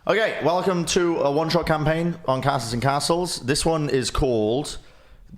Okay, welcome to a one-shot campaign on Castles and Castles. This one is called...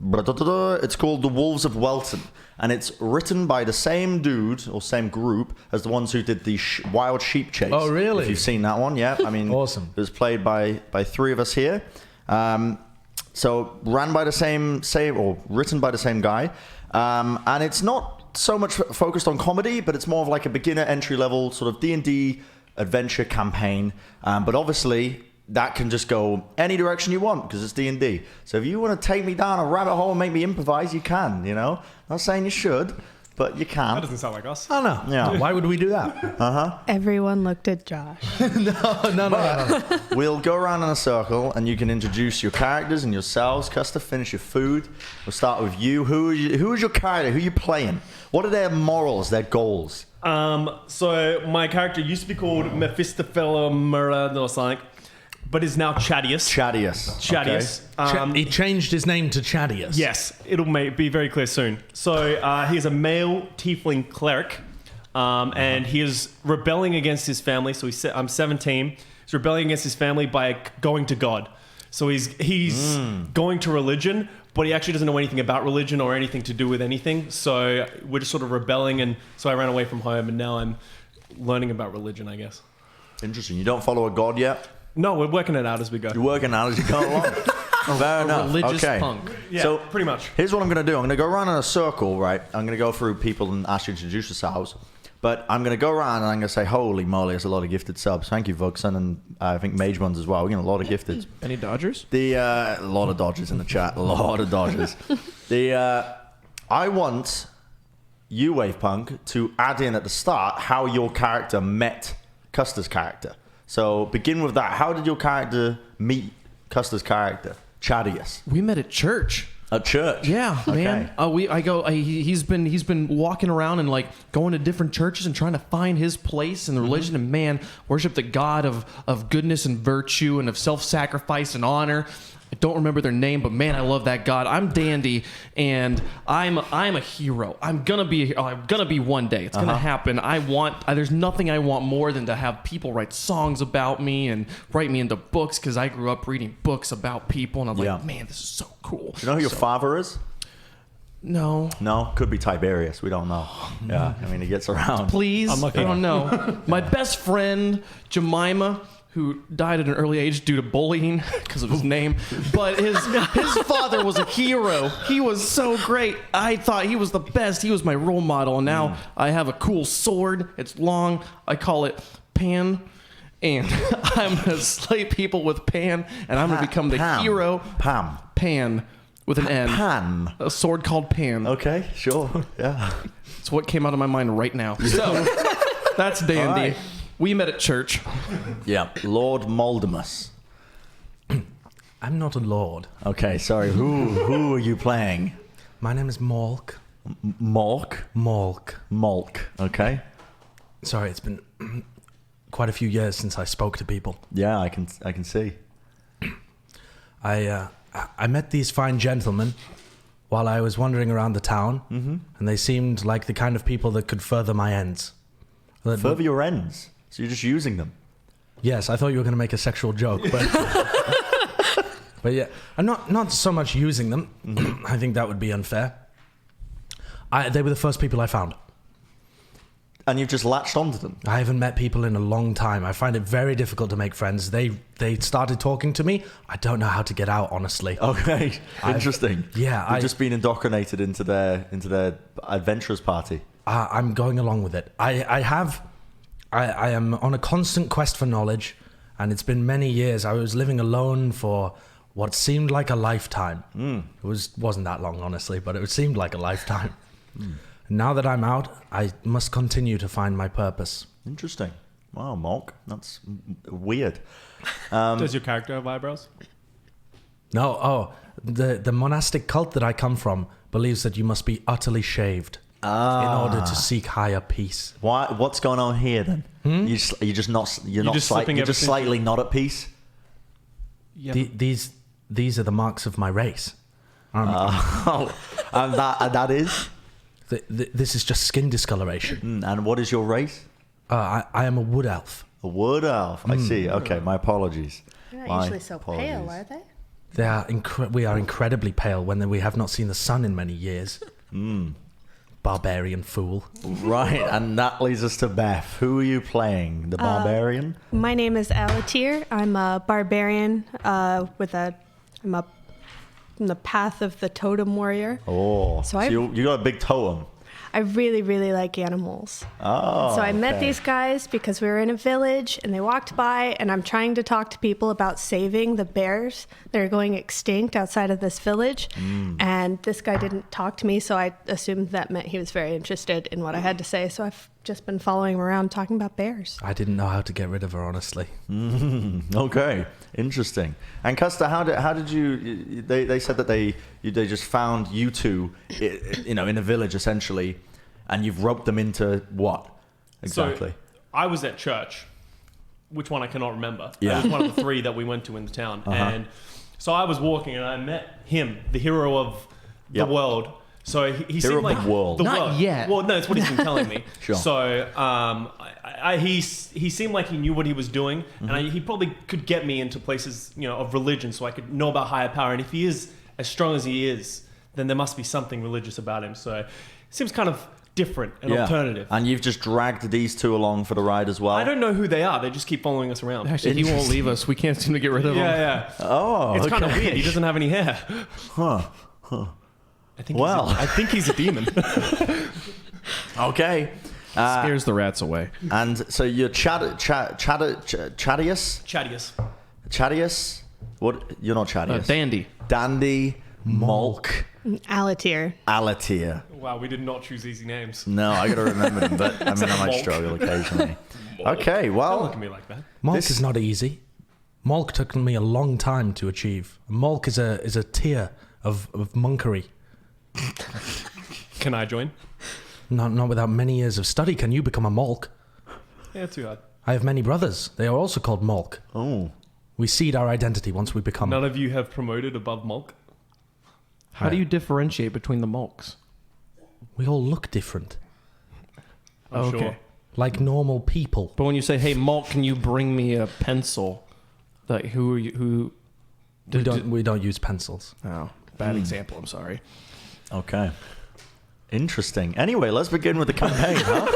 It's called The Wolves of Welton. And it's written by the same dude, or same group, as the ones who did the Wild Sheep Chase. Oh, really? If you've seen that one, yeah. I mean, awesome. It was played by three of us here. So ran by the same, or written by the same guy. And it's not so much focused on comedy, but it's more of like a beginner entry-level sort of D&D adventure campaign. But obviously... that can just go any direction you want because it's D&D. So if you want to take me down a rabbit hole and make me improvise, you can, you know? Not saying you should, but you can. That doesn't sound like us. Oh, no. Yeah. Why would we do that? Everyone looked at Josh. No. We'll go around in a circle and you can introduce your characters and yourselves. Custa, finish your food. We'll start with you. Who is your character? Who are you playing? What are their morals, their goals? So my character used to be called Mephistopheles or something, but is now Chadius. Chadius. Okay. He changed his name to Chadius. Yes, it'll be very clear soon. So he is a male tiefling cleric, and he is rebelling against his family. So I'm 17. He's rebelling against his family by going to God. So he's going to religion, but he actually doesn't know anything about religion or anything to do with anything. So we're just sort of rebelling, and so I ran away from home, and now I'm learning about religion, I guess. Interesting. You don't follow a god yet? No, we're working it out as we go. You're working out as you go along. Fair enough. Religious okay. punk. Yeah, so pretty much. Here's what I'm going to do. I'm going to go around in a circle, right? I'm going to go through people and ask you to introduce yourselves. But I'm going to go around and I'm going to say, holy moly, there's a lot of gifted subs. Thank you, Vuxen, and I think Mage Ones as well. We're getting a lot of gifted. Any Dodgers? A lot of dodgers in the chat. A lot of dodgers. I want you, WavePunk, to add in at the start how your character met Custa's character. So begin with that. How did your character meet Custa's character, Chadius? We met at church. At church? Yeah, Okay. man. He's been walking around and like going to different churches and trying to find his place in the religion. And man, worship the God of goodness and virtue and of self-sacrifice and honor. I don't remember their name, but man, I love that God. I'm Dandy, and I'm a hero. I'm gonna be one day. It's gonna happen. There's nothing I want more than to have people write songs about me and write me into books because I grew up reading books about people, and I'm like, man, this is so cool. Do you know who your father is? No. No? Could be Tiberius. We don't know. Yeah, I mean, he gets around. Please, I don't know. My best friend, Jemima, who died at an early age due to bullying because of his name. But his father was a hero. He was so great. I thought he was the best. He was my role model. And now I have a cool sword. It's long. I call it Pan. And I'm going to slay people with Pan. And I'm going to become the hero. Pan with an N. Pan. A sword called Pan. Okay, sure. Yeah. It's what came out of my mind right now. So that's Dandy. Right. We met at church. Yeah, Lord Moldemus. I'm not a lord. Okay, sorry. Who are you playing? My name is Malk. Malk. Okay. Sorry, it's been quite a few years since I spoke to people. Yeah, I can see. I met these fine gentlemen while I was wandering around the town, and they seemed like the kind of people that could further my ends. Further your ends? So you're just using them? Yes, I thought you were going to make a sexual joke, but but yeah, I'm not so much using them. I think that would be unfair. They were the first people I found. And you've just latched onto them? I haven't met people in a long time. I find it very difficult to make friends. They started talking to me. I don't know how to get out, honestly. Okay, interesting. You've just been indoctrinated into their adventurers party. I'm going along with it. I am on a constant quest for knowledge, and it's been many years. I was living alone for what seemed like a lifetime. It wasn't that long, honestly, but it seemed like a lifetime. Now that I'm out, I must continue to find my purpose. Interesting. Wow, Malk. That's weird. Does your character have eyebrows? No. The monastic cult that I come from believes that you must be utterly shaved in order to seek higher peace. What's going on here then? You're just slightly not at peace. Yeah. These are the marks of my race. And that is. This is just skin discoloration. And what is your race? I am a wood elf. A wood elf. I see. Okay, my apologies. They're not My usually so pale, apologies. are they? We are incredibly pale when we have not seen the sun in many years. Barbarian fool. Right, and that leads us to Beth. Who are you playing? The barbarian? My name is Alatir. I'm a barbarian I'm in the path of the totem warrior. Oh, So so you got a big totem. I really, really like animals. Oh, So I met okay. these guys because we were in a village and they walked by, and I'm trying to talk to people about saving the bears that are going extinct outside of this village. And this guy didn't talk to me, so I assumed that meant he was very interested in what I had to say. So I've just been following him around talking about bears. I didn't know how to get rid of her, honestly. Okay, interesting. And Custa, how did you? They said that they just found you two, in a village essentially, and you've roped them into what exactly? So I was at church. Which one I cannot remember. Yeah. It was one of the 3 that we went to in the town. And so I was walking and I met him, the hero of the Yep. world. So he Hero seemed of like the world. The Not world. yet. Well, no, that's what he's been telling me. Sure. So he seemed like he knew what he was doing, and he probably could get me into places of religion, so I could know about higher power. And if he is as strong as he is, then there must be something religious about him. So it seems kind of different and alternative. And you've just dragged these two along for the ride as well. I don't know who they are. They just keep following us around. Actually, he won't leave us. We can't seem to get rid of him. Yeah. Oh, It's kind of okay. weird. He doesn't have any hair. Huh. I think he's a demon. Okay. Scares the rats away. And so you're Chadius? Chadius. Chadius? What? You're not Chadius. Dandy. Dandy, Malk, Alatir. Alatir. Wow, we did not choose easy names. No, I gotta remember them, but I mean, I might Malk. struggle occasionally. Okay, Don't well, look at me like that. Malk This- is not easy. Malk took me a long time to achieve. Malk is a tier of monkery. Can I join? Not without many years of study can you become a Malk. Yeah, too hard. I have many brothers. They are also called Malk. oh, We cede our identity once we become. None of you have promoted above Mulk. How do you differentiate between the mulks? We all look different, I'm Okay. sure. like normal people. But when you say, "Hey, Mulk, can you bring me a pencil?" Like, who are you? Who? We don't use pencils. Oh, bad example. I'm sorry. okay. Interesting. Anyway, let's begin with the campaign, huh?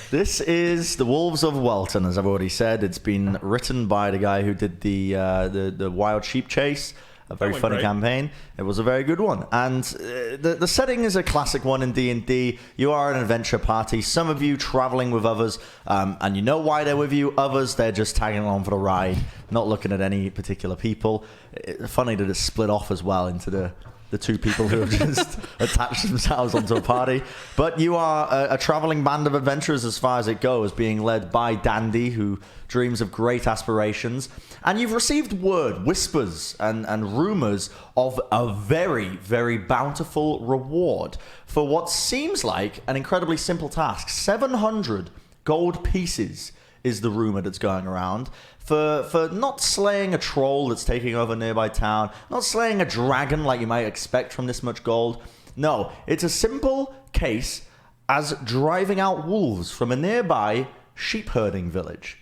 This is The Wolves of Welton, as I've already said. It's been written by the guy who did the Wild Sheep Chase. A very went funny great. campaign. It was a very good one. And the setting is a classic one in D&D. You are an adventure party. Some of you traveling with others, and you know why they're with you. Others, they're just tagging along for the ride, not looking at any particular people. It's funny that it's split off as well into the two people who have just attached themselves onto a party. But you are a traveling band of adventurers as far as it goes, being led by Dandy, who dreams of great aspirations. And you've received word, whispers, and rumors of a very, very bountiful reward for what seems like an incredibly simple task. 700 gold pieces is the rumor that's going around for not slaying a troll that's taking over a nearby town, not slaying a dragon like you might expect from this much gold. No, it's a simple case as driving out wolves from a nearby sheep herding village.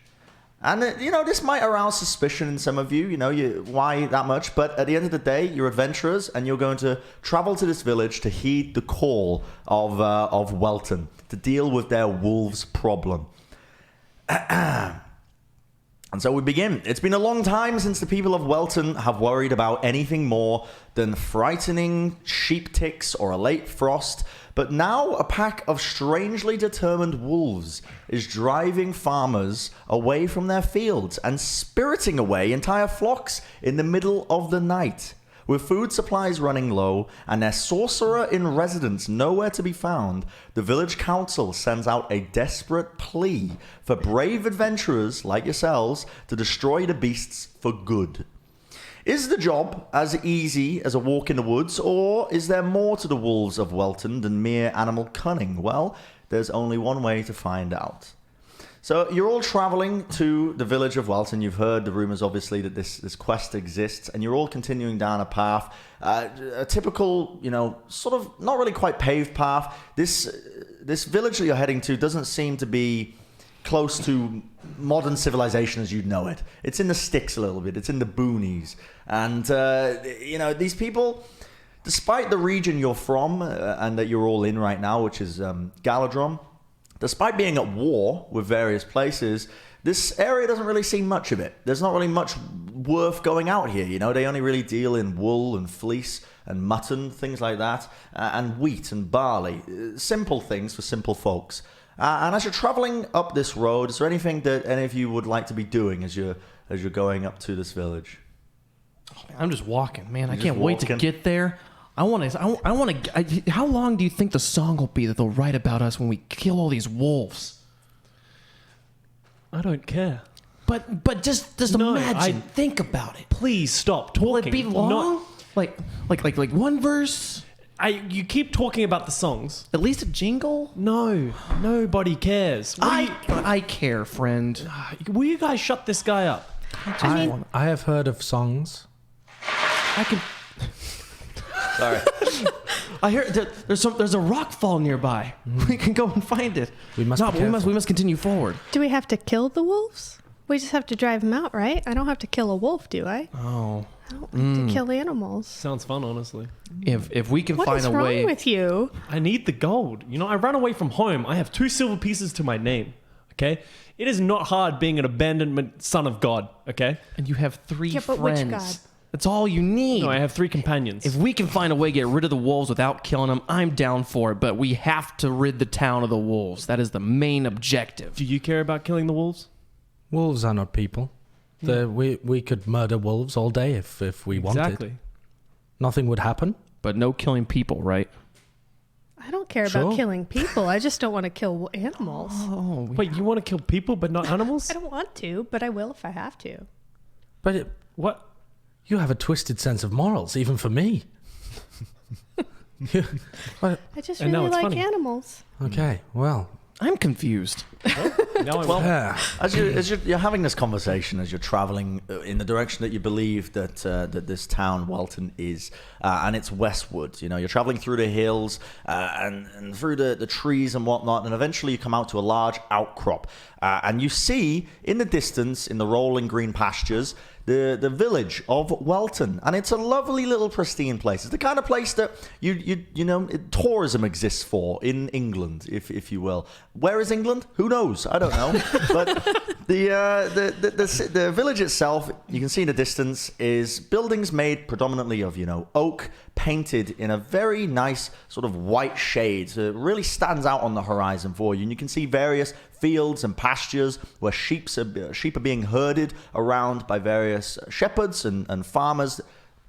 And, this might arouse suspicion in some of you, why that much? But at the end of the day, you're adventurers and you're going to travel to this village to heed the call of Welton, to deal with their wolves problem. And so we begin. It's been a long time since the people of Welton have worried about anything more than frightening sheep ticks or a late frost. But now a pack of strangely determined wolves is driving farmers away from their fields and spiriting away entire flocks in the middle of the night. With food supplies running low and their sorcerer in residence nowhere to be found, the village council sends out a desperate plea for brave adventurers like yourselves to destroy the beasts for good. Is the job as easy as a walk in the woods, or is there more to the wolves of Welton than mere animal cunning? Well, there's only one way to find out. So you're all traveling to the village of Welton. You've heard the rumors, obviously, that this quest exists, and you're all continuing down a path, a typical, sort of not really quite paved path. This village that you're heading to doesn't seem to be close to modern civilization as you know it. It's in the sticks a little bit. It's in the boonies. And, these people, despite the region you're from and that you're all in right now, which is Galadron, despite being at war with various places, this area doesn't really see much of it. There's not really much worth going out here. They only really deal in wool and fleece and mutton, things like that, and wheat and barley. Simple things for simple folks. And as you're traveling up this road, is there anything that any of you would like to be doing as you're going up to this village? I'm just walking, man. I You're can't just wait to walking? get there. I want to. How long do you think the song will be that they'll write about us when we kill all these wolves? I don't care. But just No, imagine. Think about it. Please stop talking. Will it be long? Like one verse? You keep talking about the songs. At least a jingle? No, nobody cares. I care, friend. Will you guys shut this guy up? I have heard of songs. I can. Sorry. I hear there's a rock fall nearby. We can go and find it. We must be we careful. must continue forward. Do we have to kill the wolves? We just have to drive them out, right? I don't have to kill a wolf, do I? Oh, I don't like to kill animals. Sounds fun, honestly. if we can What find is a wrong way. with you? I need the gold. I ran away from home. I have 2 silver pieces to my name. Okay? It is not hard being an abandonment son of God. Okay? And you have 3 Yeah, but which friends. god? That's all you need. No, I have 3 companions. If we can find a way to get rid of the wolves without killing them, I'm down for it. But we have to rid the town of the wolves. That is the main objective. Do you care about killing the wolves? Wolves are not people. We could murder wolves all day if we wanted. Exactly. Nothing would happen. But no killing people, right? I don't care Sure. about killing people. I just don't want to kill animals. Oh, Wait, you want to kill people but not animals? I don't want to, but I will if I have to. But What? you have a twisted sense of morals, even for me. What? I just And now really it's like funny. animals. Okay, well, I'm confused. Now I yeah. As you're having this conversation, as you're traveling in the direction that you believe that this town, Welton, is, and it's westward. You're traveling through the hills and through the trees and whatnot, and eventually you come out to a large outcrop. And you see in the distance, in the rolling green pastures, the village of Welton, and it's a lovely little pristine place. It's the kind of place that tourism exists for in England, if you will. Where is England? Who knows? I don't know. But the village itself, you can see in the distance, is buildings made predominantly of oak, painted in a very nice sort of white shade. So it really stands out on the horizon for you, and you can see various fields and pastures where sheep are being herded around by various shepherds and farmers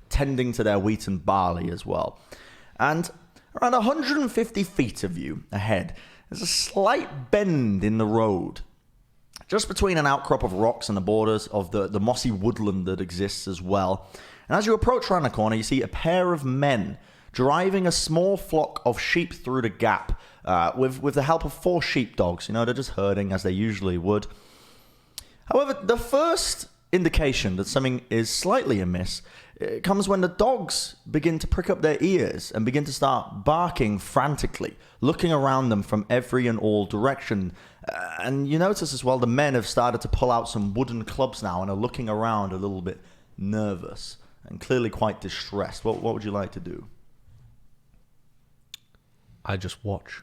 tending to their wheat and barley as well. And around 150 feet of you ahead, there's a slight bend in the road, just between an outcrop of rocks and the borders of the mossy woodland that exists as well. And as you approach around the corner, you see a pair of men driving a small flock of sheep through the gap with the help of 4 sheepdogs. They're just herding as they usually would. However, the first indication that something is slightly amiss comes when the dogs begin to prick up their ears and begin to start barking frantically, looking around them from every and all direction. And you notice as well the men have started to pull out some wooden clubs now and are looking around a little bit nervous and clearly quite distressed. What would you like to do? I just watch.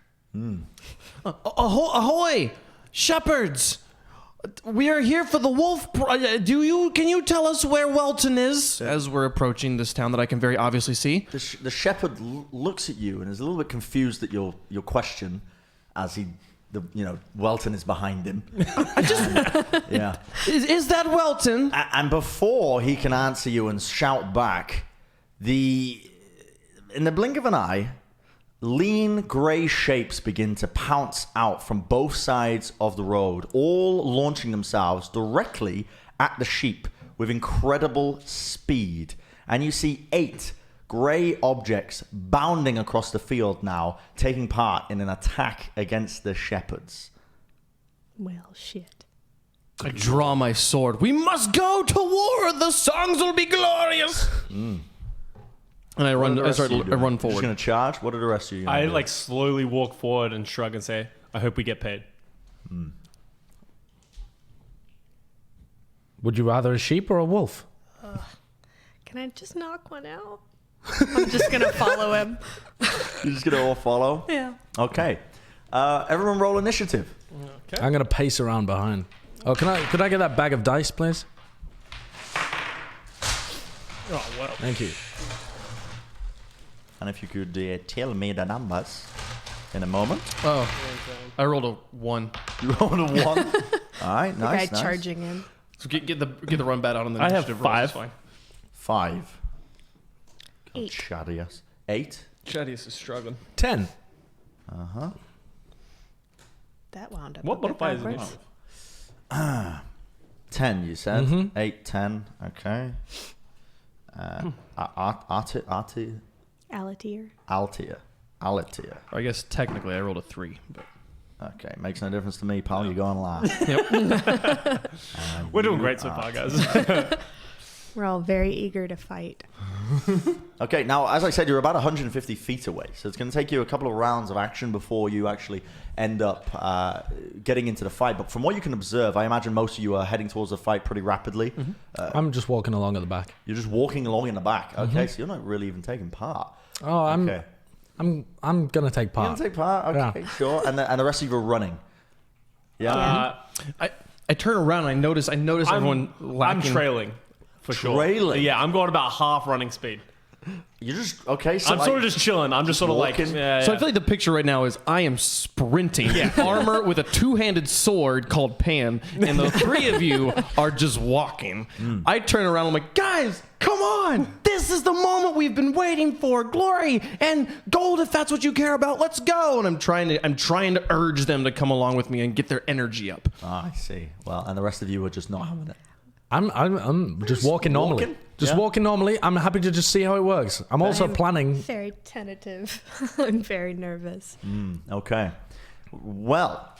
Ahoy, shepherds! We are here for the wolf. Can you tell us where Welton is? As we're approaching this town that I can very obviously see. The shepherd looks at you and is a little bit confused at your question, as Welton is behind him. Yeah. Is that Welton? And before he can answer you and shout back, in the blink of an eye, lean grey shapes begin to pounce out from both sides of the road, all launching themselves directly at the sheep with incredible speed. And you see 8 grey objects bounding across the field now, taking part in an attack against the shepherds. Well, shit. I draw my sword. We must go to war. The songs will be glorious. And I run. I run Just forward. going to charge? What are the rest of you gonna do? slowly walk forward and shrug and say, I hope we get paid. Would you rather a sheep or a wolf? Can I just knock one out? I'm just going to follow him. You're just going to all follow? Yeah. Okay. Everyone roll initiative. I'm going to pace around behind. Oh, could I get that bag of dice, please? Oh, well. Thank you. And if you could tell me the numbers in a moment. Oh, I rolled a 1. You rolled a 1. All right, The nice, guy nice. charging in. So get the run bat out on the I have initiative roll, 5. it's fine. 5. 8. Chadius. 8. Chadius is struggling. 10. Uh-huh. That wound up. What a bit modifier is backwards. initiative? 10, you said? Mhm. 8, 10. Okay. Altia. Alatier. Or I guess technically I rolled a 3. But Okay, makes no difference to me, pal. You're going last. We're doing great so far, guys. We're all very eager to fight. Okay, now, as I said, you're about 150 feet away, so it's going to take you a couple of rounds of action before you actually end up getting into the fight. But from what you can observe, I imagine most of you are heading towards the fight pretty rapidly. I'm just walking along at the back. You're just walking along in the back. Okay, so you're not really even taking part. Oh, Okay. I'm gonna take You part. can take part? Okay, Yeah. sure. And the rest of you are running. Yeah. I turn around and I notice everyone I'm lacking. trailing, for sure. Trailing? Yeah, I'm going about half running speed. You're just, okay, so I'm sort of just chilling. I'm just sort of like... walking? Yeah, So yeah. I feel like the picture right now is I am sprinting, armor with a 2-handed sword called Pan, and the 3 of you are just walking. I turn around, I'm like, guys, come on! This is the moment we've been waiting for. Glory and gold, if that's what you care about. Let's go! And I'm trying to urge them to come along with me and get their energy up. I see. Well, and the rest of you are just not having it. I'm just walking normally. walking? Just Yeah. walking normally. I'm happy to just see how it works. I'm also planning. Very tentative. I'm very nervous. Okay. Well,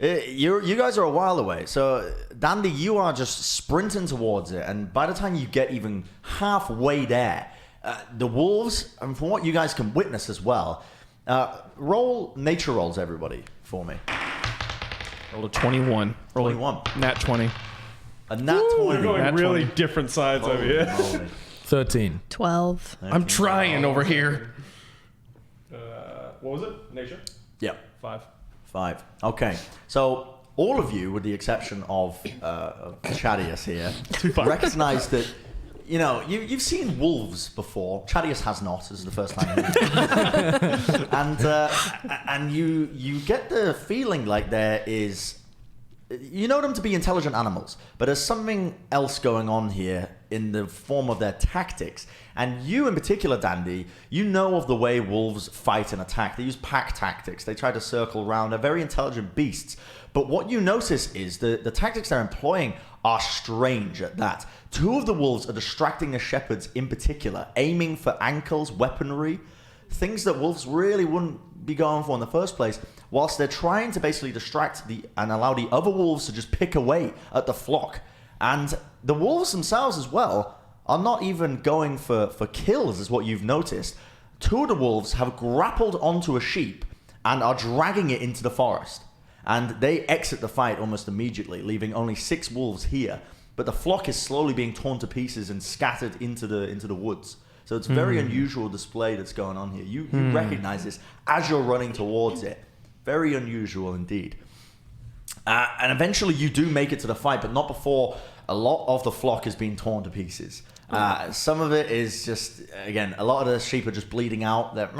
you guys are a while away. So, Dandy, you are just sprinting towards it. And by the time you get even halfway there, the wolves, and from what you guys can witness as well, roll nature rolls, everybody, for me. Rolled a 21. 21. Nat 20. A nat 20. We're going Nat really 20. different sides over here. Holy. 13. 12. I'm trying over here. What was it? Nature? Yep. 5. 5. Okay. So all of you, with the exception of Chadius here, recognize that, you know, you've seen wolves before. Chadius has not. This is the first time. And you get the feeling like there is... You know them to be intelligent animals, but there's something else going on here in the form of their tactics. And you in particular, Dandy, you know of the way wolves fight and attack. They use pack tactics. They try to circle around. They're very intelligent beasts. But what you notice is the tactics they're employing are strange at that. 2 of the wolves are distracting the shepherds in particular, aiming for ankles, weaponry, things that wolves really wouldn't be going for in the first place, whilst they're trying to basically distract and allow the other wolves to just pick away at the flock. And the wolves themselves as well are not even going for kills, is what you've noticed. 2 of the wolves have grappled onto a sheep and are dragging it into the forest. And they exit the fight almost immediately, leaving only 6 wolves here. But the flock is slowly being torn to pieces and scattered into the woods. So it's a very unusual display that's going on here. You recognize this as you're running towards it. Very unusual indeed. And eventually you do make it to the fight, but not before a lot of the flock is being torn to pieces. Some of it is just, again, a lot of the sheep are just bleeding out. They're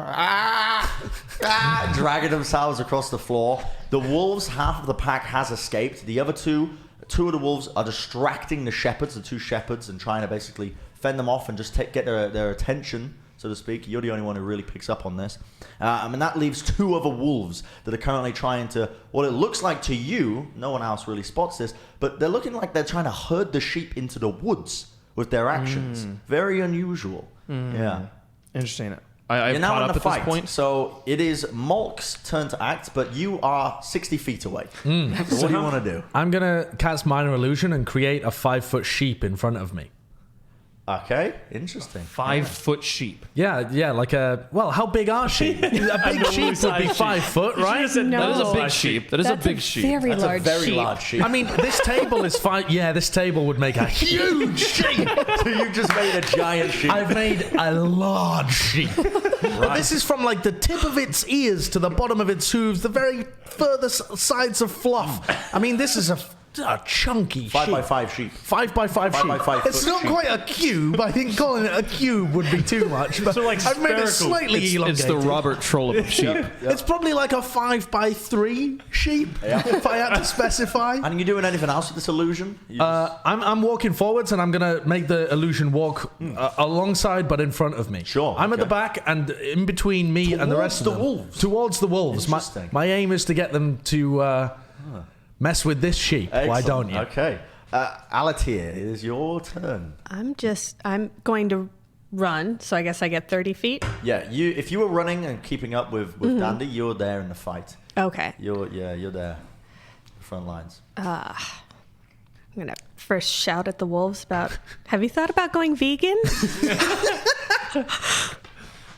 dragging themselves across the floor. The wolves, half of the pack has escaped. The other two of the wolves are distracting the shepherds, the 2 shepherds, and trying to basically fend them off and just get their attention, so to speak. You're the only one who really picks up on this. And that leaves 2 other wolves that are currently trying to, what it looks like to you, no one else really spots this, but they're looking like they're trying to herd the sheep into the woods with their actions. Very unusual. Yeah. Interesting. I've You're now caught in up the at fight, this point. so it is Malk's turn to act, but you are 60 feet away. So what do you want to do? I'm gonna cast minor illusion and create a 5-foot sheep in front of me. Okay, interesting. 5-foot sheep. Yeah, like how big are sheep? A big sheep would be 5 foot, right? No. That is a big sheep. That is That's a big sheep. Very That's large a very sheep. large sheep. I mean, this table is fine. Yeah, this table would make a huge sheep. So you just made a giant sheep. I've made a large sheep. But this is from like the tip of its ears to the bottom of its hooves, the very furthest sides of fluff. I mean, this is a chunky 5 sheep. by 5 sheep. 5 by 5 5 sheep. by 5 It's foot not sheep. quite a cube. I think calling it a cube would be too much. But So, like, I've made it spherical. slightly It's elongated. the Robert Trollop of sheep. It's probably like a 5 by 3 sheep, if I had to specify. And you doing anything else with this illusion? You just- I'm walking forwards, and I'm gonna make the illusion walk alongside, but in front of me. Sure, I'm at the okay. back, and in between me and the rest of the them. wolves? Towards the wolves. Interesting. My aim is to get them to mess with this sheep. Why Excellent. don't you? Okay. Alatir, it is your turn. I'm going to run, so I guess I get 30 feet. Yeah, if you were running and keeping up with Dandy, you're there in the fight. Okay. You're there. Front lines. I'm going to first shout at the wolves about, have you thought about going vegan?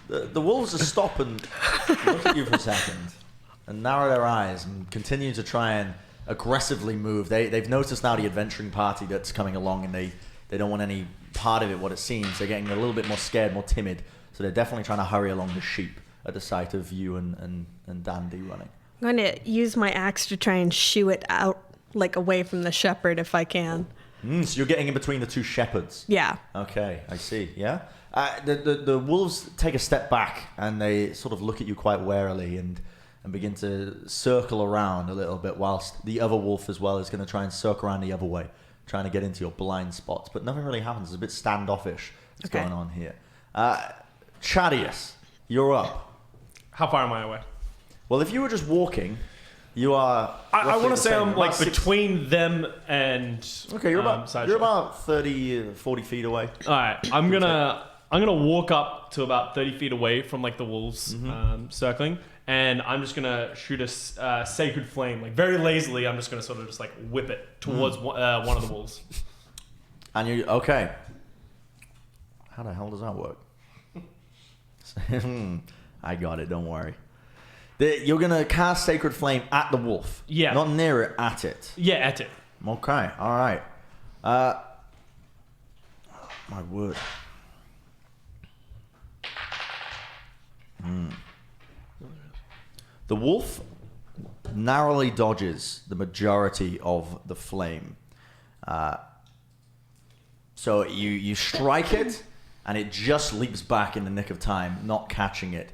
The wolves just stop and look at you for a second and narrow their eyes and continue to try and aggressively move. They've noticed now the adventuring party that's coming along, and they don't want any part of it, what it seems. They're getting a little bit more scared, more timid. So they're definitely trying to hurry along the sheep at the sight of you and Dandy running. I'm going to use my axe to try and shoo it out, like away from the shepherd if I can. So you're getting in between the two shepherds. Yeah. Okay, I see. Yeah. The wolves take a step back and they sort of look at you quite warily and begin to circle around a little bit, whilst the other wolf as well is going to try and circle around the other way, trying to get into your blind spots. But nothing really happens. It's a bit standoffish that's Okay. going on here. Chadius, you're up. How far am I away? Well, if you were just walking, you are. I roughly want the to say same, I'm about like 6 between them and. Okay, you're Sideshow. about 30, 40 feet away. All right, I'm gonna walk up to about 30 feet away from like the wolves circling, and I'm just gonna shoot a sacred flame, like very lazily. I'm just gonna sort of just like whip it towards one of the wolves. And you okay? How the hell does that work? I got it. Don't worry. You're gonna cast sacred flame at the wolf. Yeah. Not near it, at it. Yeah, at it. Okay. All right. My word. The wolf narrowly dodges the majority of the flame. So you strike it, and it just leaps back in the nick of time, not catching it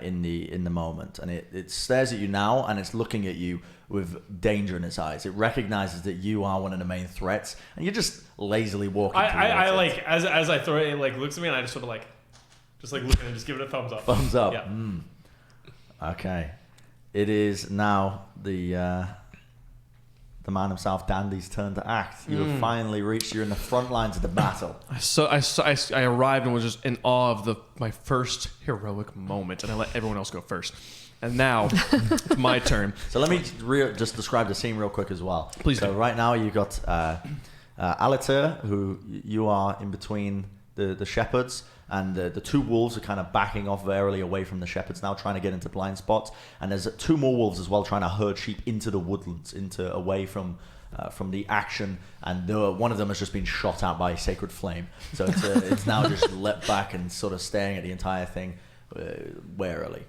in the moment. And it stares at you now, and it's looking at you with danger in its eyes. It recognizes that you are one of the main threats, and you're just lazily walking. I towards like it. as I throw it, it like looks at me, and I just sort of like look and just give it a thumbs up. Thumbs up. Yeah. Okay. It is now the man himself, Dandy's turn to act. You have finally reached. You're in the front lines of the battle. So I arrived and was just in awe of my first heroic moment, and I let everyone else go first. And now it's my turn. So let me just describe the scene real quick as well. Please So do. right now you've got Alatir, who you are in between the shepherds, and the two wolves are kind of backing off warily away from the shepherds now, trying to get into blind spots. And there's two more wolves as well, trying to herd sheep into the woodlands, away from the action. And one of them has just been shot out by a sacred flame. So it's now just leapt back and sort of staring at the entire thing warily.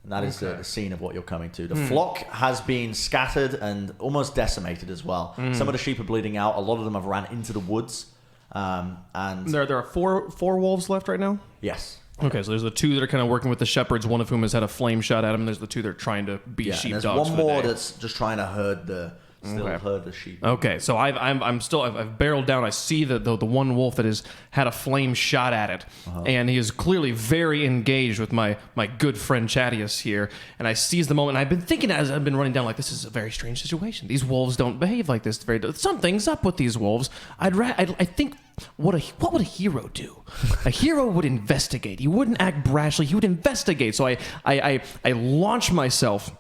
And that is the scene of what you're coming to. The flock has been scattered and almost decimated as well. Some of the sheep are bleeding out. A lot of them have ran into the woods. And There are four wolves left right now. yes. Okay, so there's the two that are kind of working with the shepherds, one of whom has had a flame shot at him. There's the two that are trying to be Yeah, and sheepdogs. there's one for the more day. that's just trying to herd the sheep. Okay, so I've barreled down. I see the one wolf that has had a flame shot at it, and he is clearly very engaged with my good friend Chadius here. And I seize the moment. And I've been thinking as I've been running down, like, this is a very strange situation. These wolves don't behave like this. Something's up with these wolves. I think. What would a hero do? A hero would investigate. He wouldn't act brashly. He would investigate. So I launch myself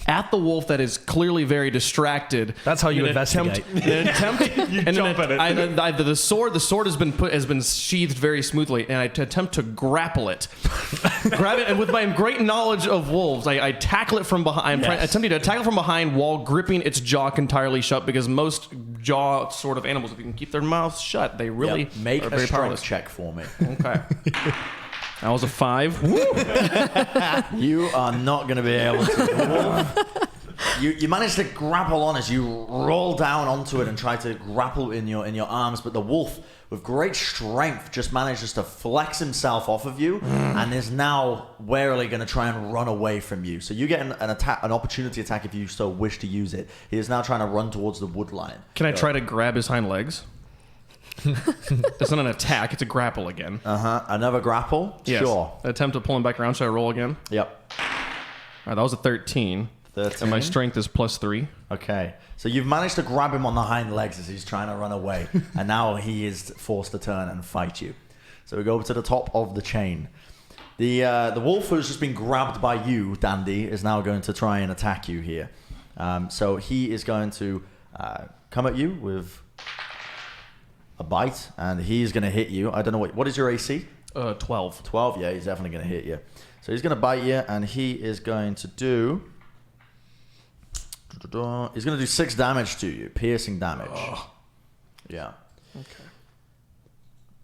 at the wolf that is clearly very distracted. That's how you In an investigate. jump at it. The sword has been sheathed very smoothly, and I attempt to grapple it, grab it, and with my great knowledge of wolves, I tackle it from behind. I'm attempting to tackle from behind while gripping its jaw entirely shut, because most jaw sort of animals, if you can keep their mouths shut, they really make are a very strength powerless. check for me. Okay. That was a 5. You are not going to be able to. The wolf, you manage to grapple on as you roll down onto it and try to grapple in your arms, but the wolf, with great strength, just manages to flex himself off of you and is now warily going to try and run away from you. So you get an opportunity attack if you so wish to use it. He is now trying to run towards the wood line. Can I try to grab his hind legs? That's not an attack, it's a grapple again. Another grapple? Yes. Sure. Attempt to pull him back around. Should I roll again? Yep. All right, that was a 13. 13. And my strength is +3. Okay. So you've managed to grab him on the hind legs as he's trying to run away. And now he is forced to turn and fight you. So we go over to the top of the chain. The wolf who's just been grabbed by you, Dandy, is now going to try and attack you here. So he is going to come at you with a bite, and he's going to hit you. I don't know what is your AC? 12. 12. Yeah, he's definitely going to hit you. So he's going to bite you, and he is going to do. He's going to do 6 damage to you, piercing damage. Oh. Yeah. Okay.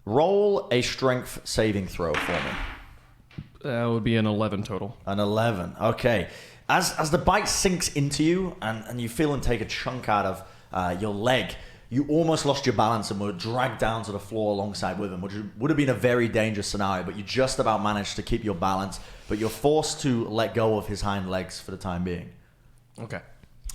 Roll a strength saving throw for me. That would be an 11 total. An 11. Okay. As the bite sinks into you, and you feel him take a chunk out of your leg, you almost lost your balance and were dragged down to the floor alongside with him, which would have been a very dangerous scenario, but you just about managed to keep your balance, but you're forced to let go of his hind legs for the time being. Okay.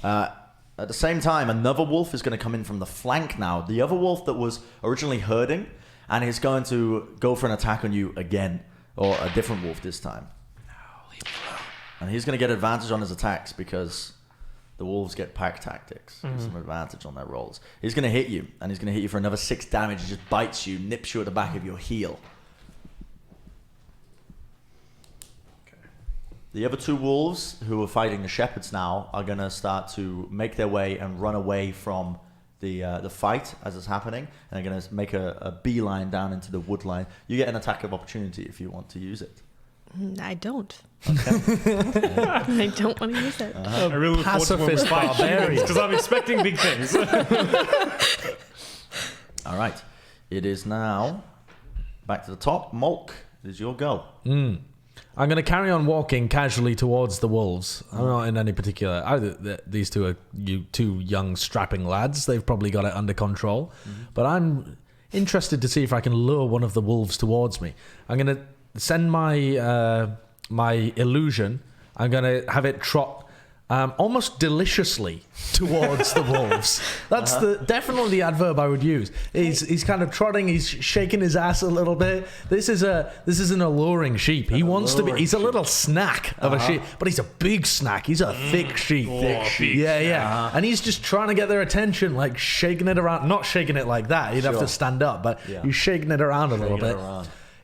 At the same time, another wolf is going to come in from the flank now. The other wolf that was originally herding, and he's going to go for an attack on you again, or a different wolf this time. No, leave me alone. And he's going to get advantage on his attacks because the wolves get pack tactics. Give some advantage on their rolls. He's going to hit you, and he's going to hit you for another 6 damage. He just bites you, nips you at the back of your heel. Okay. The other 2 wolves who are fighting the shepherds now are going to start to make their way and run away from the fight as it's happening, and they're going to make a beeline down into the wood line. You get an attack of opportunity if you want to use it. I don't. Okay. I don't want to use it. I really look forward to when we Pacifist fight humans, barbarian. because I'm expecting big things. All right. It is now back to the top. Molk, it is your go. I'm going to carry on walking casually towards the wolves. I'm not in any particular. These two are two young strapping lads. They've probably got it under control. But I'm interested to see if I can lure one of the wolves towards me. I'm going to send my my illusion. I'm going to have it trot almost deliciously towards the wolves. That's definitely the adverb I would use. He's kind of trotting. He's shaking his ass a little bit. This is an alluring sheep. He wants to be. He's a little snack of a sheep, but he's a big snack. He's a thick sheep. Thick sheep. Yeah. And he's just trying to get their attention, like shaking it around. Not shaking it like that. He'd have to stand up, but he's shaking it around a little bit.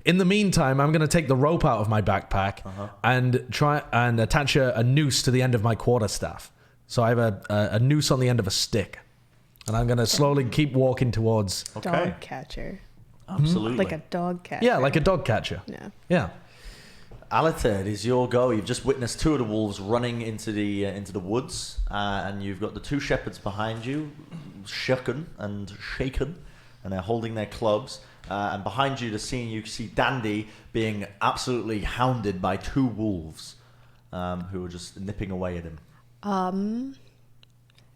In the meantime, I'm going to take the rope out of my backpack and try and attach a noose to the end of my quarterstaff. So I have a noose on the end of a stick. And I'm going to slowly keep walking towards... Dog catcher. Absolutely. Like a dog catcher. Yeah, like a dog catcher. Yeah. Aliter, it is your go. You've just witnessed 2 of the wolves running into the woods, and you've got the 2 shepherds behind you, shaken, and they're holding their clubs. And behind you, you see Dandy being absolutely hounded by 2 wolves who are just nipping away at him.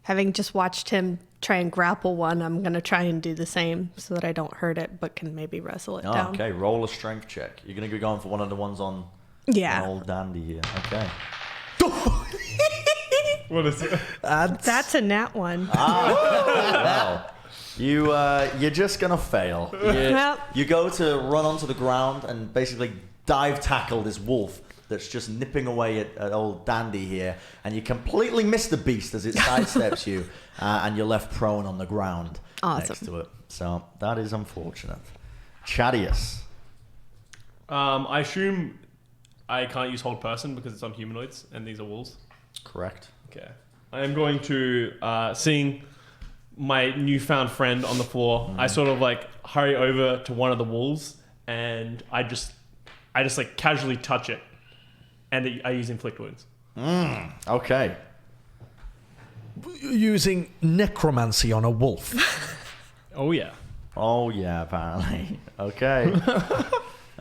Having just watched him try and grapple one, I'm going to try and do the same so that I don't hurt it, but can maybe wrestle it down. Okay, roll a strength check. You're going to be going for one of the ones on old Dandy here. Okay. What is it? That's a nat 1. Wow. You're just gonna fail. You go to run onto the ground and basically dive tackle this wolf that's just nipping away at old Dandy here, and you completely miss the beast as it sidesteps you, and you're left prone on the ground next to it. So that is unfortunate. Chadius. I assume I can't use hold person because it's on humanoids and these are wolves. Correct. Okay. I am going to, seeing my newfound friend on the floor, I sort of like hurry over to one of the wolves and I just like casually touch it and I use inflict wounds. Okay. Using necromancy on a wolf. Oh yeah. Oh yeah, apparently. Okay.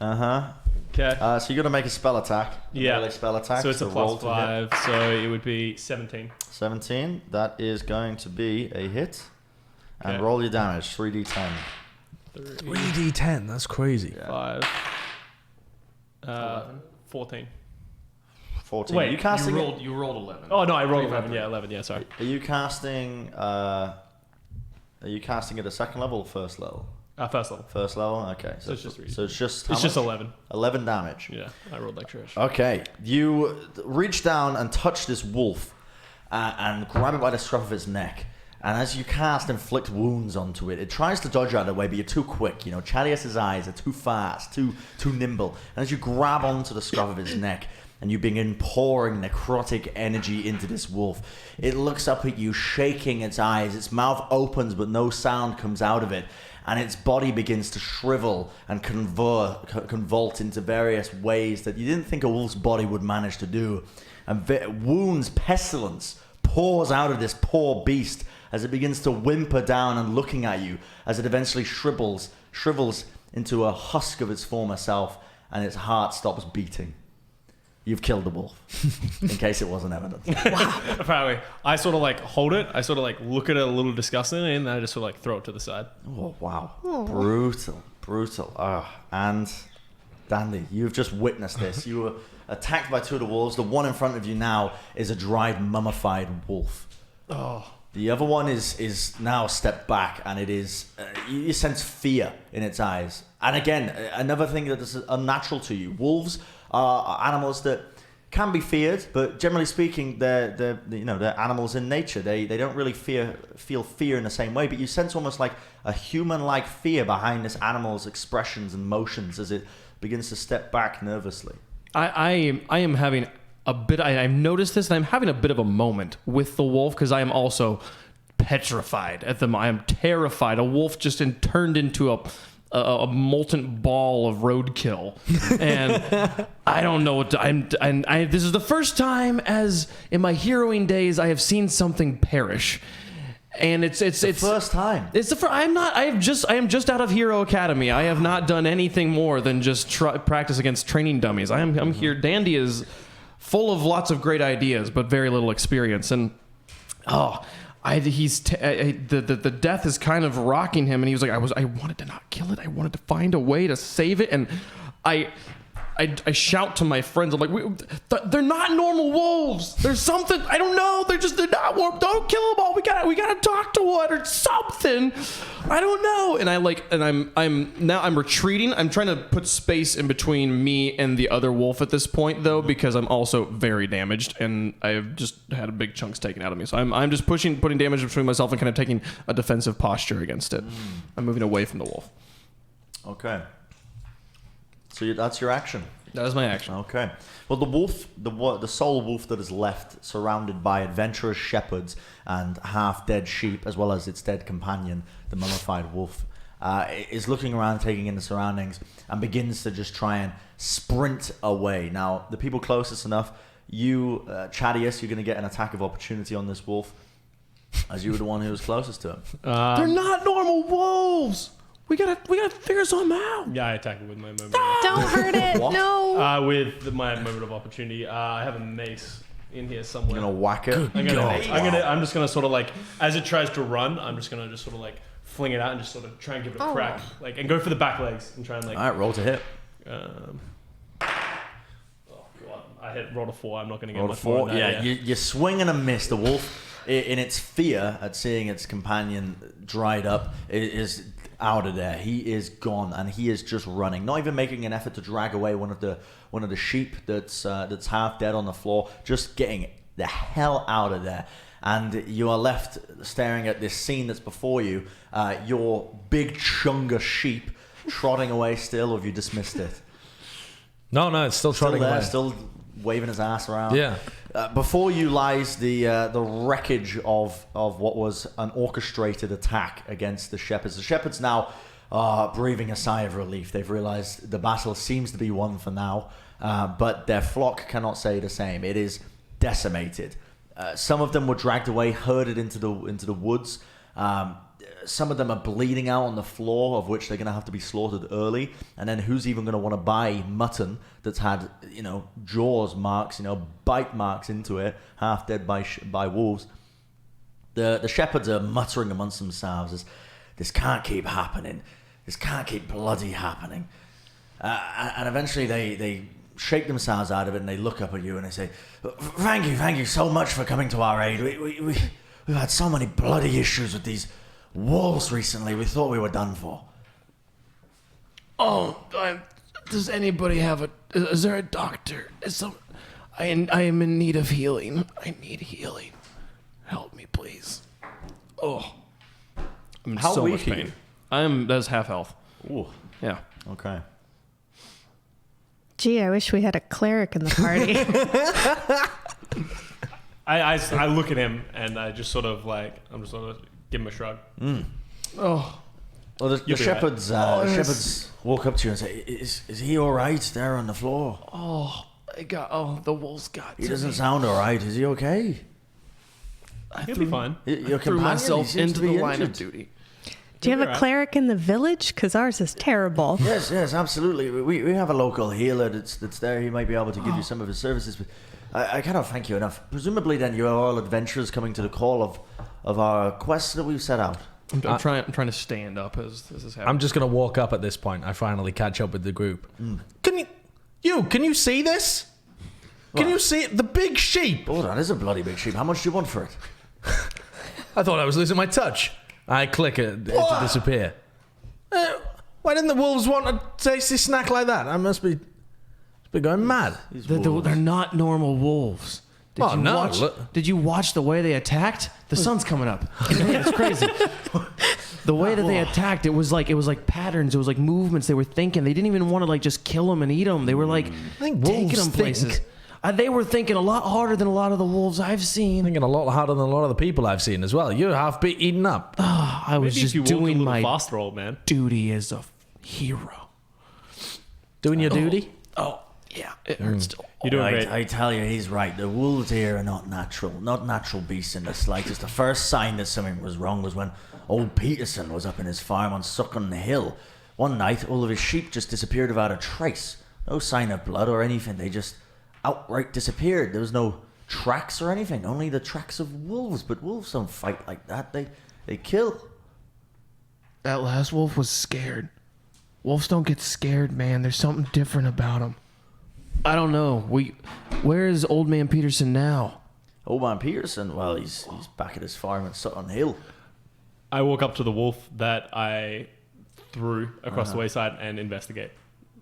Okay. So you got to make a spell attack. Yeah. Melee spell attack. So it's a roll plus to hit. 5, so it would be 17. 17. That is going to be a hit. And Okay. roll your damage. 3d10. 3d10, that's crazy. 5. 14. 14. Wait, are you casting? You rolled 11. Oh no, I rolled 11. Yeah, 11. Yeah, sorry. Are you casting? Are you casting at a second level or first level? First level. First level. Okay. So it's just three. So it's just. How It's just much? 11. 11 damage. Yeah, I rolled like trash. Okay. You reach down and touch this wolf, and grab it by the scruff of its neck. And as you cast inflict wounds onto it, it tries to dodge out of the way, but you're too quick. You know, Chalias's eyes are too fast, too nimble. And as you grab onto the scruff of its neck, and you begin pouring necrotic energy into this wolf, it looks up at you, shaking its eyes. Its mouth opens, but no sound comes out of it. And its body begins to shrivel and convulse into various ways that you didn't think a wolf's body would manage to do. And wounds, pestilence, pours out of this poor beast as it begins to whimper down and looking at you, as it eventually shrivels into a husk of its former self, and its heart stops beating. You've killed the wolf, in case it wasn't evident. Apparently, I sort of like hold it. I sort of like look at it a little disgustingly, and then I just sort of like throw it to the side. Oh, wow. Brutal. And Dandy, you've just witnessed this. You were attacked by two of the wolves. The one in front of you now is a dried, mummified wolf. Oh. The other one is now stepped back, and it is you sense fear in its eyes. And again, another thing that is unnatural to you. Wolves are animals that can be feared, but generally speaking, they're animals in nature. They don't really feel fear in the same way. But you sense almost like a human-like fear behind this animal's expressions and motions as it begins to step back nervously. I am having a bit. I've noticed this, and I'm having a bit of a moment with the wolf because I am also petrified at them. I am terrified. A wolf just turned into a molten ball of roadkill, and I don't know what to. This is the first time, as in my heroing days, I have seen something perish. And it's First time. It's the first. I am just out of Hero Academy. I have not done anything more than just practice against training dummies. I'm here. Dandy is full of lots of great ideas, but very little experience. And the death is kind of rocking him. And he was like, I wanted to not kill it. I wanted to find a way to save it. And I shout to my friends. I'm like, they're not normal wolves. There's something, I don't know. They're not warm. Don't kill them all. We gotta talk to one or something. I don't know. And I'm retreating. I'm trying to put space in between me and the other wolf at this point, though, because I'm also very damaged and I've just had big chunks taken out of me. So I'm just putting damage between myself and kind of taking a defensive posture against it. I'm moving away from the wolf. Okay. So that's your action. That is my action. Okay. Well, the wolf, the sole wolf that is left, surrounded by adventurous shepherds and half-dead sheep, as well as its dead companion, the mummified wolf, is looking around, taking in the surroundings, and begins to just try and sprint away. Now, the people closest enough, you, Chadius, you're going to get an attack of opportunity on this wolf, as you were the one who was closest to him. They're not normal wolves. We gotta figure something out. Yeah, I attack it with my moment. Don't hurt it. What? No. With my moment of opportunity, I have a mace in here somewhere. You're going to whack it? I'm just gonna sort of like, as it tries to run, I'm just gonna just sort of like fling it out and just sort of try and give it a crack, like, and go for the back legs and try and like. All right, roll to hit. Oh god, I rolled a 4. I'm not gonna get Roll to much more 4. than that, Yeah, you swing and a miss. The wolf, in its fear at seeing its companion dried up, is out of there. He is gone, and he is just running, not even making an effort to drag away one of the sheep that's half dead on the floor. Just getting the hell out of there. And you are left staring at this scene that's before you. Your big chunga sheep trotting away still, or have you dismissed it? No, it's still trotting Still there, away. still waving his ass around. Yeah. Before you lies the wreckage of what was an orchestrated attack against the shepherds. The shepherds now are breathing a sigh of relief. They've realized the battle seems to be won for now, but their flock cannot say the same. It is decimated. Some of them were dragged away, herded into the woods. Some of them are bleeding out on the floor, of which they're going to have to be slaughtered early. And then who's even going to want to buy mutton that's had, jaws marks, bite marks into it, half dead by wolves? The shepherds are muttering amongst themselves, this can't keep happening. This can't keep bloody happening. And eventually they shake themselves out of it and they look up at you and they say, thank you so much for coming to our aid. We've had so many bloody issues with these wolves recently. We thought we were done for. Does anybody have is there a doctor? I am in need of healing. I need healing. Help me, please. Oh, I'm in How so weak much are pain. you? That's half health. Ooh, Yeah. okay. Gee, I wish we had a cleric in the party. I look at him and I just sort of give him a shrug. Oh, Well, the be right. shepherds walk up to you and say, is he all right there on the floor? the wolves got He doesn't sound all right. Is he okay? He'll be fine. Your threw companion, myself he seems into to be the line of injured. duty. Do you have You're a right. cleric in the village? Because ours is terrible. Yes, absolutely. We have a local healer that's there. He might be able to give you some of his services. But I cannot thank you enough. Presumably, then you are all adventurers coming to the call of our quest that we've set out. I'm trying to stand up as this is happening. I'm just gonna walk up at this point. I finally catch up with the group. Can you see this? Can you see it? The big sheep. Oh, that is a bloody big sheep. How much do you want for it? I thought I was losing my touch. I click it to disappear. Why didn't the wolves want a tasty snack like that? I must be going mad. They're not normal wolves. Did you watch the way they attacked? The sun's coming up. Man, it's crazy. The way that they attacked, it was like patterns. It was like movements. They were thinking. They didn't even want to just kill them and eat them. They were think taking wolves them places. think. They were thinking a lot harder than a lot of the wolves I've seen. Thinking a lot harder than a lot of the people I've seen as well. You're half eaten up. I was Maybe just if you walked a doing little my faster, old man. duty as a hero. Doing your duty? Oh, yeah. It hurts still. You're doing great. I tell you, he's right. The wolves here are not natural beasts in the slightest. The first sign that something was wrong was when old Peterson was up in his farm on Suckin Hill. One night, all of his sheep just disappeared without a trace. No sign of blood or anything. They just outright disappeared. There was no tracks or anything. Only the tracks of wolves. But wolves don't fight like that. They kill. That last wolf was scared. Wolves don't get scared, man. There's something different about them. I don't know. Where is Old Man Peterson now? Old man Peterson, well, he's back at his farm at Sutton Hill. I walk up to the wolf that I threw across the wayside and investigate.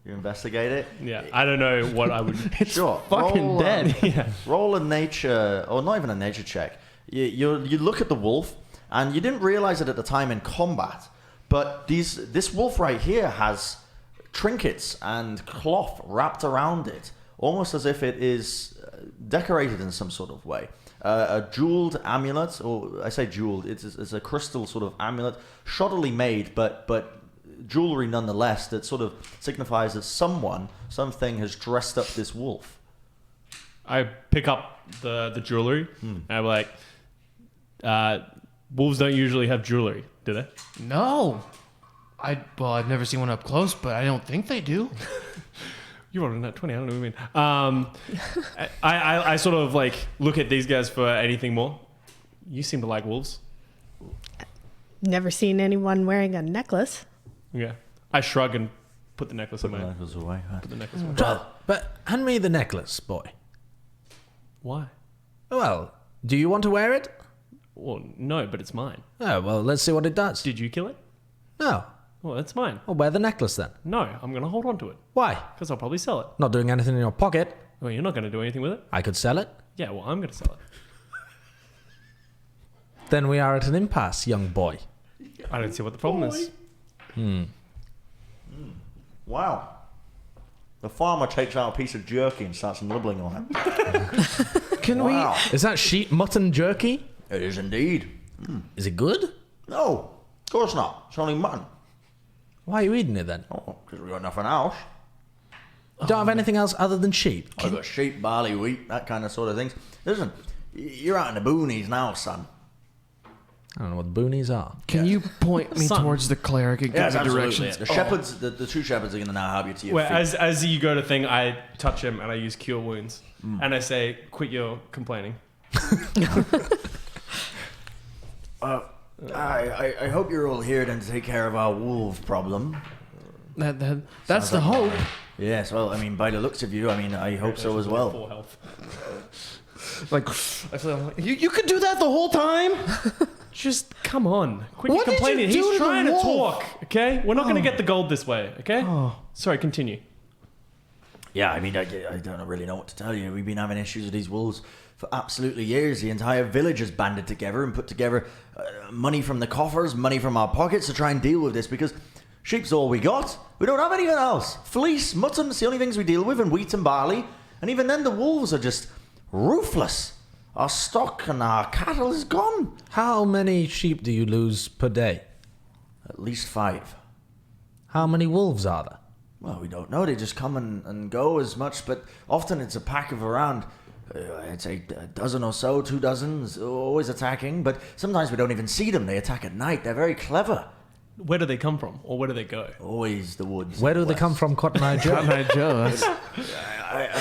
You investigate it? Yeah, I don't know what I would. Sure. Fucking dead. Yeah. Roll a nature, or not even a nature check. You look at the wolf, and you didn't realize it at the time in combat, but this wolf right here has trinkets and cloth wrapped around it, almost as if it is decorated in some sort of way. A jeweled amulet, or I say jeweled, it's a crystal sort of amulet, shoddily made, but jewelry nonetheless, that sort of signifies that something has dressed up this wolf. I pick up the jewelry and I'm like, wolves don't usually have jewelry, do they? No. I've never seen one up close, but I don't think they do. You rolled a nat 20, I don't know what you mean. I sort of look at these guys for anything more. You seem to like wolves. Never seen anyone wearing a necklace. Yeah. I shrug and put the necklace away. away. Put the necklace away. Well, but hand me the necklace, boy. Why? Well, do you want to wear it? Well, no, but it's mine. Oh, well, let's see what it does. Did you kill it? No. Well, it's mine. I'll wear the necklace then. No, I'm going to hold on to it Why? because I'll probably sell it. Not doing anything in your pocket. Well, you're not going to do anything with it? I could sell it. Yeah, well, I'm going to sell it. Then we are at an impasse, young boy. I don't see what the problem is. Wow. The farmer takes out a piece of jerky and starts nibbling on it. Can Wow. Is that sheep mutton jerky? It is indeed. Is it good? No, of course not. It's only mutton. Why are you eating it then? Oh, because we got nothing else. You don't have anything else other than sheep? I've got sheep, barley, wheat, that kind of sort of things. Listen, you're out in the boonies now, son. I don't know what the boonies are. Can you point me Son. towards the cleric and give Yes, me absolutely. directions? The shepherds, the two shepherds are going to now help you to your Where feet. as you go to thing, I touch him and I use cure wounds, and I say, "Quit your complaining." I hope you're all here then to take care of our wolf problem. That's the hope. Yes, well, I mean, by the looks of you, I mean, I hope so as well. Full health. Like, I feel like you could do that the whole time. Just come on, quit What your did you complaining. do to He's the trying to wolf? talk. Okay, we're not going to get the gold this way. Okay. Sorry, continue. Yeah, I mean, I don't really know what to tell you. We've been having issues with these wolves for absolutely years. The entire village has banded together and put together money from the coffers, money from our pockets to try and deal with this because sheep's all we got. We don't have anything else. Fleece, mutton, it's the only things we deal with, and wheat and barley. And even then, the wolves are just ruthless. Our stock and our cattle is gone. How many sheep do you lose per day? At least 5. How many wolves are there? Well, we don't know. They just come and go as much, but often it's a pack of around, I'd say a dozen or so, 2 dozens, always attacking. But sometimes we don't even see them. They attack at night. They're very clever. Where do they come from, or where do they go? Always the woods. Where do they west. come from, Cotton Eye Joe? I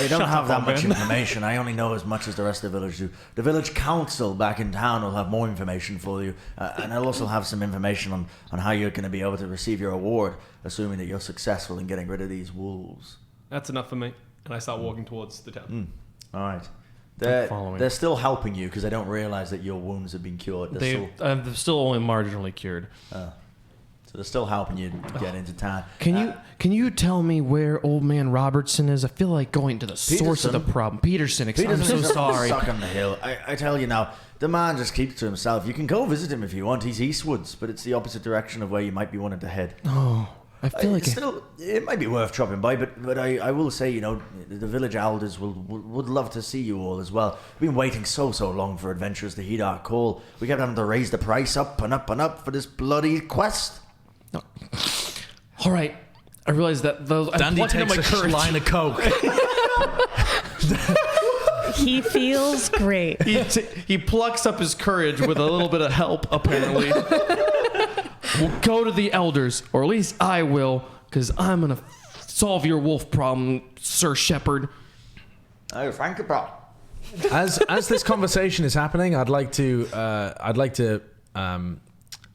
don't have that up, much man. information. I only know as much as the rest of the village do. The village council back in town will have more information for you. And I'll also have some information on how you're going to be able to receive your award, assuming that you're successful in getting rid of these wolves. That's enough for me. And I start walking towards the town. All right. following. They're still helping you because they don't realize that your wounds have been cured. They're still only marginally cured. So they're still helping you get into town. Can you tell me where Old Man Robertson is? I feel like going to the source of the problem. Peterson. I'm so sorry. Suck on the hill. I tell you now, the man just keeps to himself. You can go visit him if you want. He's eastwards, but it's the opposite direction of where you might be wanting to head. Oh, I feel like Still, it might be worth dropping by, but I will say, you know, the village elders would love to see you all as well. We've been waiting so long for adventurers to heed our call. We kept having to raise the price up and up and up for this bloody quest. all right. I realize that those. I'm Dandy plucking up takes my a courage. line of coke. He feels great. He plucks up his courage with a little bit of help, apparently. We'll go to the elders, or at least I will, because I'm going to solve your wolf problem, Sir Shepherd. Oh, thank you, bro. As this conversation is happening, I'd like to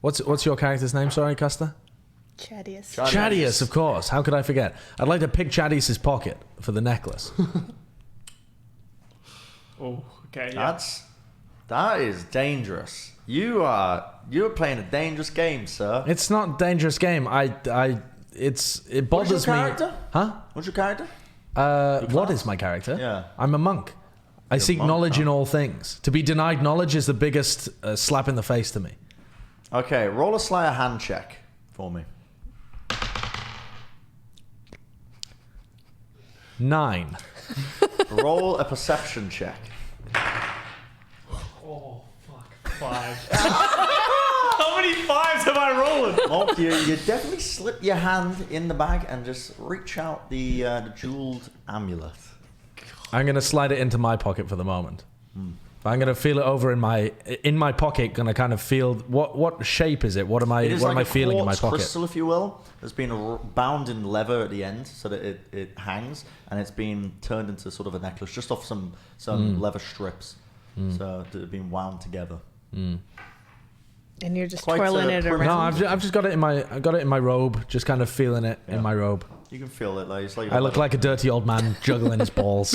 what's your character's name? Sorry, Custa. Chadius. Chadius, of course. How could I forget? I'd like to pick Chadius's pocket for the necklace. Oh, okay. Yeah. That is dangerous. You're playing a dangerous game, sir. It's not a dangerous game. It bothers What's your me. character? Huh? What's your character? What is my character? Yeah. I'm a monk. I seek monk, knowledge in all things. To be denied knowledge is the biggest slap in the face to me. Okay, roll a Slayer hand check for me. 9. Roll a perception check. Oh, fuck. 5. How many 5s have I rolled? Monk, you definitely slip your hand in the bag and just reach out the jeweled amulet. I'm going to slide it into my pocket for the moment. I'm going to feel it over in my pocket. Going to kind of feel what shape is it? What am I feeling in my pocket? Crystal, if you will. It's been bound in leather at the end so that it hangs, and it's been turned into sort of a necklace just off some leather strips. So they've been wound together. And you're just Quite, twirling it primitive. around. No, I've just got it in my robe. Just kind of feeling it in my robe. You can feel it. Like, it's like I look like a dirty old man juggling his balls.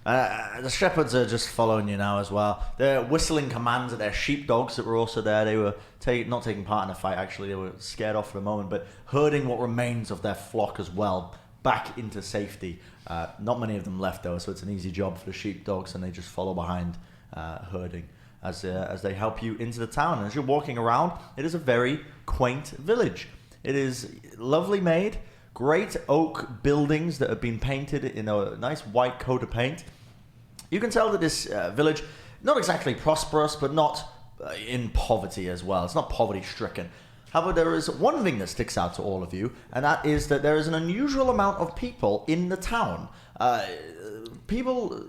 The shepherds are just following you now as well. They're whistling commands at their sheepdogs that were also there. They were not taking part in the fight, actually. They were scared off for a moment, but herding what remains of their flock as well back into safety. Not many of them left, though, so it's an easy job for the sheepdogs, and they just follow behind herding as they help you into the town. And as you're walking around, it is a very quaint village. It is lovely made, great oak buildings that have been painted in a nice white coat of paint. You can tell that this village, not exactly prosperous, but not in poverty as well. It's not poverty-stricken. However, there is one thing that sticks out to all of you, and that is that there is an unusual amount of people in the town. People,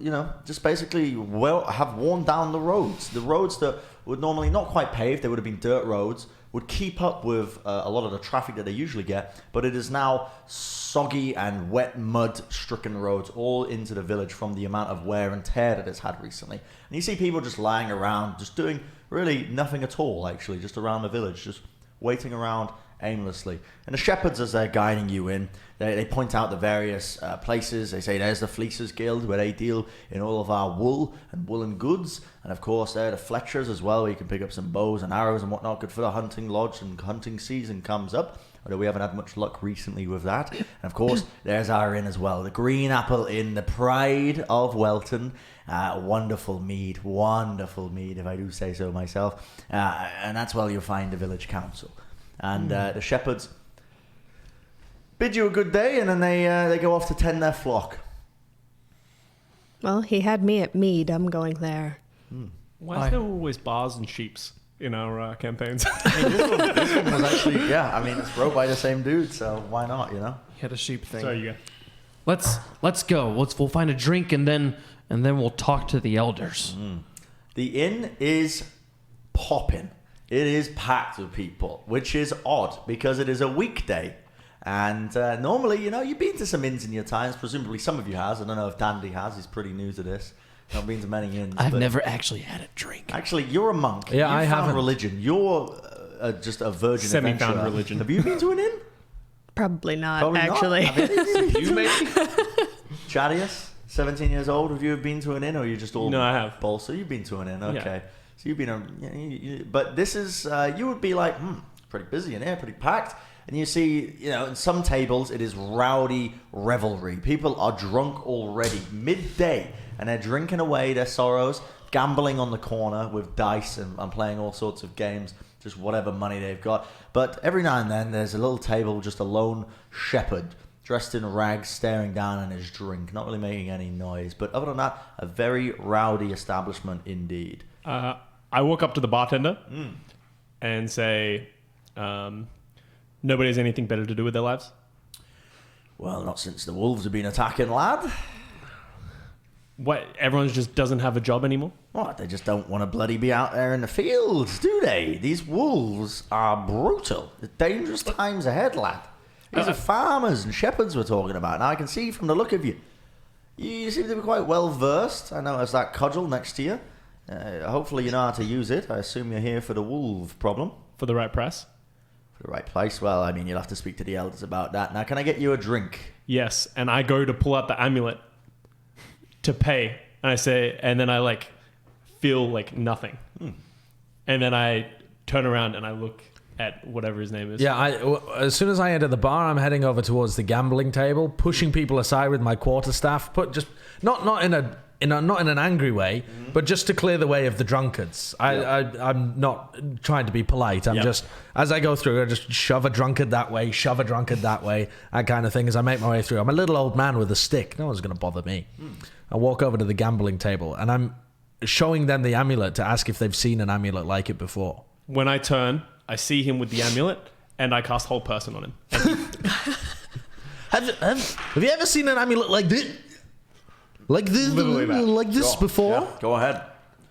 just basically have worn down the roads. The roads that would normally not quite paved, they would have been dirt roads, would keep up with a lot of the traffic that they usually get, but it is now soggy and wet mud-stricken roads all into the village from the amount of wear and tear that it's had recently. And you see people just lying around, just doing really nothing at all, actually, just around the village, just waiting around aimlessly. And the shepherds, as they're guiding you in, they point out the various places. They say there's the Fleecers Guild, where they deal in all of our wool and woolen goods. And of course, there are the Fletchers as well, where you can pick up some bows and arrows and whatnot, good for the hunting lodge, and hunting season comes up. Although we haven't had much luck recently with that. And of course, there's our inn as well, the Green Apple Inn, the pride of Welton. Wonderful mead, if I do say so myself. And that's where you'll find the village council. And the shepherds bid you a good day, and then they go off to tend their flock. Well, he had me at mead. I'm going there. Why is there always bars and sheeps in our campaigns? I mean, this one was actually, it's rowed by the same dude, so why not, He had a sheep thing. Sorry, you go. Let's go. We'll find a drink and then we'll talk to the elders. The inn is popping. It is packed with people, which is odd because it is a weekday. And normally, you've been to some inns in your times. Presumably some of you has. I don't know if Dandy has. He's pretty new to this. Not been to many inns. I've never actually had a drink. Actually, you're a monk. Yeah, I found haven't. Religion. You're just a virgin Semi-found adventurer. religion. Have you been to an inn? Probably not, Probably actually. Not. You maybe? Chadius, 17 years old. Have you been to an inn, or are you just all? No, I have. So you've been to an inn, okay? Yeah. So you've been but this is you would be like, pretty busy in here, pretty packed. And you see, in some tables it is rowdy revelry. People are drunk already, midday, and they're drinking away their sorrows, gambling on the corner with dice and playing all sorts of games, just whatever money they've got. But every now and then there's a little table, just a lone shepherd dressed in rags, staring down on his drink, not really making any noise. But other than that, a very rowdy establishment indeed. I walk up to the bartender and say, nobody has anything better to do with their lives? Well, not since the wolves have been attacking, lad. What? Everyone just doesn't have a job anymore? What? They just don't want to bloody be out there in the fields, do they? These wolves are brutal. The dangerous times ahead, lad. These are farmers and shepherds we're talking about. Now, I can see from the look of you, you seem to be quite well versed. I noticed that cudgel next to you. Hopefully you know how to use it. I assume you're here for the wolf problem. For the right price? For the right place? Well, you'll have to speak to the elders about that. Now, can I get you a drink? Yes. And I go to pull out the amulet to pay. And I say, and then I feel nothing. And then I turn around and I look at whatever his name is. Yeah, as soon as I enter the bar, I'm heading over towards the gambling table, pushing people aside with my quarterstaff. Not in an angry way, but just to clear the way of the drunkards. I'm not trying to be polite. I'm just, as I go through, I just shove a drunkard that way, that kind of thing as I make my way through. I'm a little old man with a stick. No one's going to bother me. I walk over to the gambling table and I'm showing them the amulet to ask if they've seen an amulet like it before. When I turn, I see him with the amulet and I cast Whole Person on him. Have you ever seen an amulet like this? Literally that. Like this before? Yeah, go ahead.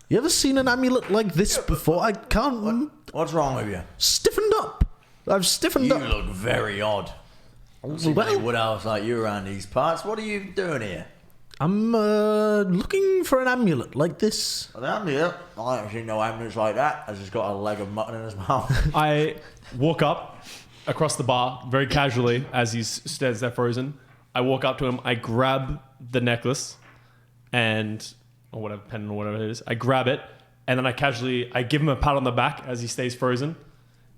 You ever seen an amulet like this before? I can't. What's wrong with you? Stiffened up. I've stiffened You up. look very odd. I don't see many wood elves like you around these parts. What are you doing here? I'm looking for an amulet like this. An amulet? I haven't seen no amulets like that. He's just got a leg of mutton in his mouth. I walk up across the bar very casually as he stands there frozen. I walk up to him. I grab the necklace or whatever, pendant or whatever it is. I grab it and then I give him a pat on the back as he stays frozen.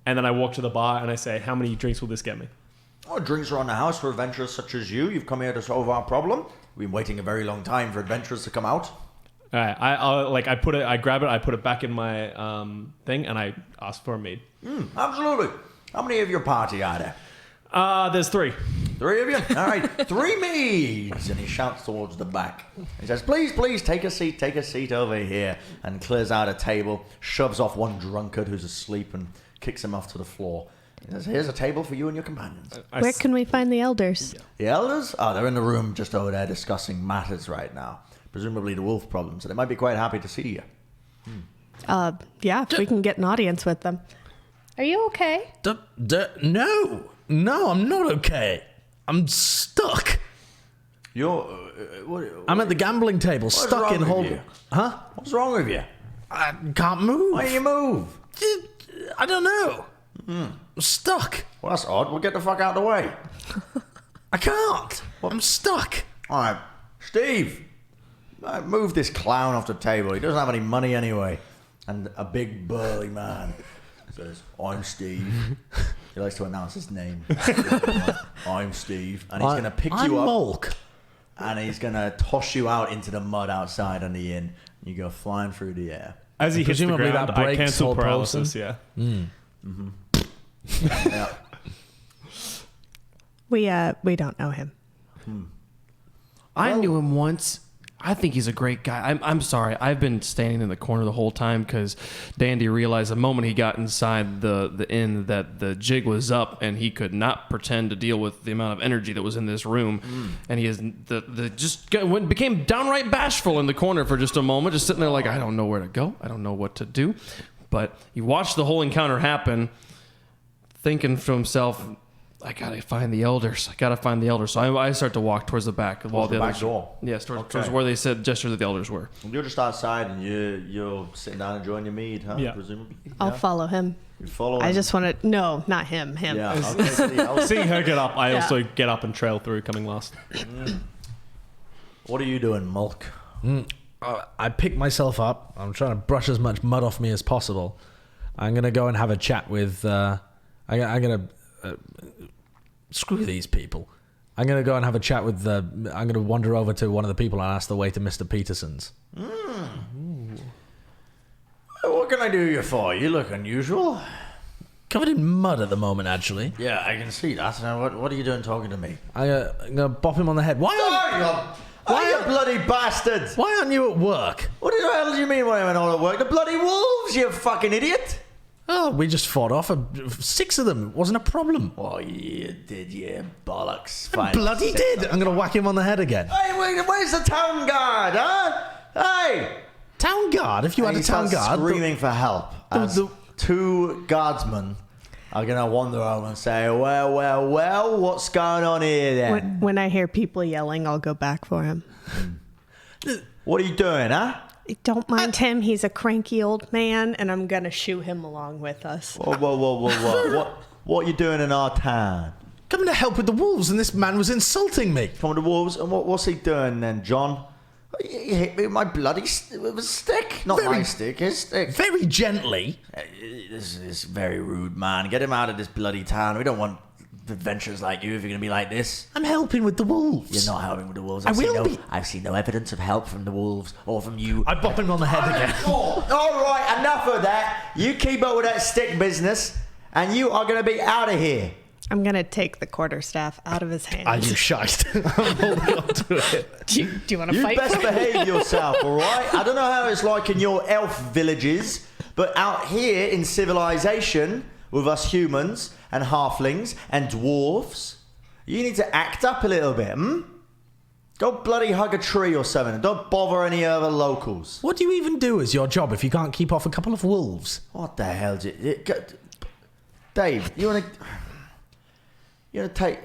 And then I walk to the bar and I say, how many drinks will this get me? Oh, drinks are on the house for adventurers such as you. You've come here to solve our problem. We've been waiting a very long time for adventurers to come out. All right, I grab it, I put it back in my thing, and I ask for a mead. Absolutely. How many of your party are there? There's 3. 3 of you? All right, 3 meads. And he shouts towards the back. He says, please, take a seat over here. And clears out a table, shoves off one drunkard who's asleep and kicks him off to the floor. He says, here's a table for you and your companions. Where can we find the elders? The elders? Oh, they're in the room just over there discussing matters right now. Presumably the wolf problem, so they might be quite happy to see you. Yeah, if we can get an audience with them. Are you okay? No, I'm not okay. I'm stuck. I'm at the gambling table, stuck in hold. Huh? What's wrong with you? I can't move. Why don't you move? I don't know. I'm stuck. Well, that's odd. We'll get the fuck out of the way. I can't. I'm stuck. All right, Steve, move this clown off the table. He doesn't have any money anyway. And a big burly man says, I'm Steve. He likes to announce his name. I'm Steve. And he's going to pick you up. Mulk. And he's going to toss you out into the mud outside on the inn. You go flying through the air. As he hits the Presumably ground, that I breaks cancel whole paralysis, person. yeah. Yeah. We don't know him. I knew him once. I think he's a great guy. I'm sorry. I've been standing in the corner the whole time because Dandy realized the moment he got inside the inn that the jig was up and he could not pretend to deal with the amount of energy that was in this room. And he is became downright bashful in the corner for just a moment, just sitting there like, I don't know where to go. I don't know what to do. But he watched the whole encounter happen, thinking to himself, I gotta find the elders. So I start to walk towards the back. Towards the back door? Yes, towards where they said gestures that the elders were. You're just outside and you're sitting down enjoying your mead, huh? Yeah. Presumably. I'll follow him. You follow him? I just want to... No, not him. Him. Yeah. Okay, so the elders- Seeing her get up, I also get up and trail through, coming last. What are you doing, Mulk? I pick myself up. I'm trying to brush as much mud off me as possible. I'm going to go and have a chat with... I'm going to... screw these people. I'm going to go and have a chat with the... I'm going to wander over to one of the people and ask the way to Mr. Peterson's. What can I do you for? You look unusual. Covered in mud at the moment, actually. Yeah, I can see that. Now, what are you doing talking to me? I'm going to bop him on the head. Why You bloody bastards! aren't you at work? What the hell do you mean when I'm not at work? The bloody wolves, you fucking idiot! Oh, we just fought off 6 of them. It wasn't a problem. Oh, you did, you bollocks. I bloody did. I'm going to whack him on the head again. Hey, where's the town guard, huh? Hey! Town guard? If you had a town guard... Screaming for help. As 2 guardsmen are going to wander over and say, well, what's going on here then? When I hear people yelling, I'll go back for him. What are you doing, huh? Don't mind him. He's a cranky old man, and I'm going to shoo him along with us. Whoa. What are you doing in our town? Coming to help with the wolves, and this man was insulting me. From the wolves, and what's he doing then, John? He hit me with my bloody with a stick. Not my stick, his stick. Very gently. This is very rude, man. Get him out of this bloody town. We don't want adventures like you if you're going to be like this. I'm helping with the wolves. You're not helping with the wolves. I've seen no evidence of help from the wolves or from you. I bop him on the head again. All right, enough of that. You keep up with that stick business, and you are going to be out of here. I'm going to take the quarterstaff out of his hand. Are you shite? I'm holding on to it. Do you want to fight? You best behave yourself, all right? I don't know how it's like in your elf villages, but out here in civilization, with us humans and halflings and dwarves, you need to act up a little bit, Go bloody hug a tree or something. Don't bother any other locals. What do you even do as your job if you can't keep off a couple of wolves? What the hell do you... Dave, you want to take...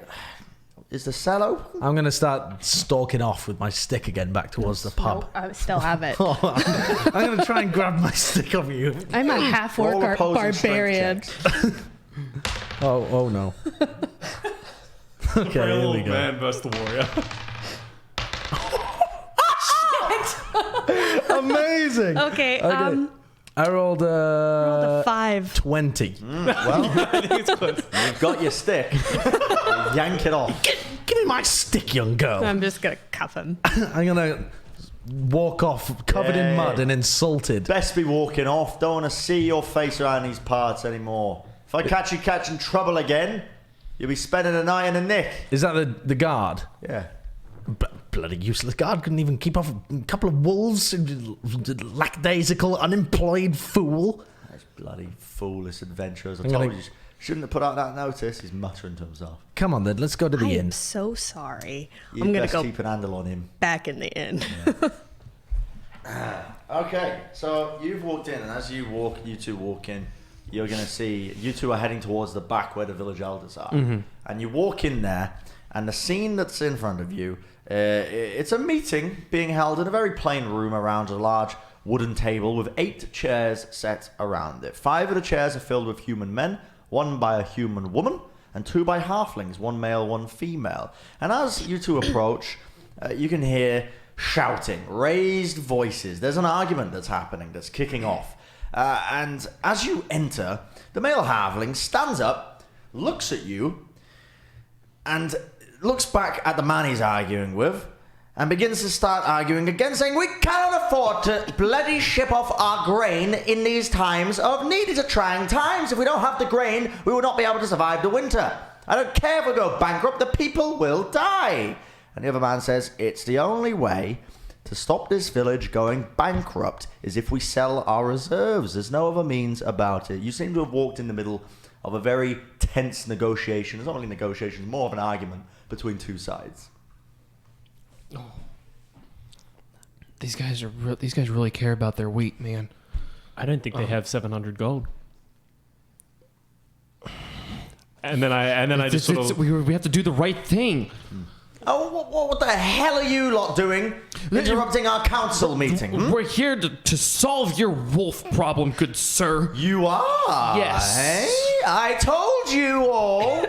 Is the cell open? I'm going to start stalking off with my stick again back towards the pub. No, I still have it. I'm going to try and grab my stick off you. I'm a half-orc barbarian. Oh no. Okay, here we go. Man versus the warrior. Amazing. Okay, I rolled a 5. 20. Well, I think it's close. you've got your stick. Yank it off. Give me my stick, young girl. I'm just going to cuff him. I'm going to walk off covered in mud and insulted. Best be walking off. Don't want to see your face around these parts anymore. If I catch you catching trouble again, You'll be spending a night in a nick. Is that the guard? Yeah. Bloody useless guard. Couldn't even keep off a couple of wolves. Lackadaisical, unemployed fool. Those bloody foolish adventurers. I I'm told gonna- you, shouldn't have put out that notice. He's muttering to himself. Come on then, let's go to the I inn. am so sorry. You I'm gonna best go keep an handle on him. back in the inn. Okay, so you've walked in, and as you two walk in, you're going to see you two are heading towards the back where the village elders are. And you walk in there, and the scene that's in front of you, it's a meeting being held in a very plain room around a large wooden table with 8 chairs set around it. 5 of the chairs are filled with human men, 1 by a human woman, and 2 by halflings, 1 male, 1 female. And as you two approach, you can hear shouting, raised voices. There's an argument that's happening, that's kicking off. And as you enter, the male halfling stands up, looks at you, and looks back at the man he's arguing with, and begins to start arguing again, saying, "We cannot afford to bloody ship off our grain in these times of need. These are trying times. If we don't have the grain, we will not be able to survive the winter. I don't care if we go bankrupt, the people will die." And the other man says, "It's the only way to stop this village going bankrupt is if we sell our reserves. There's no other means about it." You seem to have walked in the middle of a very tense negotiation. It's not really a negotiation, it's more of an argument between 2 sides. These guys really care about their wheat, man. I don't think they have 700 gold. And then I just sort of... We have to do the right thing. Oh, what the hell are you lot doing? Interrupting our council meeting? We're here to solve your wolf problem, good sir. You are? Yes. Hey? I told you all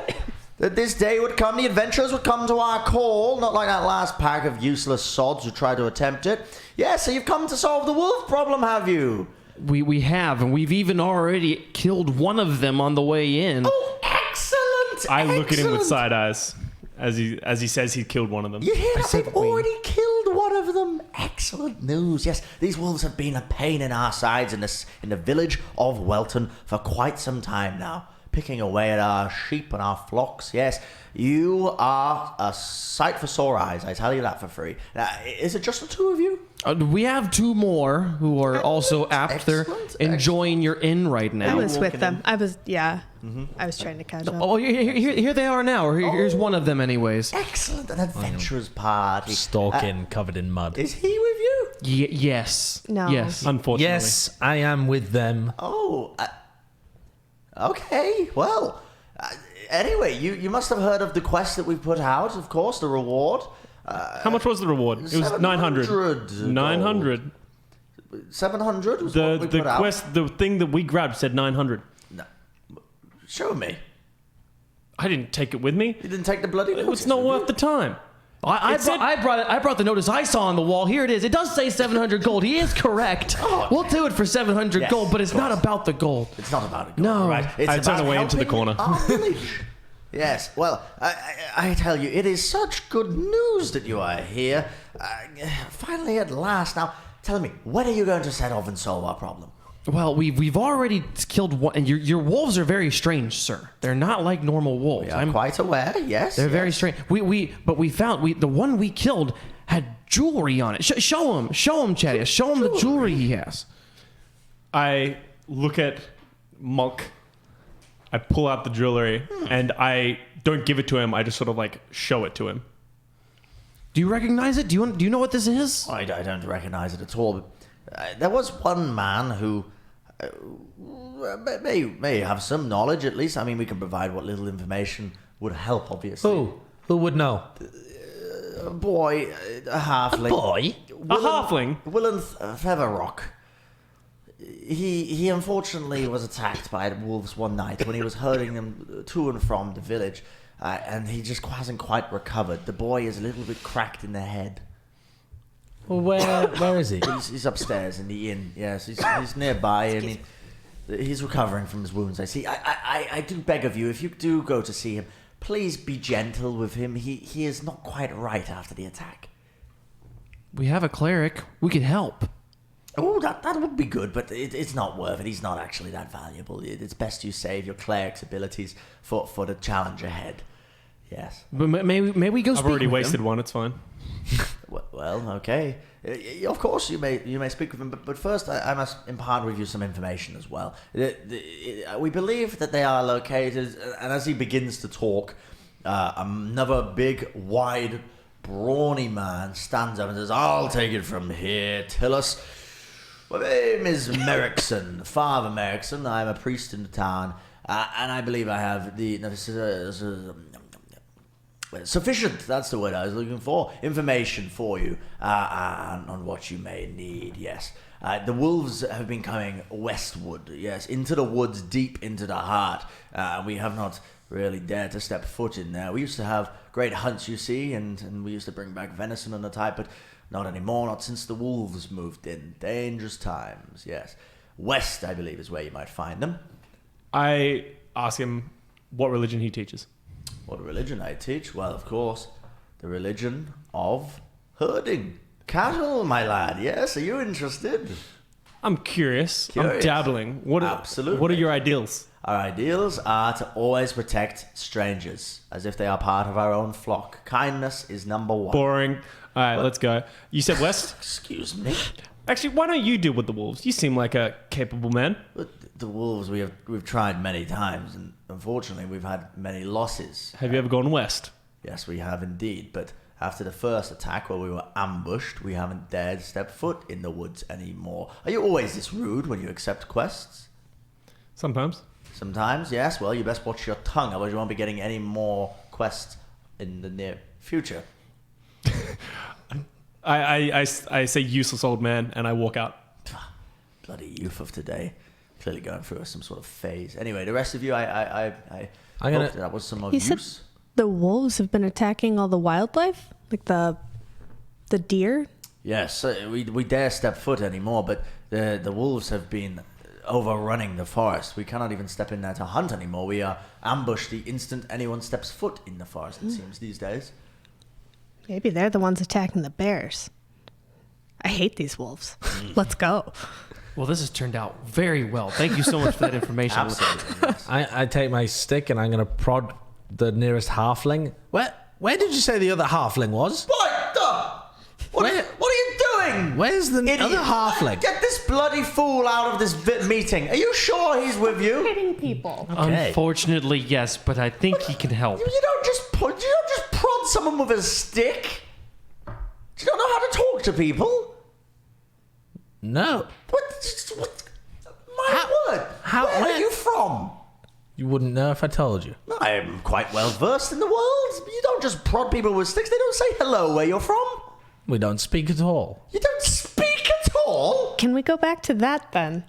that this day would come, the adventurers would come to our call, not like that last pack of useless sods who tried to attempt it. Yeah, so you've come to solve the wolf problem, have you? We have, and we've even already killed one of them on the way in. Oh, excellent! I look at him with excellent. side eyes as he says he killed one of them. You hear that? said They've we. already killed one of them. Excellent news. Yes, these wolves have been a pain in our sides in the village of Welton for quite some time now, picking away at our sheep and our flocks. Yes, you are a sight for sore eyes. I tell you that for free. Now, is it just the 2 of you? We have 2 more who are also apt. They're Excellent, enjoying your inn right I now. was with walking them. in. I was, yeah. I was trying to catch up. Oh, here they are now. Here's one of them, anyways. Excellent, an adventurer's party. Stalking, covered in mud. Is he with you? Yes. No. Yes. Unfortunately. Yes, I am with them. Oh, okay. Well, anyway, you must have heard of the quest that we've put out, of course, the reward. How much was the reward? It was 900. 700 900. 700 was what we The put out. quest, the thing that we grabbed said 900. No. Show me. I didn't take it with me. You didn't take the bloody notice. It's not did you? worth the time. I brought the notice I saw on the wall. Here it is. It does say 700 gold. He is correct. We'll do it for 700 Yes, gold, but it's of not course. about the gold. It's not about it. No. Right? It's I turn about away into the helping corner. Our village. Yes. Well, I tell you, it is such good news that you are here. Finally, at last. Now, tell me, when are you going to set off and solve our problem? Well, we've already killed one. And your wolves are very strange, sir. They're not like normal wolves. I'm quite aware. Yes. They're very yes. strange. But we found the one we killed had jewelry on it. Show him, Chadius. Show him the jewelry he has. I look at Monk. I pull out the jewelry and I don't give it to him. I just sort of like show it to him. Do you recognize it? Do you know what this is? I don't recognize it at all. There was one man who may have some knowledge, at least. I mean, we can provide what little information would help, obviously. Who would know? A boy, a halfling. Boy? A halfling? Willen Featherrock. He unfortunately was attacked by the wolves one night when he was herding them to and from the village, and he just hasn't quite recovered. The boy is a little bit cracked in the head. Well, where is he? He's upstairs in the inn. Yes, he's nearby. I mean, he's recovering from his wounds. I see. I do beg of you, if you do go to see him, please be gentle with him. He is not quite right after the attack. We have a cleric. We could help. Oh, that would be good, but it's not worth it. He's not actually that valuable. It's best you save your cleric's abilities for the challenge ahead. Yes. But may we go? I've speak already with wasted him? one. It's fine. Well, okay. Of course, you may speak with him, but first I must impart with you some information as well. We believe that they are located, and as he begins to talk, another big, wide, brawny man stands up and says, "I'll take it from here. Tillus. My name is Merrickson, Father Merrickson. I'm a priest in the town, and I believe I have sufficient, that's the word I was looking for, information for you on what you may need, yes. The wolves have been coming westward, yes, into the woods, deep into the heart. We have not really dared to step foot in there. We used to have great hunts, you see, and we used to bring back venison and the type, but not anymore, not since the wolves moved in. Dangerous times, yes. West, I believe, is where you might find them. I ask him what religion he teaches. What religion I teach? Well, of course, the religion of herding. Cattle, my lad. Yes, are you interested? I'm curious. I'm Curious. dabbling. Absolutely. What are your ideals? Our ideals are to always protect strangers, as if they are part of our own flock. Kindness is number one. Boring. All right, let's go. You said west? Excuse me? Actually, why don't you deal with the wolves? You seem like a capable man. But the wolves, we've tried many times, and unfortunately we've had many losses. Have you ever gone west? Yes, we have indeed, but after the first attack where we were ambushed, we haven't dared step foot in the woods anymore. Are you always this rude when you accept quests? Sometimes. Sometimes, yes. Well, you best watch your tongue, otherwise you won't be getting any more quests in the near future. I say useless old man, and I walk out. Bloody youth of today. Clearly going through some sort of phase. Anyway, the rest of you, I I'm gonna- hope that was some of You said use. the wolves have been attacking all the wildlife, like the deer. Yes, we dare step foot anymore, but the wolves have been overrunning the forest. We cannot even step in there to hunt anymore. We are ambushed the instant anyone steps foot in the forest, it seems, these days. Maybe they're the ones attacking the bears. I hate these wolves. Let's go. Well, this has turned out very well. Thank you so much for that information. Absolutely, yes. I take my stick and I'm going to prod the nearest halfling. Where did you say the other halfling was? What the? What are you doing? Where's the Idiot. other halfling? Get this bloody fool out of this meeting. Are you sure he's with you? Hitting people. Okay. Unfortunately, yes, but I think he can help. You don't just prod someone with a stick. You don't know how to talk to people. No. What? My word. Where are you from? You wouldn't know if I told you. I'm quite well versed in the world. You don't just prod people with sticks. They don't say hello where you're from. We don't speak at all. You don't speak at all. Can we go back to that then?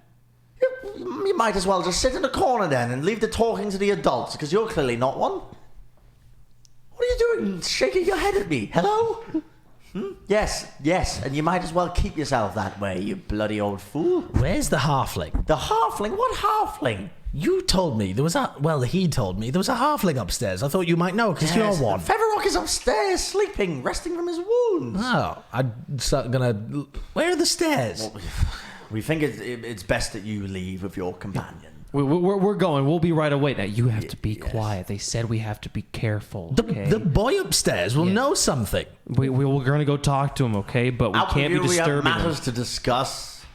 You might as well just sit in a corner then and leave the talking to the adults, because you're clearly not one. What are you doing? Shaking your head at me. Hello? Yes, and you might as well keep yourself that way, you bloody old fool. Where's the halfling? The halfling? What halfling? You told me there was he told me there was a halfling upstairs. I thought you might know because you're one. Featherrock is upstairs, sleeping, resting from his wounds. Oh, I'm gonna. Where are the stairs? We think it's best that you leave with your companion. We're going. We'll be right away. Now, you have to be quiet. They said we have to be careful. Okay? The boy upstairs will know something. We're going to go talk to him, okay? But we Out can't with be you, we have disturbing him. matters to discuss.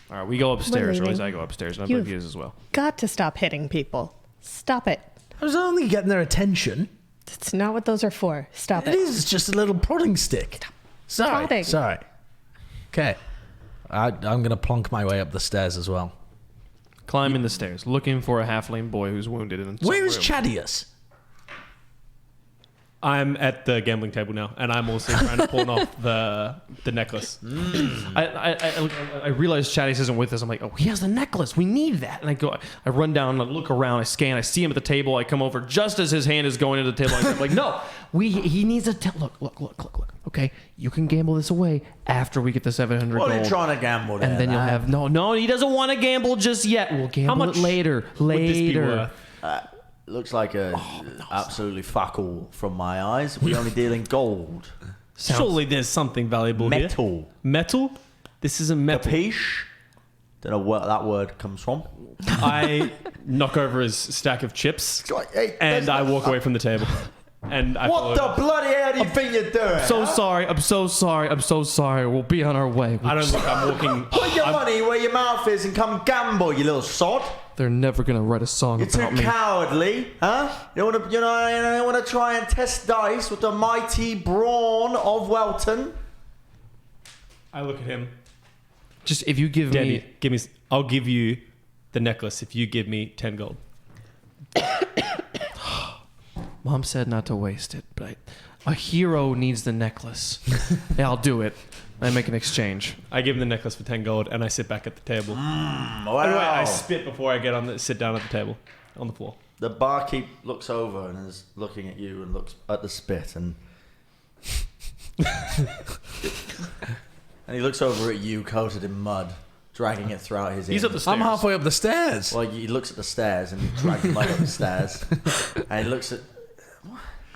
All right, we go upstairs, or at leaving. least I go upstairs, and I You've believe he is as well. got to stop hitting people. Stop it. I was only getting their attention. That's not what those are for. Stop It it. is just a little prodding stick. Sorry. prodding. Sorry. Okay. I'm gonna plonk my way up the stairs as well. Climbing the stairs, looking for a halfling boy who's wounded in some Where is room. Chadius? I'm at the gambling table now, and I'm also trying to pawn off the necklace. I realize Chadius isn't with us. I'm like, oh, he has the necklace. We need that. And I run down, I look around, I scan, I see him at the table. I come over just as his hand is going into the table. I'm like, no, he needs a look. Okay, you can gamble this away after we get the 700 What are gold. you trying to gamble there? And then you'll have no. He doesn't want to gamble just yet. We'll gamble much it later. Would this be worth? Looks like absolutely fuck all from my eyes. We only deal in gold. Sounds- Surely there's something valuable Metal. here. Metal? This isn't metal. Capiche? Don't know where that word comes from. I knock over his stack of chips Hey, and I walk away from the table. And I What follow the bloody hell do you think you're doing? So sorry. I'm so sorry. I'm so sorry. We'll be on our way. I don't look. I'm walking. Put your money where your mouth is and come gamble, you little sod. They're never gonna write a song You're too about me. cowardly, huh? You want to, you want to try and test dice with the mighty brawn of Welton? I look at him. Just if you give Danny, me, give me. I'll give you the necklace if you give me 10 gold. Mom said not to waste it, but a hero needs the necklace. Yeah, I'll do it. I make an exchange. I give him the necklace for 10 gold and I sit back at the table. Wow. By the way, I spit before I sit down at the table on the floor. The barkeep looks over and is looking at you and looks at the spit and and he looks over at you coated in mud, dragging it throughout his He's ear. up the stairs. I'm halfway up the stairs. Well, he looks at the stairs and he drags the mud up the stairs and he looks at...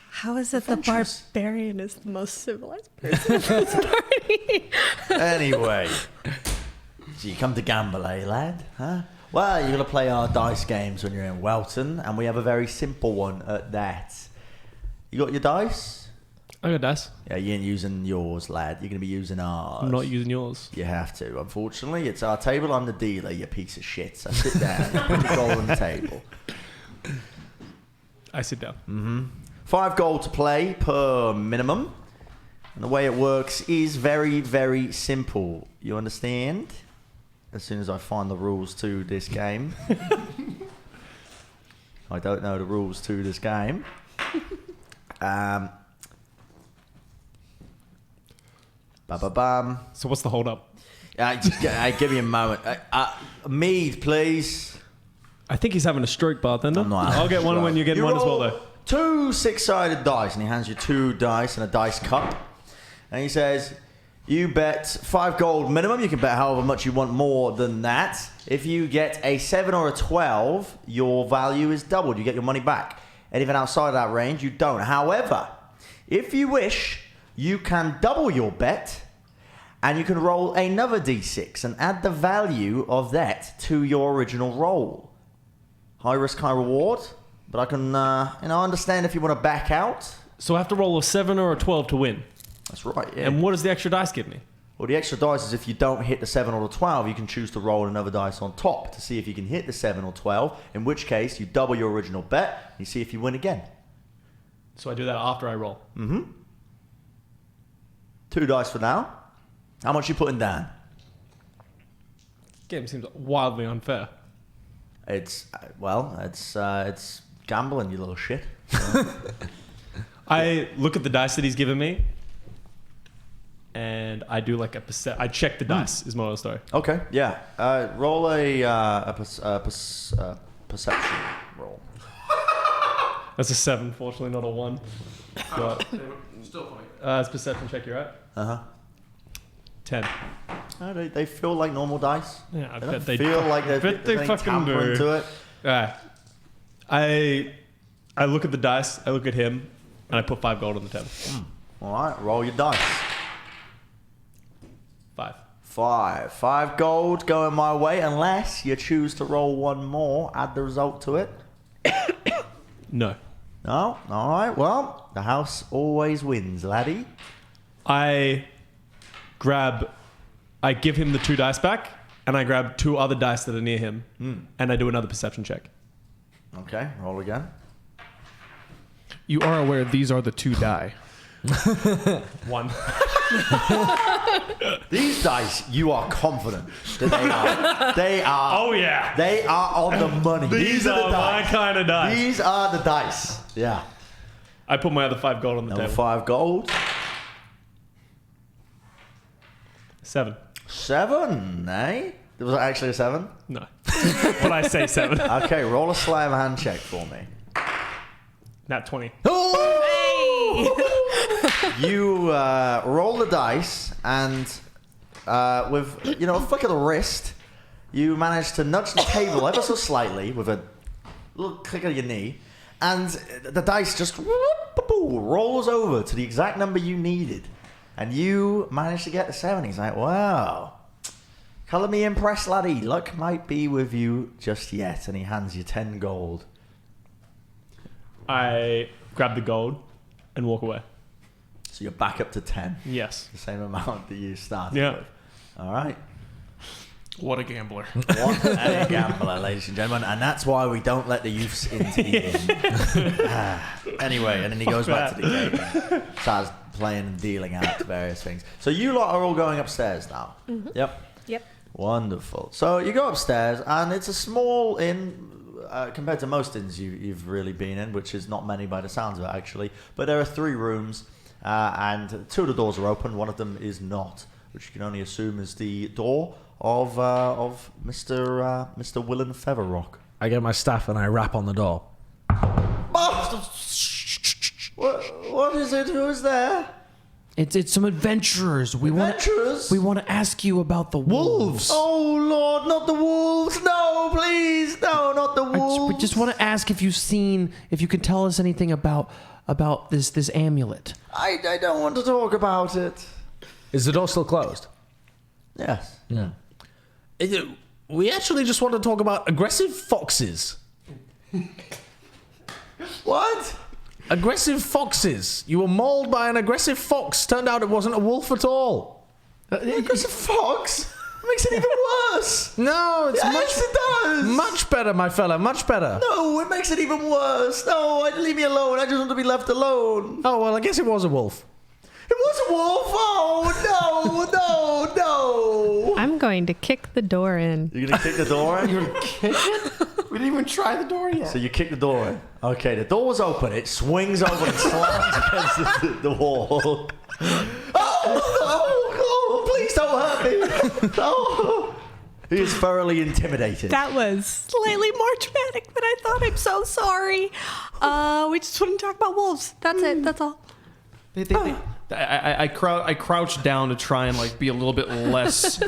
How is it the Adventurous. barbarian is the most civilized person in this party? Anyway, so you come to gamble, eh, lad? Huh? Well, you're going to play our dice games when you're in Welton, and we have a very simple one at that. You got your dice? I got dice. Yeah, you ain't using yours, lad. You're going to be using ours. I'm not using yours. You have to. Unfortunately, it's our table. I'm the dealer, you piece of shit. So sit down. Put your gold on the table. I sit down. Mm-hmm. 5 gold to play per minimum. And the way it works is very, very simple. You understand? As soon as I find the rules to this game. I don't know the rules to this game. Ba-ba-bam. So what's the hold up? Give me a moment. Mead, please. I think he's having a stroke, bartender. I'm not having I'll get a one stroke. when you get one as well, roll though. 2 6-sided dice, and he hands you 2 dice and a dice cup. And he says, you bet 5 gold minimum. You can bet however much you want more than that. If you get a 7 or a 12, your value is doubled. You get your money back. Anything outside of that range, you don't. However, if you wish, you can double your bet, and you can roll another d6 and add the value of that to your original roll. High risk, high reward. But I can, understand if you want to back out. So I have to roll a 7 or a 12 to win. That's right, yeah. And what does the extra dice give me? Well, the extra dice is if you don't hit the 7 or the 12, you can choose to roll another dice on top to see if you can hit the 7 or 12, in which case you double your original bet and you see if you win again. So I do that after I roll. Mm-hmm. 2 dice for now. How much you putting down? Game seems wildly unfair. It's gambling, you little shit. I look at the dice that he's given me, and I do like I check the dice. Is my story. Okay, yeah. Roll a perception roll. That's a 7, fortunately not a 1. But Still funny. it's perception check. You're right. 10. They feel like normal dice. Yeah, I They bet don't they feel like I bet they there's fucking tampering do. to it. I look at the dice. I look at him, and I put 5 gold on the table. All right, roll your dice. 5. 5 gold going my way, unless you choose to roll one more. Add the result to it. No. No, all right. Well, the house always wins, laddie. I give him the 2 dice back, and I grab 2 other dice that are near him, and I do another perception check. Okay, roll again. You are aware these are the 2 die. 1. These dice, you are confident that they are. They are. Oh yeah. They are on the money. These are the my dice. kind of dice. These are the dice. Yeah. I put my other 5 gold on the Number table. 5 gold. 7. 7, eh? Was it actually a 7? No. But I say 7. Okay, roll a sleight of hand check for me. Nat 20. You roll the dice, and with a flick of the wrist, you manage to nudge the table ever so slightly with a little click of your knee, and the dice just rolls over to the exact number you needed, and you manage to get the 7. He's like, wow, Colour me impressed, laddie. Luck might be with you just yet. And he hands you 10 gold. I grab the gold and walk away. So you're back up to 10. Yes. The same amount that you started Yeah. with. All right. What a gambler. What a gambler, ladies and gentlemen. And that's why we don't let the youths into the inn. Anyway, and then he goes back to the game and starts playing and dealing out various things. So you lot are all going upstairs now. Mm-hmm. Yep. Yep. Wonderful. So you go upstairs, and it's a small inn compared to most inns you've really been in, which is not many by the sounds of it, actually. But there are 3 rooms, and 2 of the doors are open. One of them is not, which you can only assume is the door of Mr. Willen Featherrock. I get my staff and I rap on the door. What is it? Who is there? It's some adventurers. We want to ask you about the wolves. Oh Lord, not the wolves! No, please, no, not the wolves! We just want to ask if you can tell us anything about this amulet. I don't want to talk about it. Is the door still closed? Yes. Yeah. We actually just want to talk about aggressive foxes. What? Aggressive foxes. You were mauled by an aggressive fox. Turned out it wasn't a wolf at all. Aggressive fox? Makes it even worse. No, it's Yes, it does. much better, my fella. Much better. No, it makes it even worse. No, leave me alone. I just want to be left alone. Oh well, I guess it was a wolf. It was a wolf. Oh no. I'm going to kick the door in. You're gonna kick the door in? You're kidding? We didn't even try the door yet. So you kick the door in. Okay, the door was open. It swings over and slams against the wall. Oh, please don't hurt me. Oh. He is thoroughly intimidated. That was slightly more dramatic than I thought. I'm so sorry. We just want to talk about wolves. That's it. That's all. I crouch down to try and like be a little bit less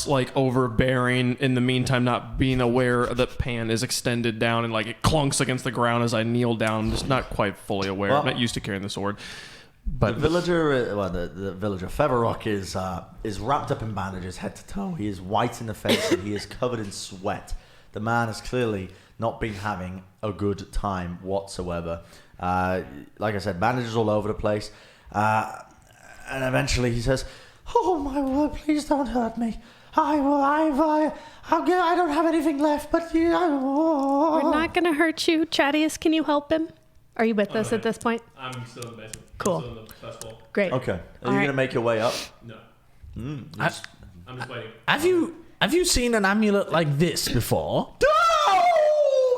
like overbearing. In the meantime, not being aware that Pan is extended down and like it clunks against the ground as I kneel down. I'm just not quite fully aware. I'm not used to carrying the sword. But the villager Featherrock is wrapped up in bandages head to toe. He is white in the face and he is covered in sweat. The man has clearly not been having a good time whatsoever. Like I said, bandages all over the place. And eventually he says, "Oh my word! Please don't hurt me. I don't have anything left, but you." We're not going to hurt you. Chadius, can you help him? Are you with us at this point? I'm still in the basement. Cool. I'm still in the first floor. Great. Okay. Are you All right. gonna make your way up? No. Mm, I'm just waiting. Have you seen an amulet like this before? No!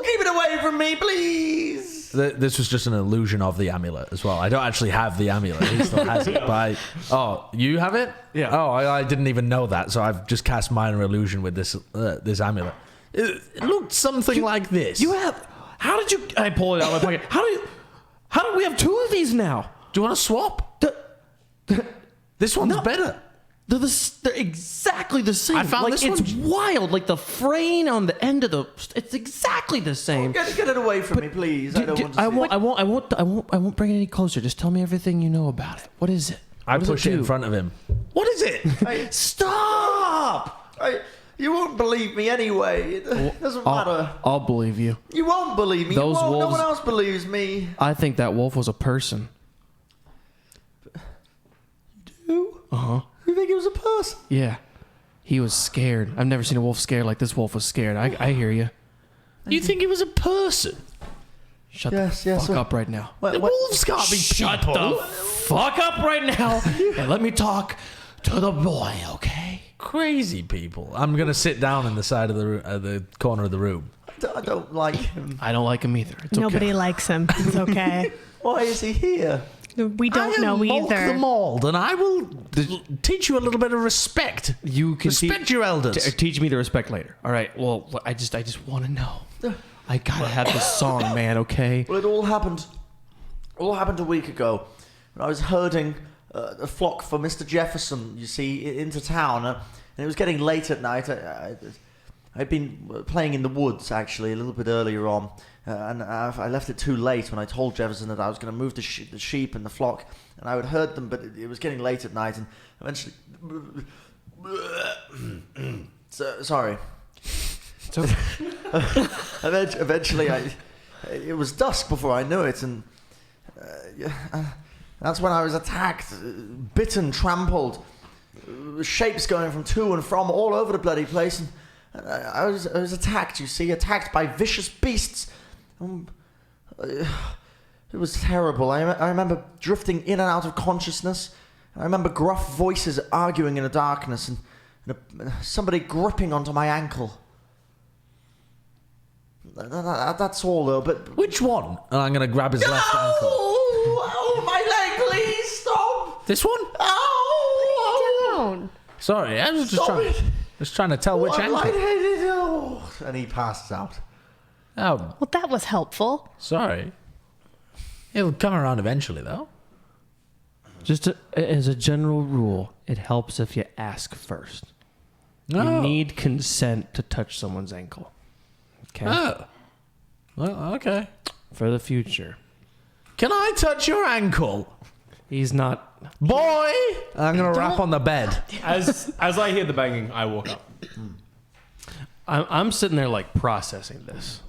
Keep it away from me, please. This was just an illusion of the amulet as well. I don't actually have the amulet. He still has it. Oh, you have it? Yeah. Oh, I didn't even know that. So I've just cast minor illusion with this amulet. It looked something like this. you have. How did you? I pull it out of my pocket. How do we have 2 of these now? Do you want to swap? This one's better. They're exactly the same. I found like, this it's one- wild. Like the frame on the end of it's exactly the same. Get it away from me, please. I don't want to see it. I won't bring it any closer. Just tell me everything you know about it. What is it? I What does push it in do? front of him. What is it? Stop! You won't believe me anyway. It doesn't matter. I'll believe you. You won't believe me. Those You won't. No wolves- one else believes me. I think that wolf was a person. Who? Uh-huh. You think he was a person? Yeah. He was scared. I've never seen a wolf scared like this wolf was scared. I hear you. You think he was a person? Shut Yes, the yes, fuck sir. up right now. What? Wolves can't be Shut people. the fuck up right now and let me talk to the boy, okay? Crazy people. I'm gonna sit down in the side of the corner of the room. I don't like him. I don't like him either. It's Nobody okay. likes him. It's okay. Why is he here? We don't know Mulk the either. mauled, and I will teach you a little bit of respect. You can Respect your elders. teach me the respect later. All right. Well, I just want to know. I gotta have this song, man. Okay. Well, it all happened a week ago when I was herding a flock for Mr. Jefferson, you see, into town, and it was getting late at night. I'd been playing in the woods, actually, a little bit earlier on, and I left it too late when I told Jefferson that I was going to move the sheep and the flock, and I would herd them, but it was getting late at night, and eventually Sorry. So, Eventually, it was dusk before I knew it, and that's when I was attacked, bitten, trampled, shapes going from to and from all over the bloody place, and I was attacked. You see, attacked by vicious beasts. It was terrible. I remember drifting in and out of consciousness. I remember gruff voices arguing in the darkness, and somebody gripping onto my ankle. That's all, though. But Which one? And I'm going to grab his left ankle. Oh, my leg! Please stop! This one? Oh! Down. Sorry, I was just trying to tell which I'm ankle. lightheaded. Oh. And he passes out. Oh, Well, that was helpful. sorry. It'll come around eventually, though. just as a general rule, it helps if you ask first. No. You need consent to touch someone's ankle. Okay? Oh. Well, okay. For the future. Can I touch your ankle? He's not... Boy! I'm going to rap on the bed. As I hear the banging, I walk up. I'm sitting there like processing this.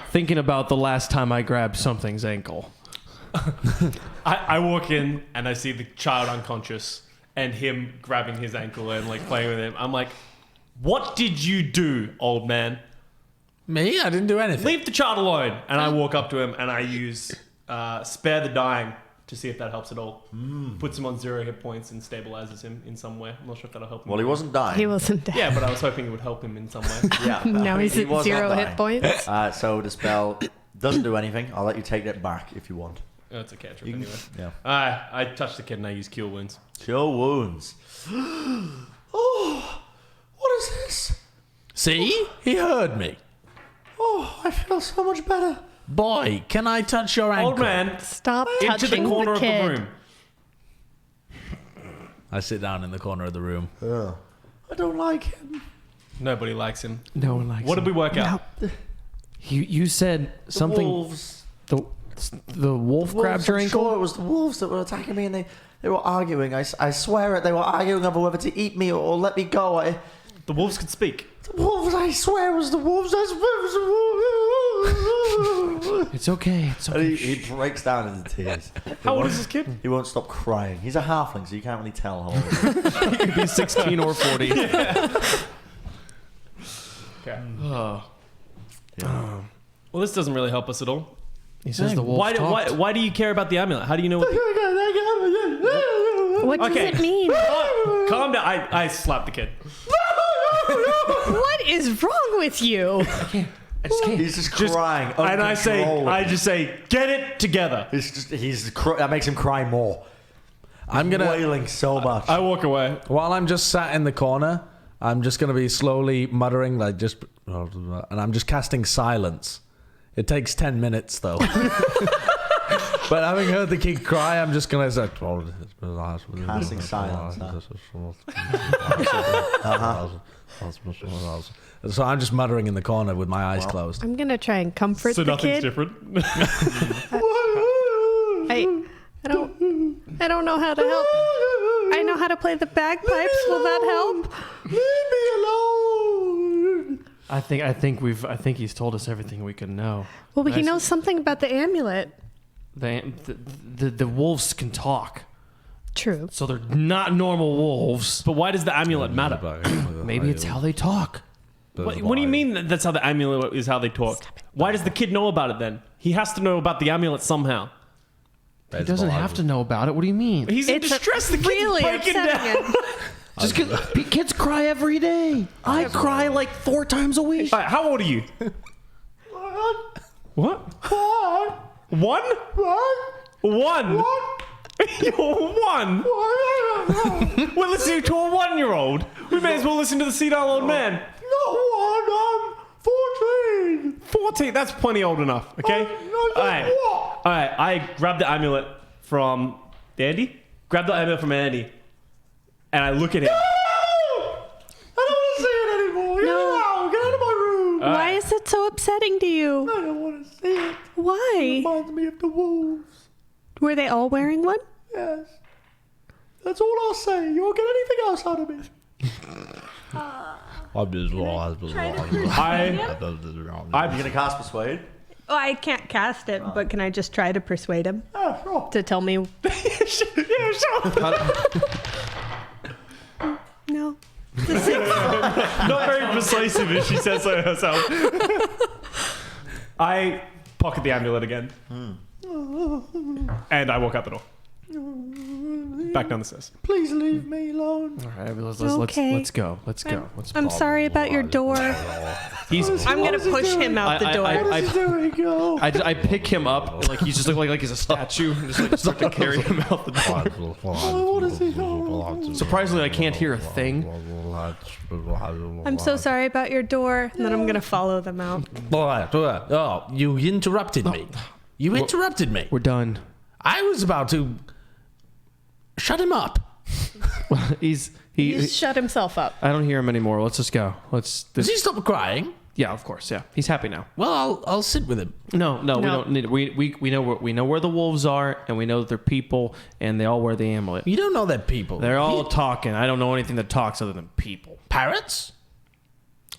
Thinking about the last time I grabbed something's ankle. I walk in and I see the child unconscious and him grabbing his ankle and like playing with him. I'm like, what did you do, old man? Me? I didn't do anything. Leave the child alone. And I walk up to him and I use Spare the Dying to see if that helps at all. Puts him on 0 hit points and stabilizes him in some way. I'm not sure if that'll help him. Well, he wasn't dying. He wasn't dead. Yeah, but I was hoping it would help him in some way. Yeah. Now he's he at was 0 not hit dying. points. So the spell doesn't do anything. I'll let you take that back if you want. Oh, it's a cantrip You can- anyway. Yeah. I touch the kid and I use Cure Wounds. Cure wounds. Oh, what is this? See? He heard me. Oh, I feel so much better. Boy, can I touch your ankle? Old man, Stop into touching the corner kid. of the room. I sit down in the corner of the room. I don't like him. Nobody likes him. No one likes What did we him. work out? You said The something... wolves. The wolf grabbed your I'm ankle? sure it was the wolves that were attacking me, and they were arguing. I swear it. They were arguing over whether to eat me or let me go. The wolves could speak. The wolves. I swear it was the wolves. I swear it was the wolves. It's okay. It's And okay. he breaks down into tears. How old is this kid? He won't stop crying. He's a halfling, so you can't really tell how old he is. He could be 16 or 40. Okay. Oh. Well, this doesn't really help us at all. He says the wolf Why do you care about the amulet? How do you know what What does Okay. it mean? Calm down. I slap the kid. What is wrong with you? I just can't. He's just crying. And I uncontrollably. just say, get it together. That makes him cry more. I'm going to... Wailing so much. I walk away. While I'm just sat in the corner, I'm just going to be slowly muttering, like just... And I'm just casting silence. It takes 10 minutes, though. But having heard the kid cry, I'm just going to say... Casting silence, So I'm just muttering in the corner with my eyes closed. I'm gonna try and comfort So the nothing's kid. different. I don't know how to help. I know how to play the bagpipes. Will that help? Leave me alone. I think he's told us everything we could know. Well, he Nice. knows something about the amulet. The wolves can talk, True. so they're not normal wolves. But why does the amulet matter? Maybe it's how they talk. What do you mean that's how the amulet is how they talk? Why does the kid know about it then? He has to know about the amulet somehow. He doesn't have to know about it. What do you mean? He's in It's distress. The kid's really breaking down. upsetting. Just kids cry every day. I cry like 4 times a week. All right, how old are you? What? One? One? You're one? We're listening to a 1-year-old. We may as well listen to the senile old man. Not one. I'm 14. 14, that's plenty old enough, okay? All right, I grabbed the amulet from Andy. Grab the amulet from Andy. And I look at him. I don't want to see it anymore. No. Get out of my room. Why is it so upsetting to you? I don't want to see it. Why? Reminds me of the wolves. Were they all wearing one? Yes. That's all I'll say. You won't get anything else out of me. I'm just I'm gonna cast persuade. Oh, I can't cast it, but can I just try to persuade him Yeah, sure. to tell me? Yeah, sure. No. Not very persuasive if she says so herself. I pocket the amulet again. And I walk out the door. Back down the stairs. Please leave me alone. All right, let's Okay. go. Let's go. I'm sorry about your door. I'm gonna push him out the door. What is he doing? Go. I pick him up like he's just like he's a statue and just like start to carry him out the door. What is he doing? Surprisingly, I can't hear a thing. I'm so sorry about your door. And then I'm gonna follow them out. Oh, you interrupted me. You interrupted me. We're done. I was about to shut him up. He's Shut himself up. I don't hear him anymore. Let's just go. Does he stop crying? Yeah, of course. Yeah, he's happy now. Well, I'll sit with him. No, we don't need it. We know where the wolves are, and we know that they're people, and they all wear the amulet. You don't know that people. They're all talking. I don't know anything that talks other than people. Parrots?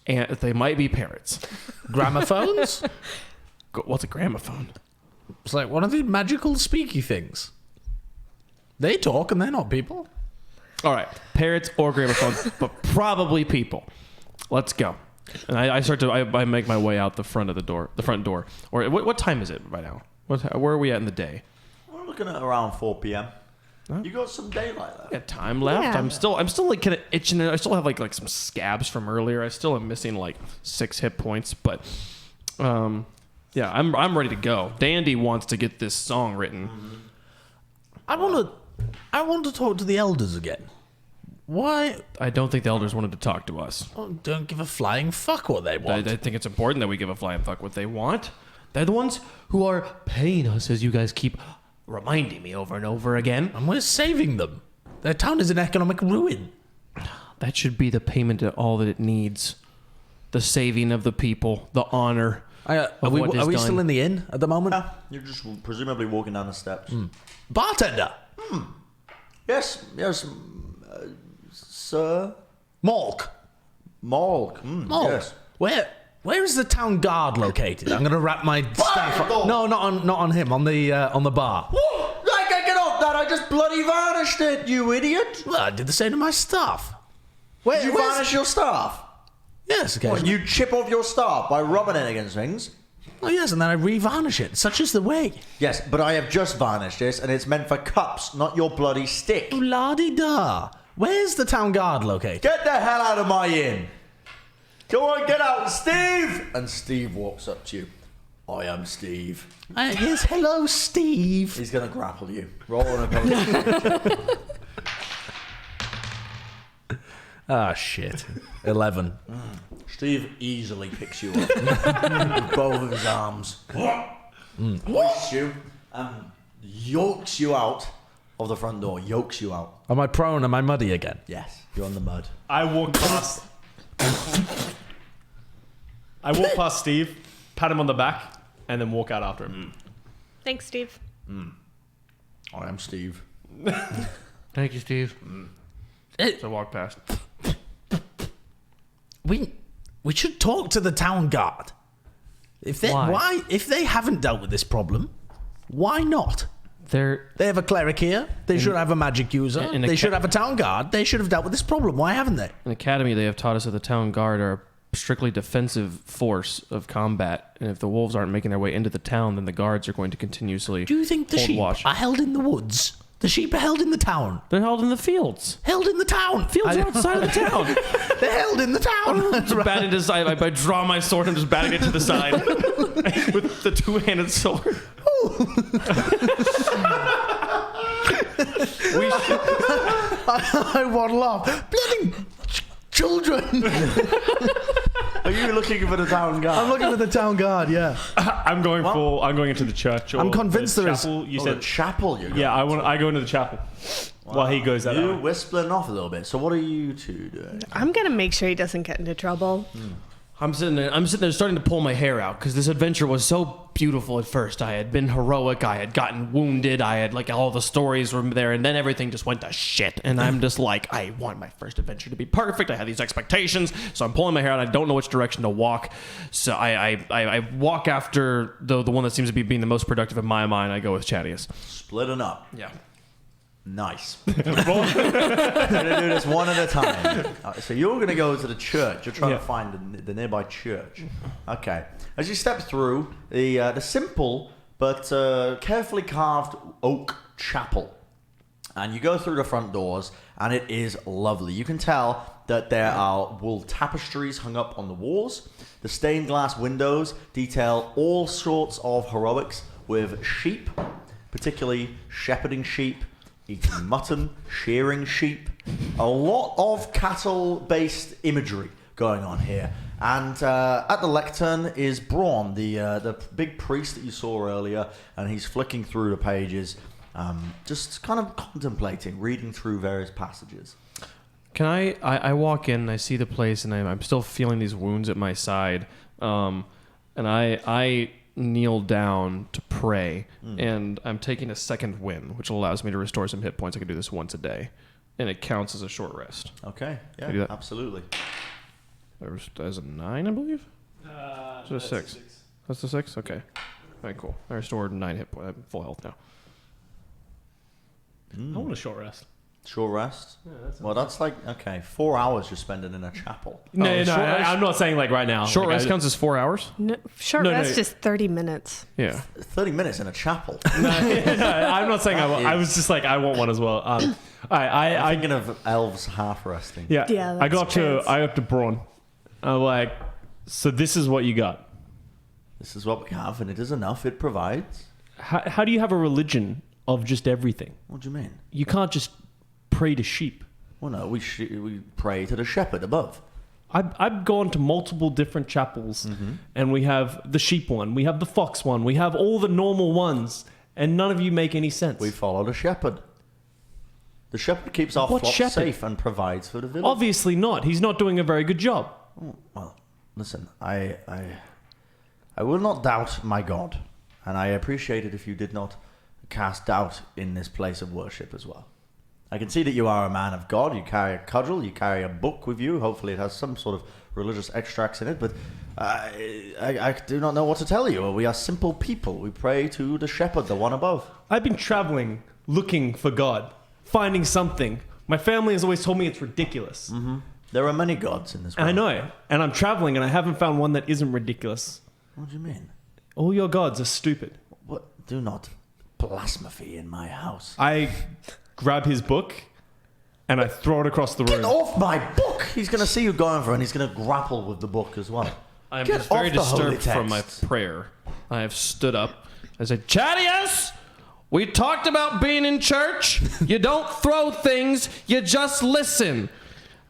And they might be parrots. Gramophones? What's a gramophone? It's like one of the magical speaky things. They talk and they're not people. All right, parrots or gramophones, but probably people. Let's go. And I make my way out the front door. Or what time is it right now? Where are we at in the day? We're looking at around 4 p.m. You got some daylight left. Got time left. Yeah. I'm still like kind of itching. I still have like some scabs from earlier. I still am missing like 6 hit points, but yeah, I'm ready to go. Dandy wants to get this song written. I want to talk to the elders again. Why? I don't think the elders wanted to talk to us. Oh, don't give a flying fuck what they want. I think it's important that we give a flying fuck what they want. They're the ones who are paying us, as you guys keep reminding me over and over again. And we're saving them. Their town is in economic ruin. That should be the payment to all that it needs. The saving of the people, the honor. Are we still in the inn at the moment? Yeah, you're just presumably walking down the steps. Bartender. Yes, sir. Malk. Malk. Malk. Yes. Where is the town guard located? I'm going to wrap my staff. No, not on him. On the bar. Whoa! I can't get off that. I just bloody vanished it, you idiot. Well, I did the same to my staff. Did you vanish your staff? Yes, okay. What, you chip off your staff by rubbing it against things? Oh yes, and then I re-varnish it. Such is the way. Yes, but I have just varnished this, and it's meant for cups, not your bloody stick. Oh, la-di-da. Where's the town guard located? Get the hell out of my inn. Go on, get out, Steve! And Steve walks up to you. I am Steve. Yes, hello, Steve. He's going to grapple you. Roll on a Ah, shit. 11. Steve easily picks you up with both of his arms. Hoists you and yokes you out of the front door. Yokes you out. Am I prone? Am I muddy again? Yes, you're on the mud. I walk past Steve, pat him on the back, and then walk out after him. Thanks, Steve. I am Steve. Thank you, Steve. So I walk past. We should talk to the town guard. If they haven't dealt with this problem, why not? They have a cleric here. They should have a magic user. They should have a town guard. They should have dealt with this problem. Why haven't they? In Academy, they have taught us that the town guard are a strictly defensive force of combat, and if the wolves aren't making their way into the town, then the guards are going to continuously Do you think the hold sheep watch. are held in the woods? The sheep are held in the town. They're held in the fields. Held in the town. Fields are outside of the town. They're held in the town. Just batting to the side. I draw my sword and just batting it to the side with the two-handed sword. I waddle off. Bloody children. Are you looking for the town guard? I'm looking for the town guard. Yeah. I'm going into the church. Or I'm convinced the there is- chapel. You The said chapel. You're yeah. I go into the chapel while he goes that way. We're splitting off a little bit. So what are you two doing? I'm gonna make sure he doesn't get into trouble. I'm sitting there starting to pull my hair out because this adventure was so beautiful at first. I had been heroic. I had gotten wounded. I had, like, all the stories were there, and then everything just went to shit. And I'm just like, I want my first adventure to be perfect. I had these expectations, so I'm pulling my hair out. I don't know which direction to walk. So I walk after the one that seems to be being the most productive in my mind. I go with Chadius. Splitting up. Yeah. Nice. We're gonna do this one at a time. So you're gonna go to the church. You're trying to find the nearby church. Okay. As you step through the simple but carefully carved oak chapel, and you go through the front doors, and it is lovely. You can tell that there are wool tapestries hung up on the walls. The stained glass windows detail all sorts of heroics with sheep, particularly shepherding sheep, eating mutton, shearing sheep. A lot of cattle-based imagery going on here. And at the lectern is Braun, the big priest that you saw earlier, and he's flicking through the pages, just kind of contemplating, reading through various passages. Can I walk in, and I see the place, and I'm still feeling these wounds at my side, and I kneel down to pray, and I'm taking a second win, which allows me to restore some hit points. I can do this once a day, and it counts as a short rest. Okay, Can I do yeah, that? absolutely. There's a 9, I believe? So a 6. That's a 6? Okay. All right, cool. I restored 9 hit points. I'm full health now. I want a short rest. Short rest? Well, that's like, 4 hours you're spending in a chapel. No, short rest? I'm not saying like right now. Short Like, rest counts as 4 hours? No, short No, rest no. is 30 minutes. Yeah. 30 minutes in a chapel. No, I'm not saying I want. I was just like I want one as well. I'm I thinking of elves half resting. yeah. Yeah, I got that's to trans. I got to Braun. I'm like, so this is what you got. This is what we have, and it is enough. It provides. How do you have a religion of just everything? What do you mean? You can't just pray to sheep. Well, no, we pray to the shepherd above. I've gone to multiple different chapels, and we have the sheep one, we have the fox one, we have all the normal ones, and none of you make any sense. We follow the shepherd. The shepherd keeps our What flock shepherd? safe and provides for the village. Obviously not. He's not doing a very good job. Well, listen, I will not doubt my God, and I appreciate it if you did not cast doubt in this place of worship as well. I can see that you are a man of God. You carry a cudgel, you carry a book with you. Hopefully it has some sort of religious extracts in it, but I do not know what to tell you. We are simple people. We pray to the shepherd, the one above. I've been traveling, looking for God, finding something. My family has always told me it's ridiculous. There are many gods in this And world. I know. And I'm traveling, and I haven't found one that isn't ridiculous. What do you mean? All your gods are stupid. What? Do not blasphemy in my house. I grab his book, and I throw it across the Get room. off my book! He's going to see you going for it, and he's going to grapple with the book as well. I'm Get just very off the holy disturbed from my text. prayer. I have stood up. I said, Chadius, we talked about being in church. You don't throw things, you just listen.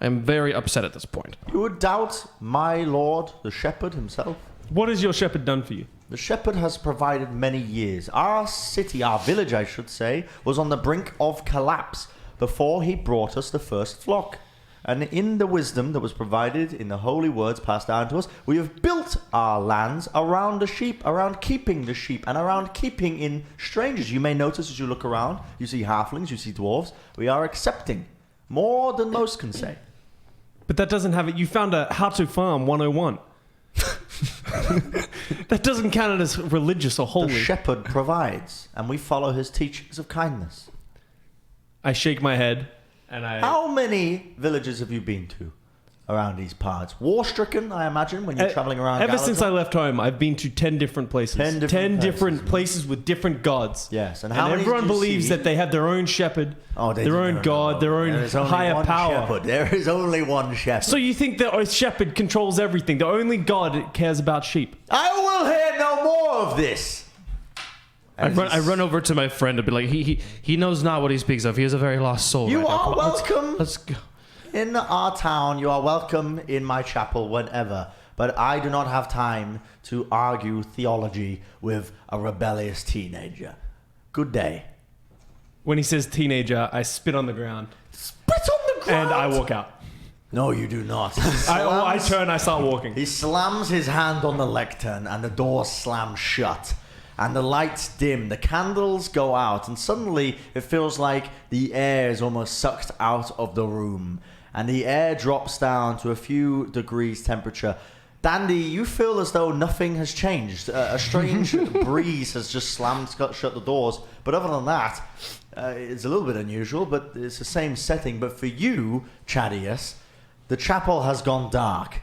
I'm very upset at this point. You would doubt my lord, the shepherd himself? What has your shepherd done for you? The shepherd has provided many years. Our city, our village, I should say, was on the brink of collapse before he brought us the first flock. And in the wisdom that was provided in the holy words passed down to us, we have built our lands around the sheep, around keeping the sheep, and around keeping in strangers. You may notice as you look around, you see halflings, you see dwarves. We are accepting more than most can say. But that doesn't have it. You found a how to farm 101. That doesn't count as religious or The holy. shepherd provides, and we follow his teachings of kindness. I shake my head, and I... How many villages have you been to around these parts? War-stricken, I imagine, when you're traveling around. Ever since I Galadriel? left home, I've been to 10 different places. 10 different 10 places. different places with different gods. Yes, and And how many everyone did you believes see? that they have their own shepherd, Oh, they their do. own No, god, no. their own There is only higher one power. shepherd. There is only one shepherd. So you think that a shepherd controls everything? The only god cares about sheep. I will hear no more of this. I run over to my friend and be like, he knows not what he speaks of. He is a very lost soul. You right now. are Come on, welcome Let's go. in our town. You are welcome in my chapel whenever. But I do not have time to argue theology with a rebellious teenager. Good day. When he says teenager, I spit on the ground Spit on the ground. and I walk out. No, you do not. I turn, I start walking. He slams his hand on the lectern and the door slams shut. And the lights dim, the candles go out, and suddenly it feels like the air is almost sucked out of the room. And the air drops down to a few degrees temperature. Dandy, you feel as though nothing has changed. A strange breeze has just slammed shut the doors. But other than that, it's a little bit unusual, but it's the same setting. But for you, Chadius, the chapel has gone dark.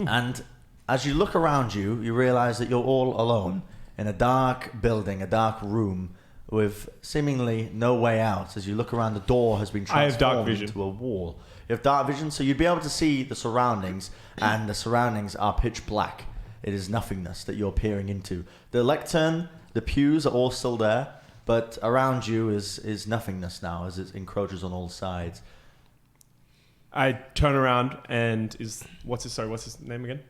And as you look around you, you realize that you're all alone in a dark building, a dark room, with seemingly no way out. As you look around, the door has been transformed into a wall. You have dark vision, so you'd be able to see the surroundings, and the surroundings are pitch black. It is nothingness that you're peering into. The lectern, the pews are all still there, but around you is nothingness now, as it encroaches on all sides. I turn around and what's his name again?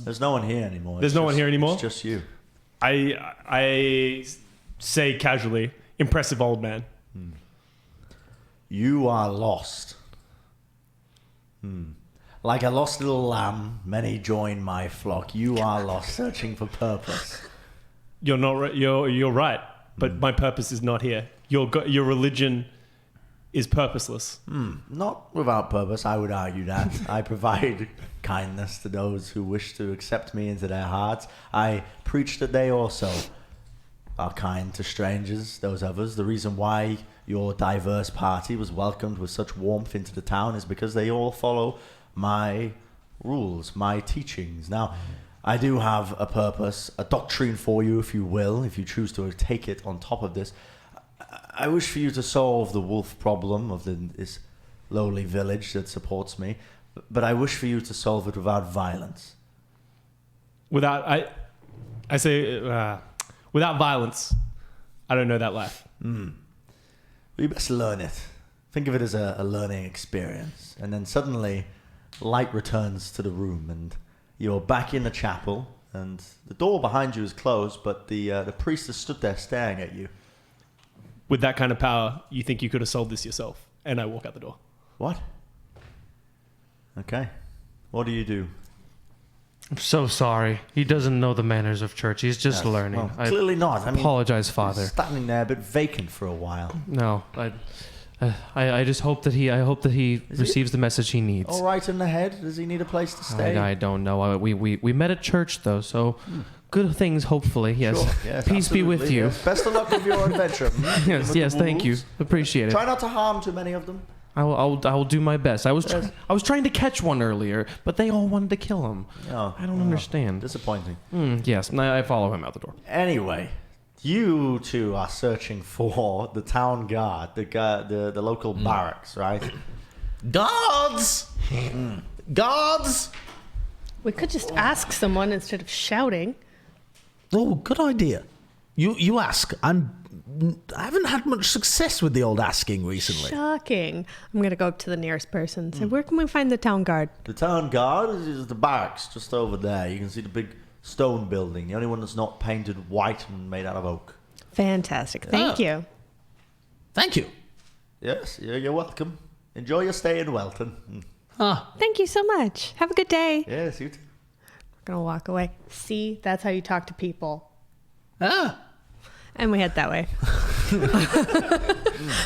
There's no one here anymore. There's no one here anymore? It's just you. I say casually, impressive old man. You are lost. Like a lost little lamb, many join my flock. You are lost, searching for purpose. You're not. You're right, but my purpose is not here. Your religion is purposeless. Not without purpose, I would argue that. I provide kindness to those who wish to accept me into their hearts. I preach that they also are kind to strangers, those others. The reason why your diverse party was welcomed with such warmth into the town is because they all follow my rules, my teachings. Now, I do have a purpose, a doctrine for you, if you will, if you choose to take it on top of this. I wish for you to solve the wolf problem of this lowly village that supports me, but I wish for you to solve it without violence. Without violence, I don't know that life. You best learn it. Think of it as a learning experience. And then suddenly, light returns to the room, and you're back in the chapel, and the door behind you is closed, but the priest has stood there staring at you. With that kind of power, you think you could have solved this yourself? And I walk out the door. What? Okay. What do you do? I'm so sorry. He doesn't know the manners of church. He's just learning. Well, clearly not. I apologize, Father. He's standing there a bit vacant for a while. No, I just hope that he receives the message he needs. All right in the head? Does he need a place to stay? I don't know. We met at church though, so good things hopefully. Yes. Sure. Yes, peace be with you. Yes. Best of luck with your adventure. yes. Thank you. Appreciate it. Try not to harm too many of them. I will do my best. I was trying to catch one earlier, but they all wanted to kill him. I don't understand. Disappointing. Yes, I follow him out the door. Anyway, you two are searching for the town guard, the local barracks, right? Guards! Guards! We could just ask someone instead of shouting. Oh, good idea. You ask. I haven't had much success with the old asking recently. Shocking. I'm going to go up to the nearest person and say, where can we find the town guard? The town guard is the barracks just over there. You can see the big stone building, the only one that's not painted white and made out of oak. Fantastic. Thank you. Thank you. Yes, you're welcome. Enjoy your stay in Welton. Thank you so much. Have a good day. Yes, you too. We're going to walk away. See, that's how you talk to people. And we head that way.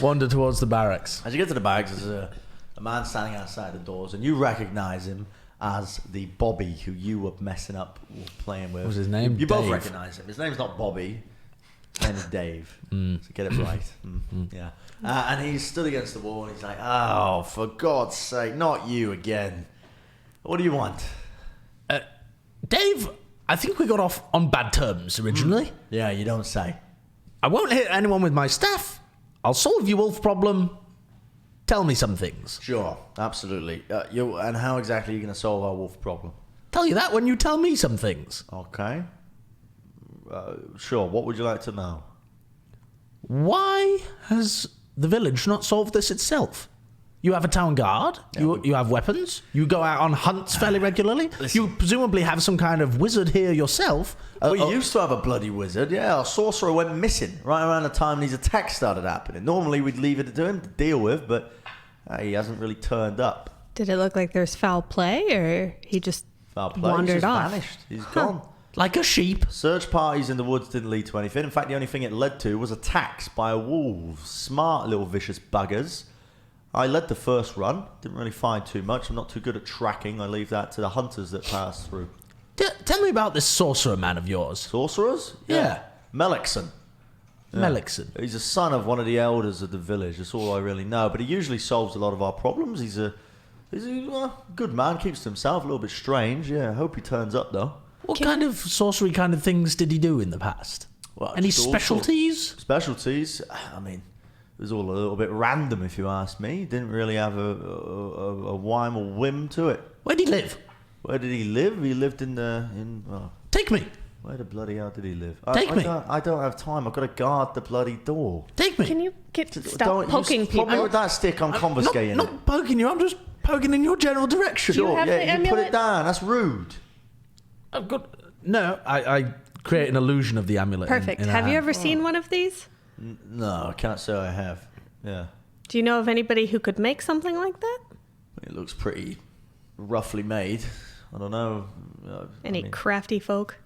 Wander towards the barracks. As you get to the barracks, there's a man standing outside the doors, and you recognize him as the Bobby who you were messing up playing with. What was his name? You both Dave. recognize him. His name's not Bobby. His name is Dave. So get it right. Yeah. And he's stood against the wall, and he's like, oh, for God's sake, not you again. What do you want? Dave, I think we got off on bad terms originally. Yeah, you don't say. I won't hit anyone with my staff. I'll solve your wolf problem. Tell me some things. Sure, absolutely. And how exactly are you going to solve our wolf problem? Tell you that when you tell me some things. Okay. Sure, what would you like to know? Why has the village not solved this itself? You have a town guard. You have weapons. You go out on hunts fairly regularly. Listen. You presumably have some kind of wizard here yourself. We used to have a bloody wizard. Yeah, our sorcerer went missing right around the time these attacks started happening. Normally we'd leave it to him to deal with, but he hasn't really turned up. Did it look like there's foul play, or he just Foul play. wandered He's just off? vanished. He's gone. Like a sheep. Search parties in the woods didn't lead to anything. In fact, the only thing it led to was attacks by wolves. Smart little vicious buggers. I led the first run. Didn't really find too much. I'm not too good at tracking. I leave that to the hunters that pass through. Tell me about this sorcerer man of yours. Sorcerers? Yeah. Melixon. Melixon. He's a son of one of the elders of the village. That's all I really know. But he usually solves a lot of our problems. He's a good man. Keeps to himself. A little bit strange. Yeah, I hope he turns up, though. What kind of sorcery kind of things did he do in the past? Well, Any just all specialties? sorts. Specialties? I mean, it was all a little bit random, if you ask me. Didn't really have a whim or whim to it. Where did he live? Where did he live? He lived Take me. where the bloody hell did he live? Take me. I don't have time. I've got to guard the bloody door. Take me. Can you stop Don't poking you put me people? with that stick. I'm confiscating not, it. not poking you. I'm just poking in your general direction. You Sure, have the yeah, you put amulet? it down. That's rude. I've got. No, I create an illusion of the amulet. Perfect. In a Have you hand. ever seen one of these? No, I can't say I have. Yeah. Do you know of anybody who could make something like that? It looks pretty roughly made. I don't know. Any crafty folk?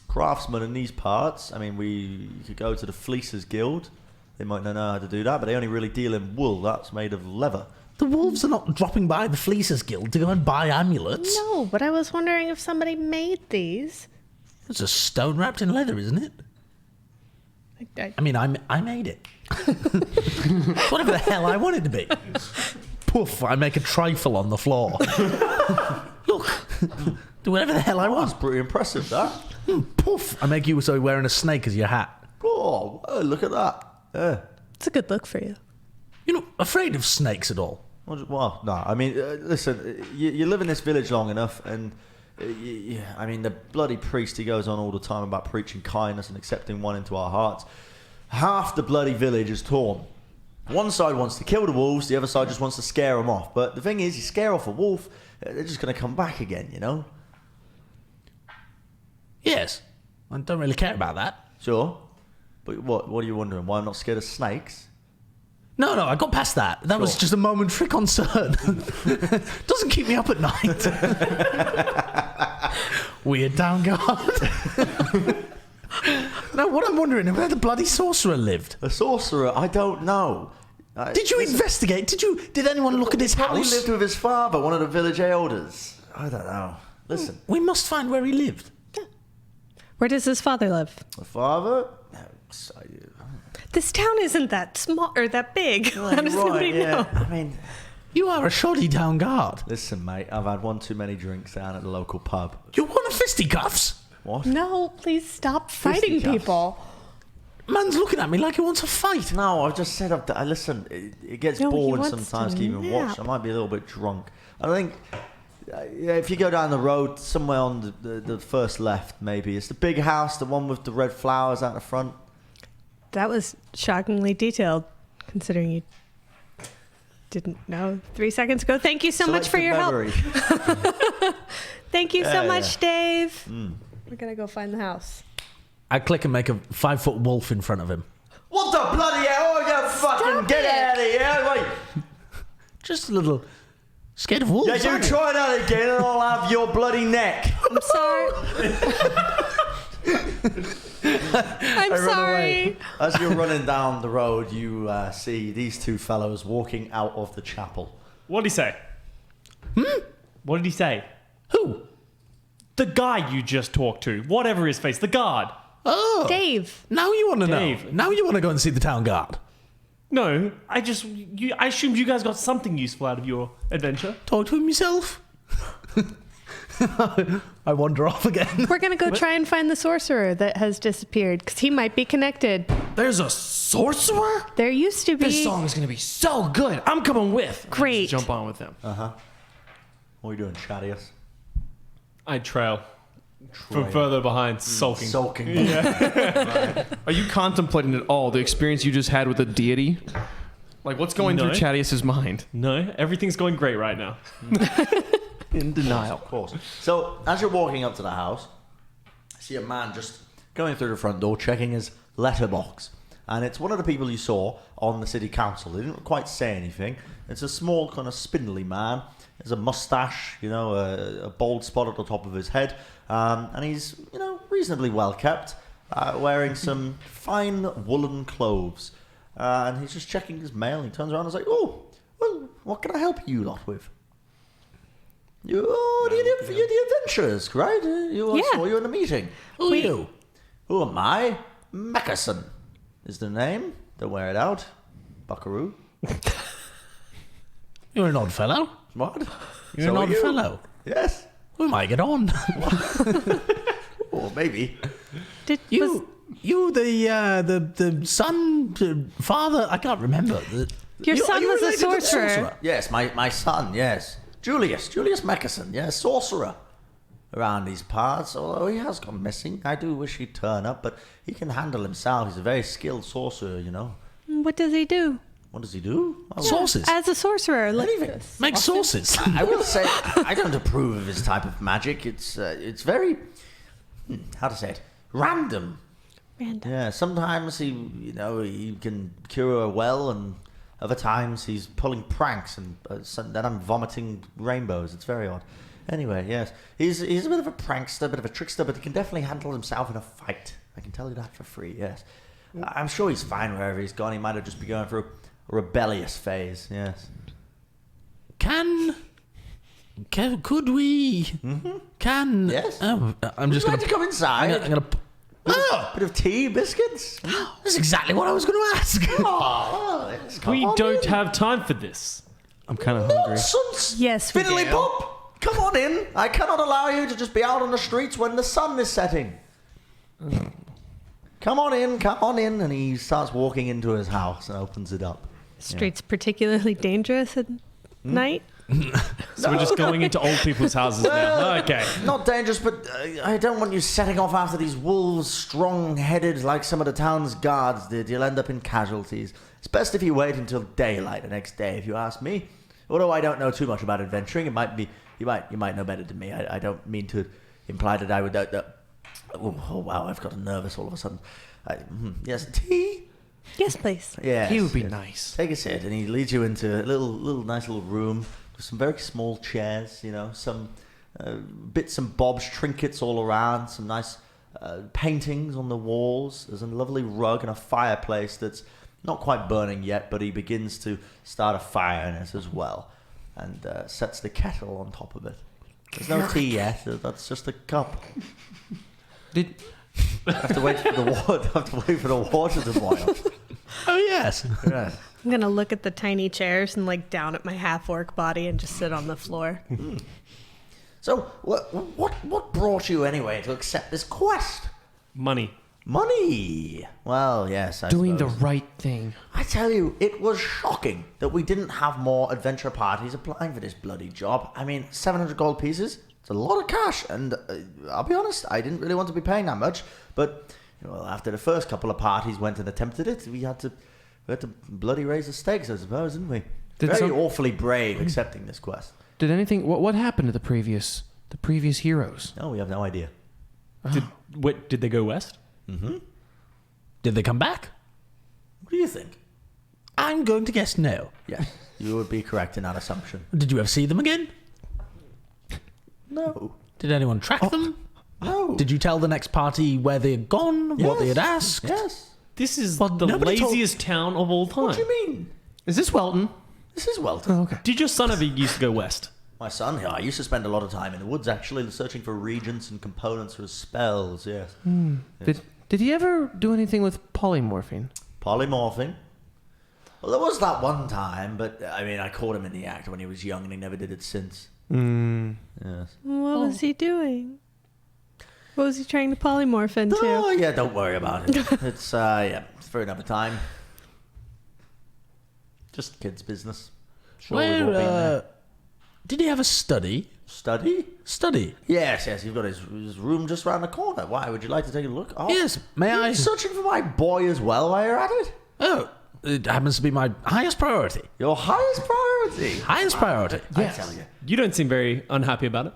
Craftsmen in these parts. I mean, you could go to the Fleecers Guild. They might not know how to do that, but they only really deal in wool. That's made of leather. The wolves are not dropping by the Fleecers Guild to go and buy amulets. No, but I was wondering if somebody made these. It's a stone wrapped in leather, isn't it? I mean, I made it. Whatever the hell I want it to be. Poof, I make a trifle on the floor. Look, do whatever the hell I That's want. pretty impressive, that. Poof, I make you so wearing a snake as your hat. Oh, look at that. Yeah. It's a good look for you. You're not afraid of snakes at all? Well, no. I mean, listen, you live in this village long enough, and I mean, the bloody priest, he goes on all the time about preaching kindness and accepting one into our hearts. Half the bloody village is torn. One side wants to kill the wolves, the other side just wants to scare them off. But the thing is, you scare off a wolf, they're just going to come back again, you know? Yes. I don't really care about that. Sure. But what are you wondering? Why I'm not scared of snakes? No, I got past that. That was Sure. just a momentary concern. Doesn't keep me up at night. Weird town guard. No, what I'm wondering is where the bloody sorcerer lived. A sorcerer? I don't know. Did you investigate? Did anyone look at his Probably house? lived with his father, one of the village elders. I don't know. Listen, We must find where he lived. Where does his father live? the father? This town isn't that small or that big. How does nobody know? I mean, You are a shoddy town guard. listen, mate. I've had one too many drinks down at the local pub. You want a fisticuffs? What? No, please stop fighting Fisticuffs. people. Man's looking at me like he wants a fight. No, I've just said. Listen, it gets No, he boring wants sometimes to to even watch. nap. I might be a little bit drunk. I think. Yeah, if you go down the road somewhere on the first left, maybe it's the big house, the one with the red flowers out the front. That was shockingly detailed, considering you didn't know 3 seconds ago. Thank you so much for your help. memory. Thank you so Yeah, much, Dave. Mm. We're gonna go find the house. I click and make a 5-foot wolf in front of him. What the bloody hell? Oh, you fucking get it. out of here! Wait. Just a little scared of wolves. Yeah, you aren't try that again, and I'll have your bloody neck. I'm sorry. I'm sorry. As you're running down the road, you see these two fellows walking out of the chapel. What did he say? What did he say? Who? The guy you just talked to, whatever his face, the guard. Oh. Dave. Now you want to know. Dave. Now you want to go and see the town guard. No, I assumed you guys got something useful out of your adventure. Talk to him yourself. I wander off again. We're gonna go try and find the sorcerer that has disappeared, because he might be connected. There's a sorcerer? There used to be. This song is going to be so good. I'm coming with. Great. Just jump on with him. What are you doing, Shadius? I trail from further behind, sulking. Sulking. Are you contemplating at all the experience you just had with the deity? Like, what's going No. through Chadius's mind? No, everything's going great right now. In denial. Of course. So, as you're walking up to the house, I see a man just going through the front door, checking his letterbox. And it's one of the people you saw on the city council. They didn't quite say anything. It's a small, kind of spindly man. There's a mustache, a bald spot at the top of his head. And he's, reasonably well kept, wearing some fine woolen clothes. And he's just checking his mail. And he turns around and is like, "Oh, well, what can I help you lot with?" You're the adventurers, right? I saw you in the meeting. Who are you? Who am I? Meckerson is the name. Don't wear it out. Buckaroo. You're an odd fellow. What? You're an odd fellow. Yes. We might get on. Or maybe. You the son, father, I can't remember. Your son was a related to the sorcerer. Yes, my son, yes. Julius Meckerson, yes, sorcerer around these parts, although he has gone missing. I do wish he'd turn up, but he can handle himself. He's a very skilled sorcerer, What does he do? What does he do? Oh, Sauces. As a sorcerer, look. Make sauces. I will say, I don't approve of his type of magic. It's very, how to say it, random. Yeah, sometimes he can cure well, and other times he's pulling pranks, and then I'm vomiting rainbows. It's very odd. Anyway, yes, he's a bit of a prankster, a bit of a trickster, but he can definitely handle himself in a fight. I can tell you that for free. Yes, I'm sure he's fine wherever he's gone. He might have just been going through a rebellious phase. Yes. Could we? Mm-hmm. Yes. Oh, I'm just Would you going like to come inside? I'm going to. Bit of tea, biscuits. That's exactly what I was going to ask. Oh, yes, come We on don't in. have time for this. I'm kind of hungry. Nonsense. Yes, we Fiddly do. pop. Come on in. I cannot allow you to just be out on the streets when the sun is setting. Come on in. And he starts walking into his house and opens it up. Streets particularly dangerous at night. So we're just going into old people's houses now. Okay. Not dangerous, but I don't want you setting off after these wolves, strong-headed like some of the town's guards did. You'll end up in casualties. It's best if you wait until daylight the next day, if you ask me. Although I don't know too much about adventuring, it might be you might know better than me. I don't mean to imply that I would. Oh wow! I've gotten nervous all of a sudden. Yes, tea. Yes, please. Yeah, He would be nice. Take a seat, and he leads you into a nice little room with some very small chairs. Some bits and bobs, trinkets all around. Some nice paintings on the walls. There's a lovely rug and a fireplace that's not quite burning yet, but he begins to start a fire in it as well, and sets the kettle on top of it. There's no tea yet. That's just a cup. Have to wait for the water to boil. Oh, yes. Yes. I'm going to look at the tiny chairs and down at my half-orc body and just sit on the floor. So, what brought you anyway to accept this quest? Money. Money. Well, yes, I Doing the suppose. right thing. I tell you, it was shocking that we didn't have more adventure parties applying for this bloody job. I mean, 700 gold pieces. It's a lot of cash, and I'll be honest, I didn't really want to be paying that much. But after the first couple of parties went and attempted it, we had to bloody raise the stakes, I suppose, didn't we? Awfully brave accepting this quest. Did anything? What happened to the previous heroes? No, we have no idea. Did they go west? Mm-hmm. Did they come back? What do you think? I'm going to guess no. Yes, you would be correct in that assumption. Did you ever see them again? No. Did anyone track them? No. Did you tell the next party where they had gone? What they had asked? Yes. This is Well, the nobody told- laziest town of all time. What do you mean? Is this Welton? This is Welton. Oh, okay. Did your son ever used to go west? My son here, I used to spend a lot of time in the woods, actually, searching for regents and components for his spells, yes. Did he ever do anything with polymorphine? Polymorphing. Well, there was that one time, but, I caught him in the act when he was young, and he never did it since. Yes. What was he doing? What was he trying to polymorph into? Oh, yeah, don't worry about it. It's for another time. Just kids' business. Sure, we've all been there. Did he have a study? Study? Study? Yes, you've got his room just round the corner. Why, would you like to take a look? Oh, Yes, may you're I? searching for my boy as well while you're at it? Oh, it happens to be my highest priority. Your highest priority? Highest priority. I tell you. You don't seem very unhappy about it.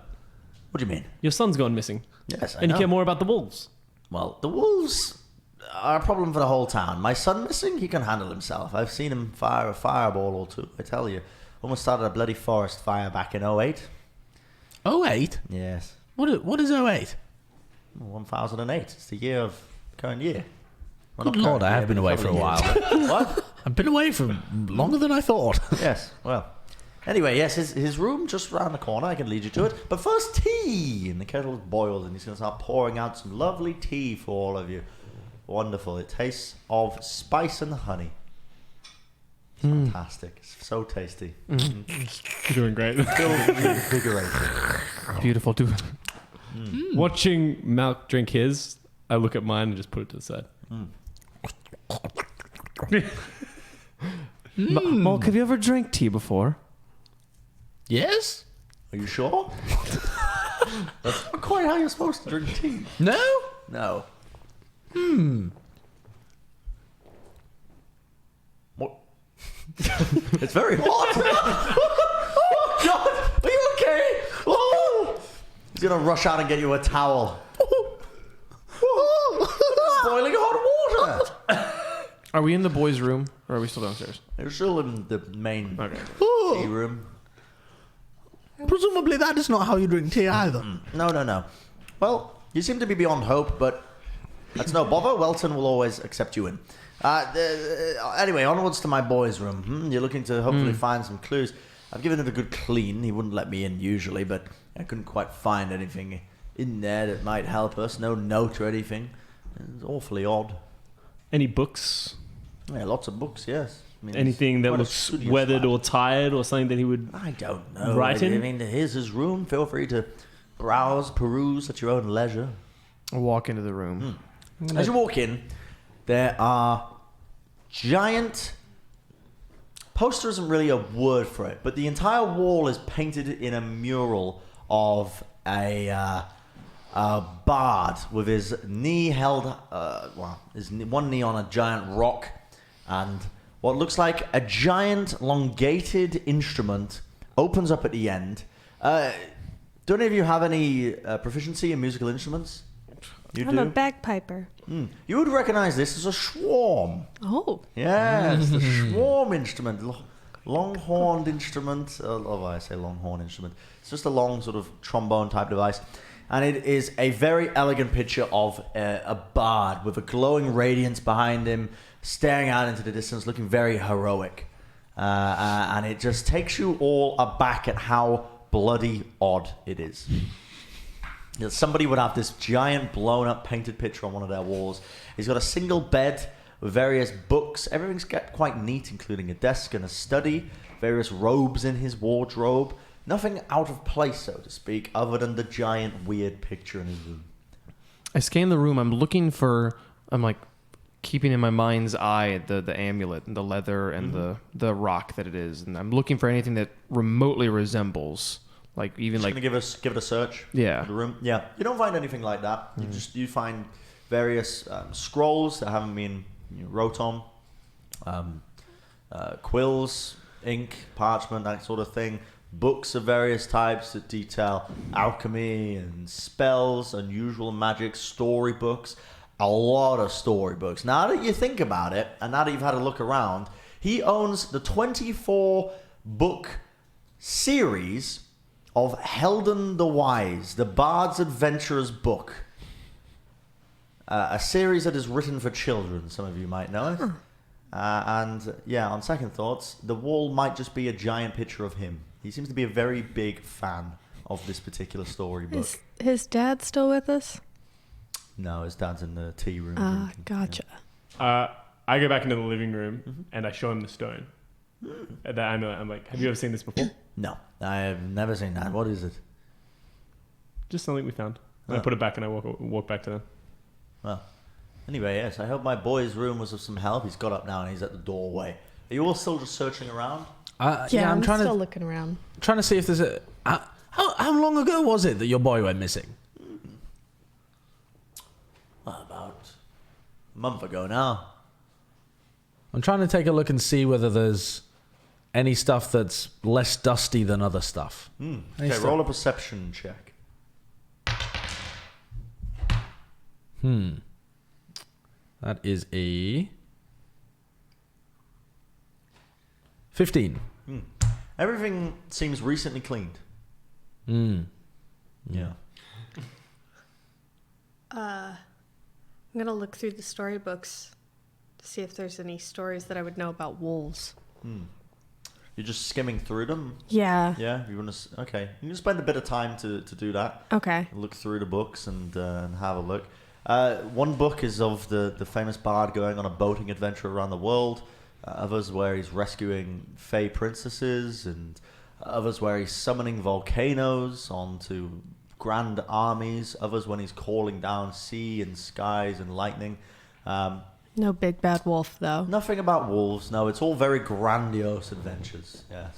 What do you mean? Your son's gone missing. Yes, I And know. you care more about the wolves. Well, the wolves, a problem for the whole town. My son missing? He can handle himself. I've seen him fire a fireball or two, I tell you. Almost started a bloody forest fire back in '08. 08? Yes. What is 08? 1008. It's the year of current year. Well, Good not Lord, current I year, have been but away for a couple of years. while. What? I've been away for longer than I thought. Yes, well. Anyway, yes, his room just around the corner. I can lead you to it. But first, tea. And the kettle is boiled, and he's going to start pouring out some lovely tea for all of you. Wonderful. It tastes of spice and honey. Fantastic. It's so tasty. You're doing great. Invigorating. Beautiful, dude. Watching Malk drink his, I look at mine and just put it to the side. Malk, have you ever drank tea before? Yes? Are you sure? That's not quite how you're supposed to drink tea. No? No. What? It's very hot. Oh, God. Are you okay? Oh. He's going to rush out and get you a towel. Boiling hot water. Are we in the boys' room, or are we still downstairs? You're still in the main tea room. Presumably that is not how you drink tea either. No. Well, you seem to be beyond hope, but that's no bother. Welton will always accept you in. Anyway, onwards to my boy's room. You're looking to hopefully find some clues. I've given it a good clean. He wouldn't let me in usually, but I couldn't quite find anything in there that might help us. No note or anything. It's awfully odd. Any books? Yeah, lots of books, yes. I mean, Anything that quite a looks studious weathered lad. or tired or something that he would... I don't know. Right in? I mean, here's his room. Feel free to browse, peruse at your own leisure. I'll walk into the room. As you walk in, there are giant... Poster isn't really a word for it, but the entire wall is painted in a mural of a bard with his knee held... one knee on a giant rock and... What looks like a giant, elongated instrument opens up at the end. Do any of you have any proficiency in musical instruments? You I'm do? a bagpiper. You would recognize this as a swarm. Oh. Yes, the swarm instrument. Long-horned instrument. I say long-horn instrument. It's just a long sort of trombone-type device. And it is a very elegant picture of a bard with a glowing radiance behind him, staring out into the distance, looking very heroic. And it just takes you all aback at how bloody odd it is. That somebody would have this giant blown-up painted picture on one of their walls. He's got a single bed with various books. Everything's quite neat, including a desk and a study, various robes in his wardrobe. Nothing out of place, so to speak, other than the giant weird picture in his room. I scan the room. I'm like keeping in my mind's eye the amulet and the leather and the rock that it is, and I'm looking for anything that remotely resembles, like even Just like gonna give it a search. Yeah. The room. Yeah, you don't find anything like that. You find various scrolls that haven't been wrote on, quills, ink, parchment, that sort of thing. Books of various types that detail alchemy and spells, unusual magic, storybooks. A lot of storybooks. Now that you think about it, and now that you've had a look around, he owns the 24-book series of Helden the Wise, the Bard's Adventurer's Book. A series that is written for children, some of you might know it. And yeah, on second thoughts, the wall might just be a giant picture of him. He seems to be a very big fan of this particular storybook. Is his dad still with us? No, his dad's in the tea room. drinking. Gotcha. I go back into the living room and I show him the stone. That amulet. I'm like, have you ever seen this before? No, I have never seen that. What is it? Just something we found. And I put it back and I walk back to them. Well, anyway, yes, I hope my boy's room was of some help. He's got up now and he's at the doorway. Are you all still just searching around? Yeah, I'm trying still to looking around. trying to see if there's a. How long ago was it that your boy went missing? Well, about a month ago now. I'm trying to take a look and see whether there's any stuff that's less dusty than other stuff. Okay, roll a perception check. That is a 15. Everything seems recently cleaned. Yeah. I'm gonna look through the storybooks to see if there's any stories that I would know about wolves. You're just skimming through them. Yeah. Yeah. You want to? Okay. You can spend a bit of time to do that. Okay. Look through the books and have a look. One book is of the famous bard going on a boating adventure around the world. Others where he's rescuing fey princesses, and others where he's summoning volcanoes onto grand armies. Others when he's calling down sea and skies and lightning. No big bad wolf though. Nothing about wolves. No, it's all very grandiose adventures. Yes.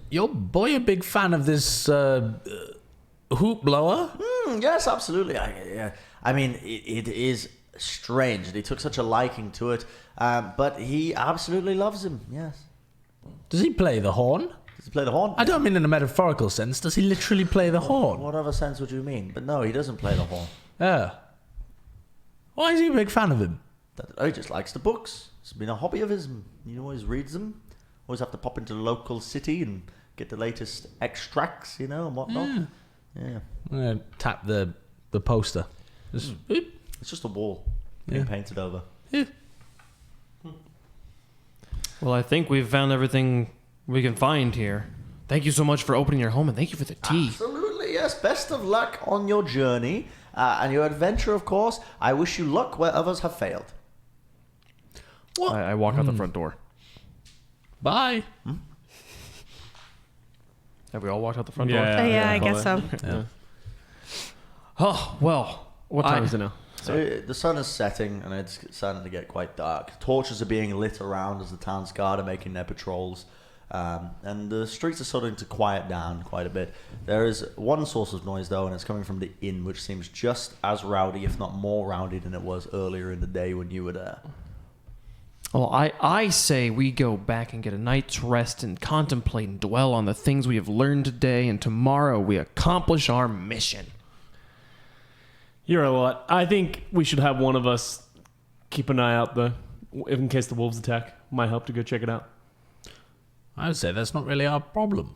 Your boy a big fan of this hoop blower? Yes, absolutely. I mean, it is strange that he took such a liking to it, but he absolutely loves him. Yes. Does he play the horn? Does he play the horn? I don't mean in a metaphorical sense. Does he literally play the horn? What other sense would you mean? But no, he doesn't play the horn. Yeah. Why is he a big fan of him? He just likes the books. It's been a hobby of his. He always reads them. Always have to pop into the local city and get the latest extracts, and whatnot. Yeah. I'm gonna tap the poster. Just, It's just a wall being painted over. yeah. Well, I think we've found everything we can find here. Thank you so much for opening your home, and thank you for the tea. Absolutely, yes. Best of luck on your journey and your adventure, of course. I wish you luck where others have failed. I walk out the front door. Bye. Have we all walked out the front Yeah. door? Yeah, I guess so. Yeah. Oh, well. What time is it now? So the sun is setting and it's starting to get quite dark. Torches are being lit around as the town's guard are making their patrols. And the streets are starting to quiet down quite a bit. There is one source of noise, though, and it's coming from the inn, which seems just as rowdy, if not more rowdy, than it was earlier in the day when you were there. Well, I say we go back and get a night's rest and contemplate and dwell on the things we have learned today, and tomorrow we accomplish our mission. You're a lot. I think we should have one of us keep an eye out, though, in case the wolves attack. Might help to go check it out. I would say that's not really our problem.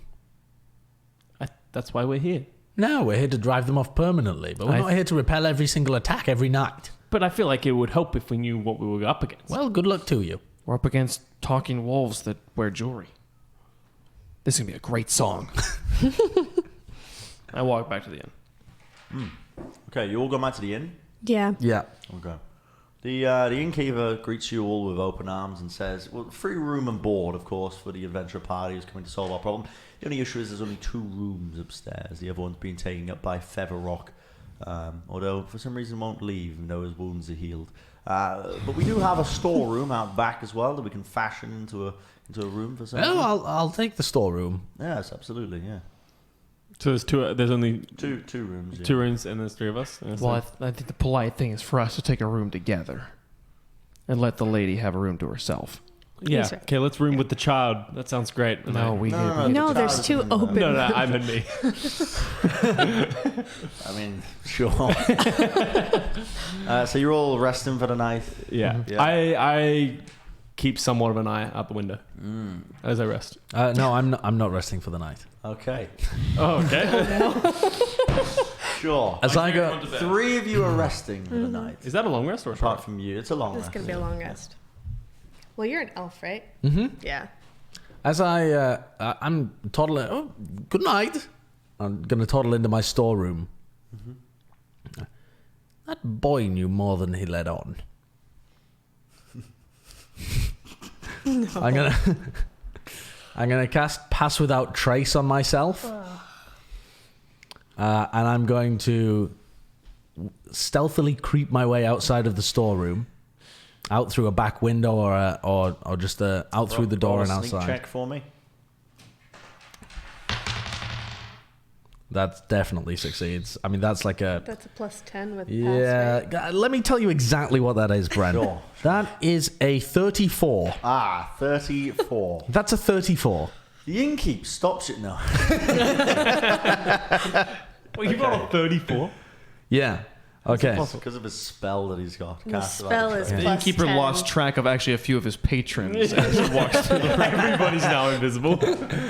That's why we're here. No, we're here to drive them off permanently, but we're not here to repel every single attack every night. But I feel like it would help if we knew what we were up against. Well, good luck to you. We're up against talking wolves that wear jewelry. This is going to be a great song. I walk back to the inn. Okay, you all go back to the inn? Yeah. Yeah. Okay. The innkeeper greets you all with open arms and says, well, free room and board, of course, for the adventure party who's coming to solve our problem. The only issue is there's only 2 rooms upstairs. The other one's being taken up by Feather Rock, although for some reason won't leave, even though his wounds are healed. But we do have a storeroom out back as well that we can fashion into a room for something. Oh, I'll take the storeroom. Yes, absolutely, yeah. So there's two. There's only Two rooms. Yeah. 2 rooms, and there's 3 of us. Well, I think the polite thing is for us to take a room together and let the lady have a room to herself. yeah. Yes, sir. Okay, let's room with the child. That sounds great. No, we No, the there's child 2 isn't in open. No, I meant me. I mean, sure. So you're all resting for the night? Yeah. Yeah. I keep somewhat of an eye out the window as I rest. No, I'm not resting for the night. Okay. Oh, okay. Sure. As I go, 3 of you are resting for the night. Is that a long rest or a short? Apart from you, it's a long This is rest. going to be a long rest. Well, you're an elf, right? Mm-hmm. Yeah. as I'm toddling. Oh, good night. I'm gonna toddle into my storeroom. Mm-hmm. That boy knew more than he let on. No. I'm gonna cast Pass Without Trace on myself, and I'm going to stealthily creep my way outside of the storeroom, out through a back window or just out through the door and Roll a sneak outside. check for me. That definitely succeeds. I mean, that's like a... That's a +10 with Yeah. pass, right? Let me tell you exactly what that is, Bren. Sure. That is a 34. 34. That's a 34. The innkeep stops it now. Well, you got a 34. Yeah. Okay. Because of his spell that he's got. The cast about spell the is tree. The plus innkeeper 10. lost track of actually a few of his patrons as he walks through the room. Everybody's now invisible.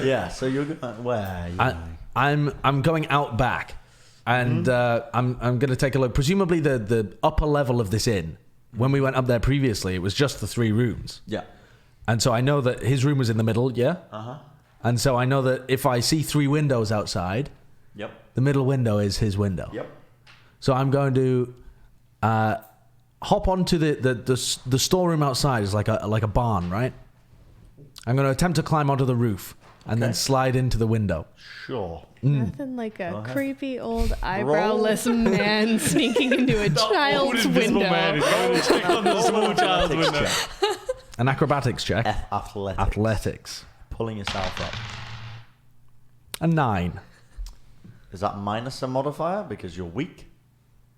Yeah, so you're where are you? I'm going out back, and I'm going to take a look. Presumably the upper level of this inn. When we went up there previously, it was just the 3 rooms. Yeah. And so I know that his room was in the middle, yeah? Uh-huh. And so I know that if I see 3 windows outside, Yep. the middle window is his window. Yep. So I'm going to hop onto the storeroom outside. It's like a barn, right? I'm going to attempt to climb onto the roof and then slide into the window. Sure. Nothing like a creepy old eyebrowless man sneaking into a child's Invisible window. man is going to check on the small child's window. An acrobatics check. Athletics. Athletics. Pulling yourself up. A 9. Is that minus a modifier because you're weak?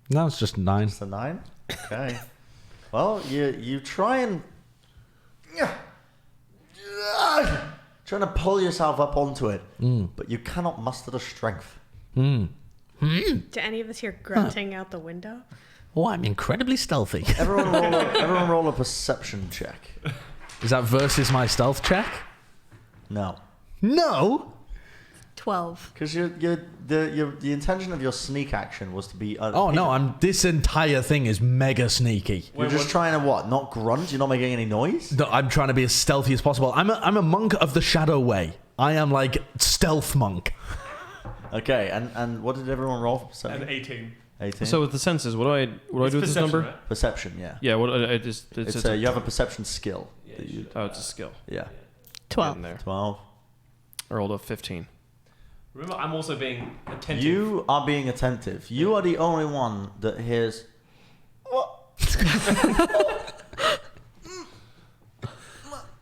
No, it's just 9. It's a 9. Okay. Well, you try and trying to pull yourself up onto it, but you cannot muster the strength. Do any of us hear grunting out the window? Oh, I'm incredibly stealthy. Everyone roll a perception check. Is that versus my stealth check? No. No. 12. Because the intention of your sneak action was to be. Oh no! This entire thing is mega sneaky. You're just trying to what? Not grunt? You're not making any noise? No, I'm trying to be as stealthy as possible. I'm a monk of the Shadow Way. I am like stealth monk. Okay, and what did everyone roll for perception? And 18. 18. So with the senses, what do I do with this number? Right? Perception, yeah. Yeah, what I just It's you have a perception skill. it's a skill. Yeah. 12. In there. 12. I rolled a 15. Remember, I'm also being attentive. You are being attentive. You are the only one that hears.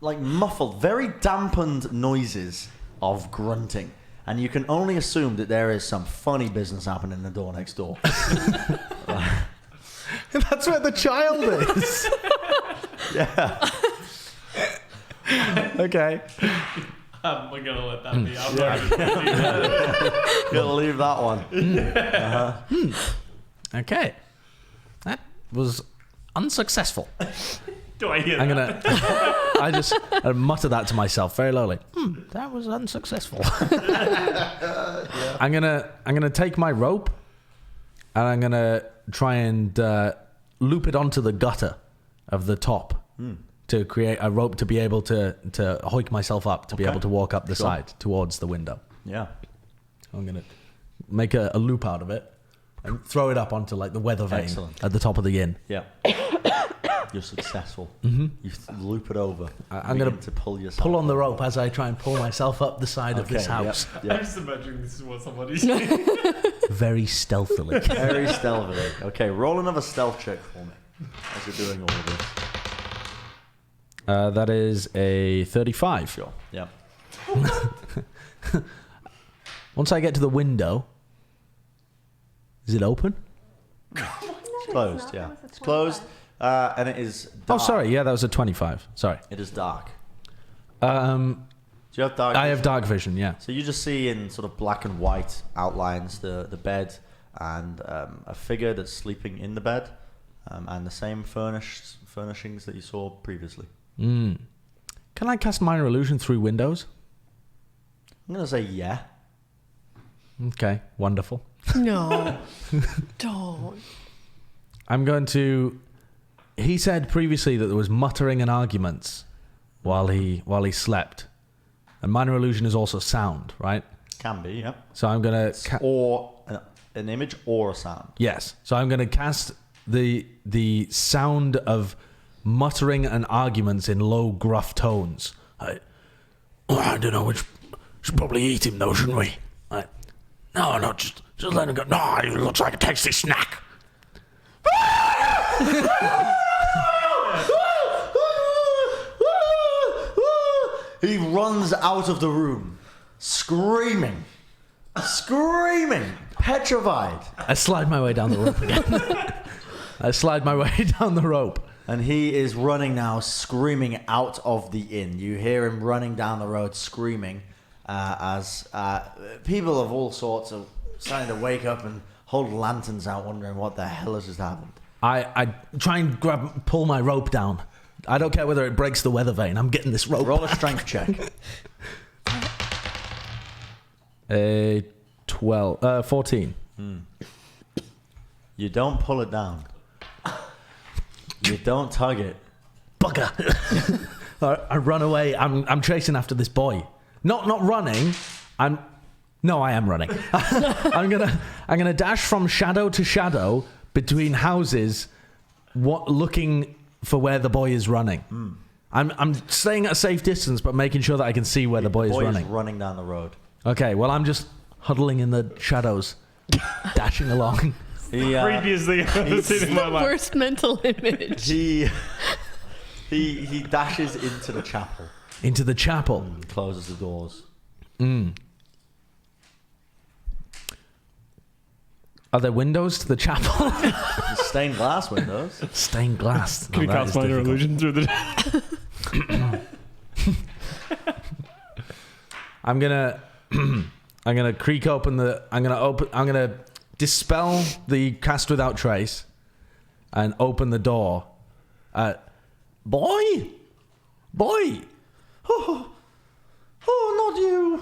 Like muffled, very dampened noises of grunting. And you can only assume that there is some funny business happening in the door next door. That's where the child is. Yeah. Okay. We're going to let that be. I'm not Gonna leave that one. Okay. That was unsuccessful. Do I hear I'm that? I mutter that to myself very lowly. That was unsuccessful. I'm gonna take my rope and I'm gonna try and loop it onto the gutter of the top to create a rope to be able to hoik myself up to be able to walk up the side towards the window. Yeah. I'm gonna make a loop out of it and throw it up onto like the weather vane Excellent. at the top of the inn. Yeah. You're successful. You loop it over. I'm going to pull yourself pull on the up. rope as I try and pull myself up the side of this Okay, yep, house. I'm yep. just imagining this is what somebody's saying. Very stealthily. Very stealthily. Okay, roll another stealth check for me as you're doing all of this. That is a 35. Sure. Yeah. Once I get to the window, is it open? It's closed, yeah. It's closed, and it is dark. Oh, sorry. Yeah, that was a 25. Sorry. It is dark. Do Do you have dark I vision? have dark vision, yeah. So you just see in sort of black and white outlines the bed and a figure that's sleeping in the bed and the same furnishings that you saw previously. Can I cast Minor Illusion through windows? I'm going to say yeah. Okay, wonderful. No. Don't. I'm going to... He said previously that there was muttering and arguments while he slept. And Minor Illusion is also sound, right? Can be, yeah. So I'm going to... Or an image or a sound. Yes. So I'm going to cast the sound of muttering and arguments in low, gruff tones. I don't know which... Should probably eat him though, shouldn't we? No, just let him go. No, it looks like a tasty snack. He runs out of the room, screaming, petrified. I slide my way down the rope again. I slide my way down the rope. And he is running now, screaming out of the inn. You hear him running down the road, screaming, as people of all sorts are starting to wake up and hold lanterns out, wondering what the hell has just happened. I try and pull my rope down. I don't care whether it breaks the weather vane. I'm getting this rope. Roll a strength check. 14. You don't pull it down. You don't tug it. Bugger. I run away. I'm chasing after this boy. Not running. I am running. I'm gonna dash from shadow to shadow between houses, looking for where the boy is running. I'm staying at a safe distance, but making sure that I can see where the boy is running. Is running down the road. Okay, well, I'm just huddling in the shadows, dashing along. Creepiest thing I've ever seen in my life. Worst mental image. He dashes into the chapel. Into the chapel. And closes the doors. Are there windows to the chapel? Stained glass windows. Stained glass. Can you cast minor illusion through the... I'm gonna creak open the. I'm gonna dispel the cast without trace, and open the door. Boy. Oh, not you.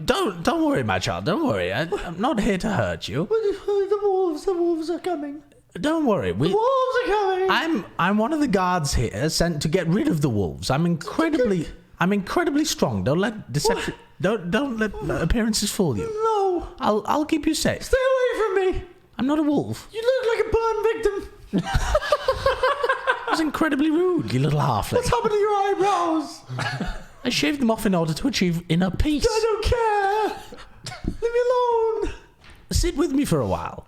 Don't worry, my child. Don't worry. I'm not here to hurt you. The wolves are coming. Don't worry. The wolves are coming. I'm one of the guards here, sent to get rid of the wolves. I'm incredibly strong. Don't let deception. Don't let appearances fool you. No. I'll keep you safe. Stay away from me. I'm not a wolf. You look like a burn victim. That was incredibly rude, you little halfling. What's happened to your eyebrows? I shaved them off in order to achieve inner peace. I don't care. Leave me alone. Sit with me for a while.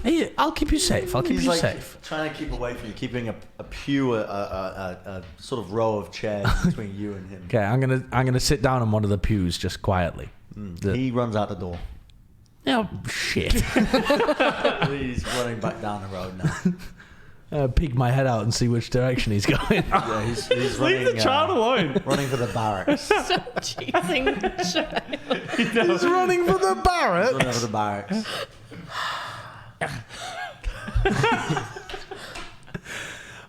Hey, I'll keep you safe. I'll keep you safe. Trying to keep away from you, keeping a sort of row of chairs between you and him. Okay, I'm gonna sit down on one of the pews just quietly. He runs out the door. Oh shit! He's running back down the road now. Peek my head out and see which direction he's going. Yeah, he's running. Leave the child alone. Running for the barracks. So chasing the child. He's running for the barracks. Running for the barracks.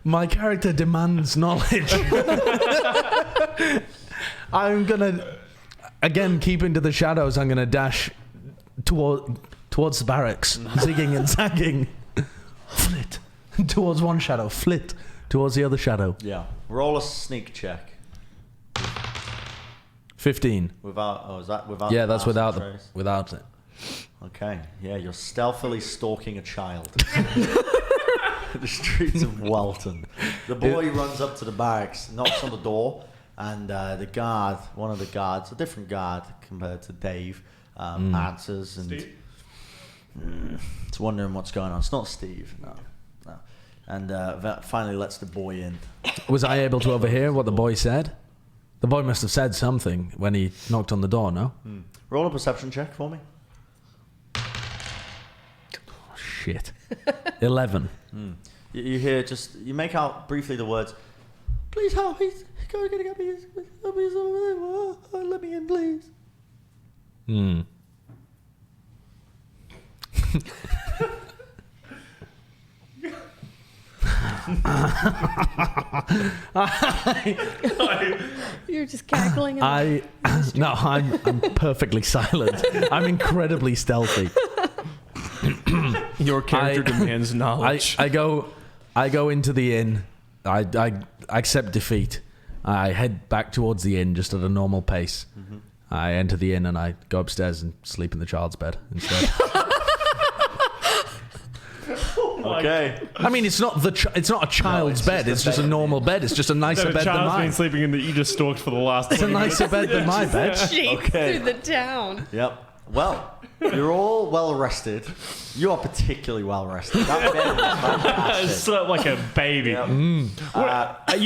My character demands knowledge. I'm gonna, again, keeping to the shadows. I'm gonna dash towards the barracks, zigging and zagging. Flit towards one shadow. Flit towards the other shadow. Yeah. Roll a sneak check. 15. Is that without? Yeah, that's without trace? without it. Okay. Yeah, you're stealthily stalking a child. The streets of Welton. The boy runs up to the barracks, knocks on the door, and the guard, one of the guards, a different guard compared to Dave, answers and it's wondering what's going on. It's not Steve, no. And finally lets the boy in. Was I able to overhear what the boy said? The boy must have said something when he knocked on the door, no? Roll a perception check for me. Oh, shit. 11. You hear you make out briefly the words, "Please help, he's going to get me, he's over there. Let me in, please." You're just cackling. I'm perfectly silent. I'm incredibly stealthy. Your character demands knowledge. I go into the inn. I accept defeat. I head back towards the inn just at a normal pace. I enter the inn and I go upstairs and sleep in the child's bed instead. Okay. I mean, it's not a child's bed. It's just a normal bed. It's just a nicer The bed than child's been mine. sleeping in that you just stalked for the last. It's a nicer bed than my bed. Chase Okay. through the town. Yep. Well, you're all well rested. You are particularly well rested. That bed is fantastic. Slept like a baby. Yep. You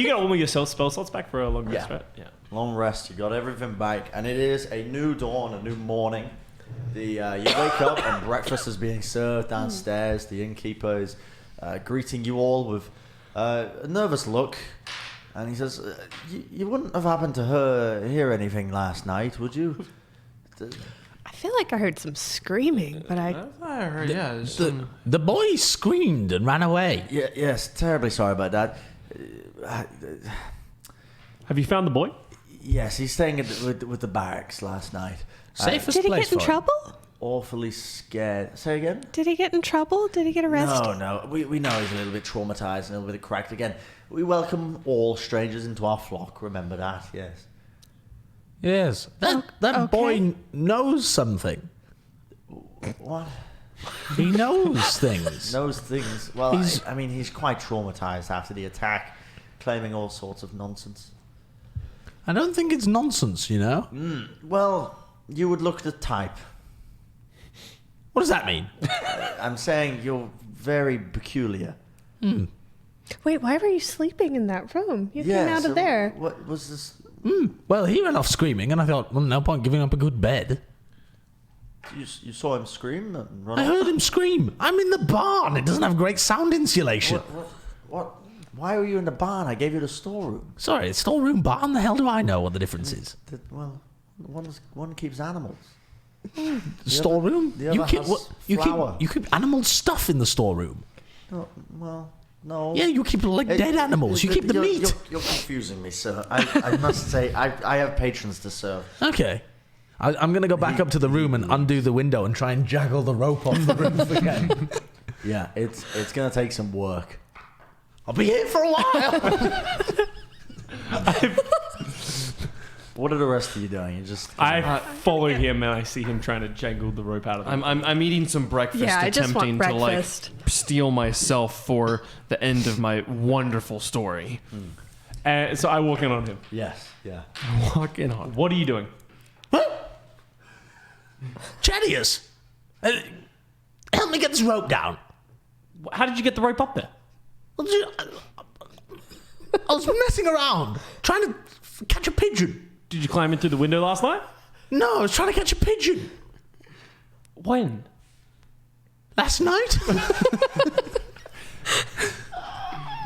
got all your spell slots back for a long rest, Yeah. right? Yeah. Long rest. You got everything back, and it is a new dawn, a new morning. You wake up and breakfast is being served downstairs. The innkeeper is greeting you all with a nervous look, and he says, You wouldn't have happened to hear anything last night, would you? I feel like I heard some screaming, but I heard, yeah. The boy screamed and ran away. Yes, terribly sorry about that. Have you found the boy? Yes, he's staying with the barracks last night. Safest did he place get in for him. trouble? Awfully scared. Say again? Did he get in trouble? Did he get arrested? No. We know he's a little bit traumatized and a little bit cracked. Again, we welcome all strangers into our flock. Remember that, yes. Yes. That boy knows something. What? He knows things. Knows things. Well, I mean, he's quite traumatized after the attack, claiming all sorts of nonsense. I don't think it's nonsense, you know? Well, you would look the type. What does that mean? I'm saying you're very peculiar. Wait, why were you sleeping in that room? You came out of there. What was this? Well, he ran off screaming, and I thought, well, no point giving up a good bed. You saw him scream and run I off? heard him scream. I'm in the barn. It doesn't have great sound insulation. What? Why were you in the barn? I gave you the storeroom. Sorry, it's storeroom, barn. The hell do I know what the difference is? Well, one keeps animals. The storeroom? the other has flour. You keep animal stuff in the storeroom. No, well, no. Yeah, you keep like dead animals. You keep the meat. You're confusing me, sir. I must say, I have patrons to serve. Okay. I'm going to go back up to the room and undo the window and try and jaggle the rope off the roof again. Yeah, it's going to take some work. I'll be here for a while. What are the rest of you doing? You just I follow him and I see him trying to jangle the rope out of him. I'm eating some breakfast, Yeah, I just want attempting to like breakfast. steel myself for the end of my wonderful story. And so I walk in on him. Yes, yeah. Walk in on. What are you doing? Chadius, help me get this rope down. How did you get the rope up there? I was messing around, trying to catch a pigeon. Did you climb in through the window last night? No, I was trying to catch a pigeon. When? Last night?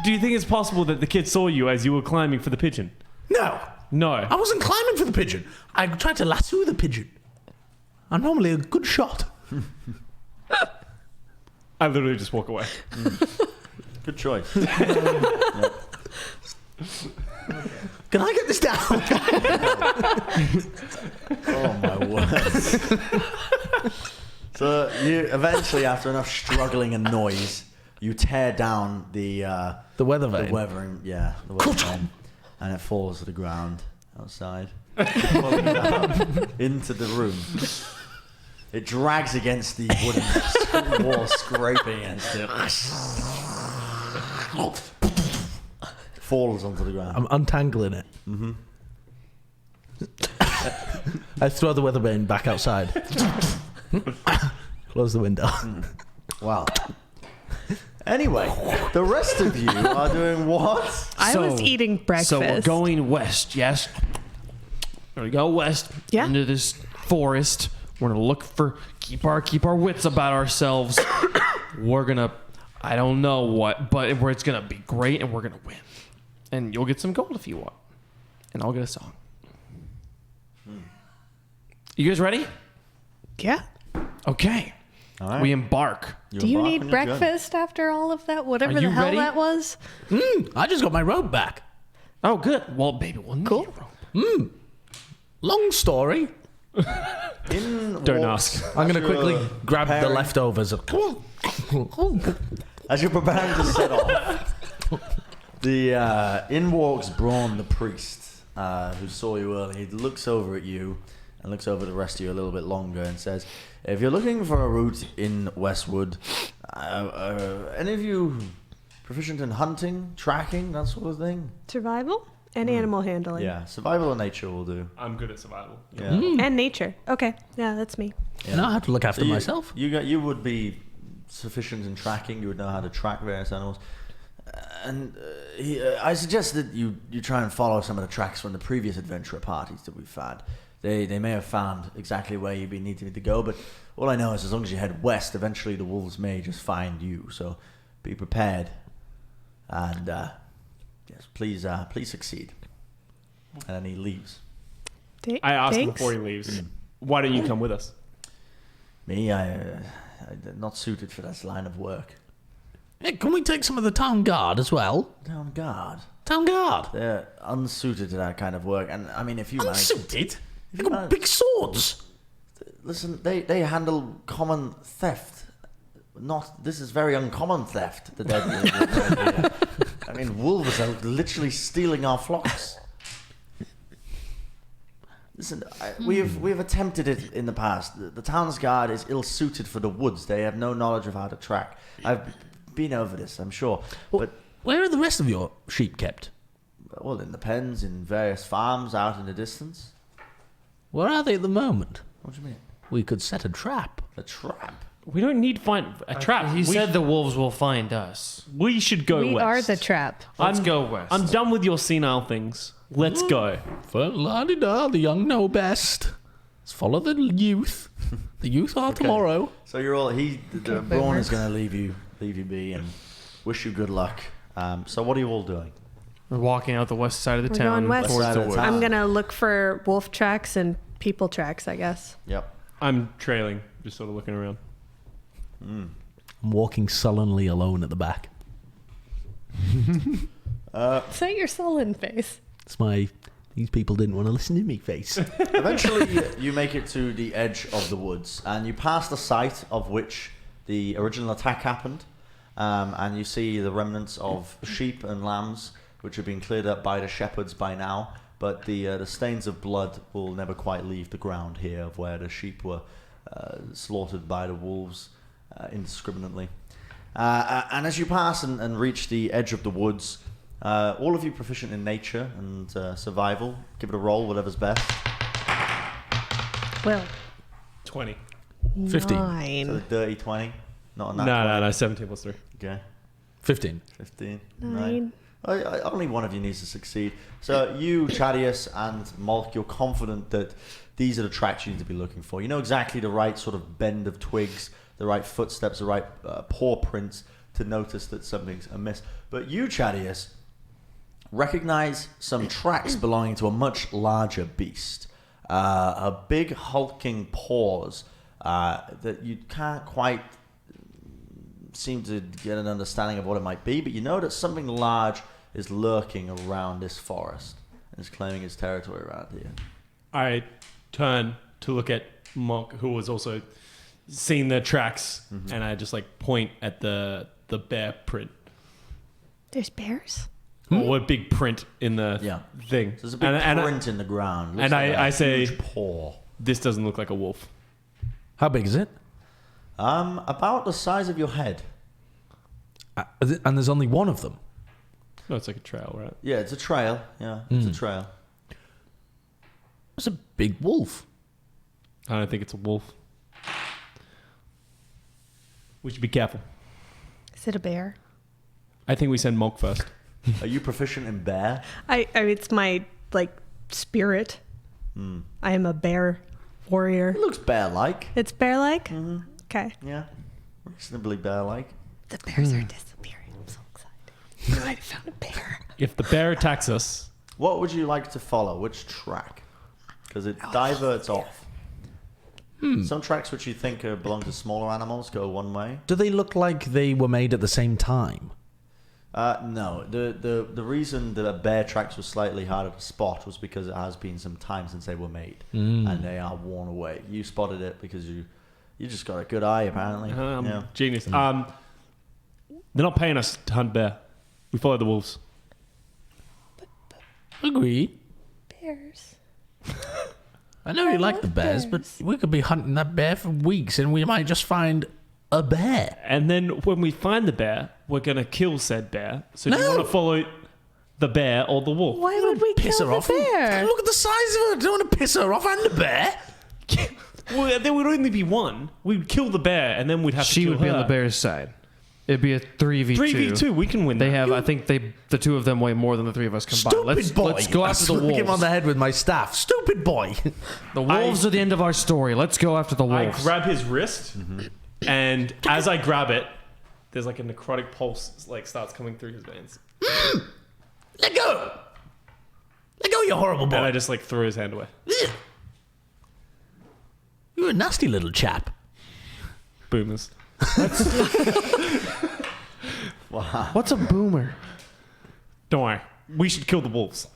Do you think it's possible that the kid saw you as you were climbing for the pigeon? No. No. I wasn't climbing for the pigeon. I tried to lasso the pigeon. I'm normally a good shot. I literally just walk away. Good choice. Can I get this down? Oh my word. So you eventually, after enough struggling and noise, you tear down the weather vane. the weathering vane, and it falls to the ground outside, falling down into the room. It drags against the wooden wall, scraping against it. Falls onto the ground. I'm untangling it. Mm-hmm. I throw the weather vane back outside. Close the window. Wow. Anyway, the rest of you are doing what? I was eating breakfast. So we're going west, yes? We're gonna go west into this forest. We're gonna look for keep our wits about ourselves. We're gonna, I don't know what, but it's gonna be great, and we're gonna win. And you'll get some gold if you want, and I'll get a song. You guys ready? Yeah. Okay. All right. We embark. Do you need breakfast after all of that? Whatever the you hell ready? that was. I just got my rope back. Oh, good. Well, baby, we'll need a rope. Long story. Don't ask. I'm going to quickly grab the preparing- leftovers. Come on. As you're preparing to set off, in walks Braun the priest, who saw you earlier. He looks over at you and looks over the rest of you a little bit longer and says, if you're looking for a route in Westwood, any of you proficient in hunting, tracking, that sort of thing? Survival and animal handling. Yeah, survival or nature will do. I'm good at survival. Yeah. And nature. Okay. Yeah, that's me. No, I have to look after myself. You would be sufficient in tracking. You would know how to track various animals. And I suggest that you try and follow some of the tracks from the previous adventurer parties that we've had. They may have found exactly where you'd be needing to go, but all I know is as long as you head west, eventually the wolves may just find you. So be prepared, and yes, please succeed. And then he leaves. I asked him Thanks. before he leaves, why don't you come with us? Me, I'm not suited for this line of work. Hey, can we take some of the town guard as well? Town guard. Town guard? They're unsuited to that kind of work. And I mean, if you manage... Unsuited? They've got big swords. Listen, they handle common theft. This is very uncommon theft. I mean, wolves are literally stealing our flocks. Listen, we have attempted it in the past. The town's guard is ill-suited for the woods. They have no knowledge of how to track. I've been over this, I'm sure. But Where are the rest of your sheep kept? well, in the pens, in various farms out in the distance. Where are they at the moment? What do you mean? We could set a trap. A trap? We don't need to find a trap. He said the wolves will find us. We should go We west. are the trap. Let's go west. I'm done with your senile things. Let's go. La-di-da, the young know best. Let's follow the youth. The youth are tomorrow. So you're all Braun is going to leave you be and wish you good luck. So what are you all doing? We're walking out the west side of the We're town going west. towards West the side of woods. town. I'm gonna look for wolf tracks and people tracks, I guess. Yep. I'm trailing, just sort of looking around. I'm walking sullenly alone at the back. Say your sullen face. It's my... These people didn't want to listen to me face. Eventually, you make it to the edge of the woods, and you pass the site of which the original attack happened, and you see the remnants of sheep and lambs, which have been cleared up by the shepherds by now. But the stains of blood will never quite leave the ground here, of where the sheep were slaughtered by the wolves indiscriminately. And as you pass and reach the edge of the woods, all of you proficient in nature and survival, give it a roll, whatever's best. Will. 20. 15. 9. So the dirty 20, not a nat No. 17 plus 3. Okay, 15. 15. 9. Only one of you needs to succeed. So you, Chadius, and Malk, you're confident that these are the tracks you need to be looking for. You know exactly the right sort of bend of twigs, the right footsteps, the right paw prints to notice that something's amiss. But you, Chadius, recognize some tracks belonging to a much larger beast. A big hulking paws that you can't quite seem to get an understanding of what it might be, but you know that something large is lurking around this forest and is claiming its territory around here. I turn to look at Monk, who was also seeing the tracks, and I just like point at the bear print. There's bears? Or a big print in the thing. So there's a big print in the ground. Looks and like I a say, huge paw. this doesn't look like a wolf. How big is it? About the size of your head. And there's only one of them. No, it's like a trail, right? Yeah, it's a trail. Yeah, it's a trail. It's a big wolf. I don't think it's a wolf. We should be careful. Is it a bear? I think we send Monk first. Are you proficient in bear? I mean, it's my, spirit. I am a bear warrior. It looks bear-like. It's bear-like? Okay. Yeah, reasonably bear-like. The bears are disappearing. I'm so excited. We might have found a bear. If the bear attacks us, What would you like to follow? Which track? Because it diverts off. Some tracks which you think belong to smaller animals go one way. Do they look like they were made at the same time? No. The reason that bear tracks were slightly harder to spot was because it has been some time since they were made. And they are worn away. You spotted it because you just got a good eye, apparently. Yeah. genius. They're not paying us to hunt bear. We follow the wolves. Agreed. Bears. I know you like the bears, but we could be hunting that bear for weeks and we might just find a bear. And then when we find the bear, we're going to kill said bear. So do you No. want to follow the bear or the wolf? Why would we Piss kill her the off. bear? Look at the size of her. I don't want to piss her off and the bear. Well, there would only be one. We'd kill the bear and then we'd have to She kill would be her. on the bear's side. It'd be a 3v2. 3v2, we can win They that. have, I think the two of them weigh more than the three of us combined. Stupid boy. Let's go after the I swing him on wolves. the head with my staff. Stupid boy. The wolves are the end of our story. Let's go after the I wolves. grab his wrist, and as I grab it, there's like a necrotic pulse starts coming through his veins. Let go. Let go, you horrible boy. And I just throw his hand away. Ugh. You're a nasty little chap. Boomers. What's a boomer? Don't worry. We should kill the wolves.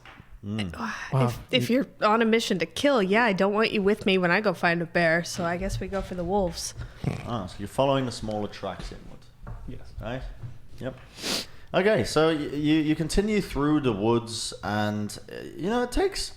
Wow. If you're on a mission to kill, yeah, I don't want you with me when I go find a bear. So I guess we go for the wolves. So you're following the smaller tracks inward. Yes. Right? Yep. Okay, so you continue through the woods, and it takes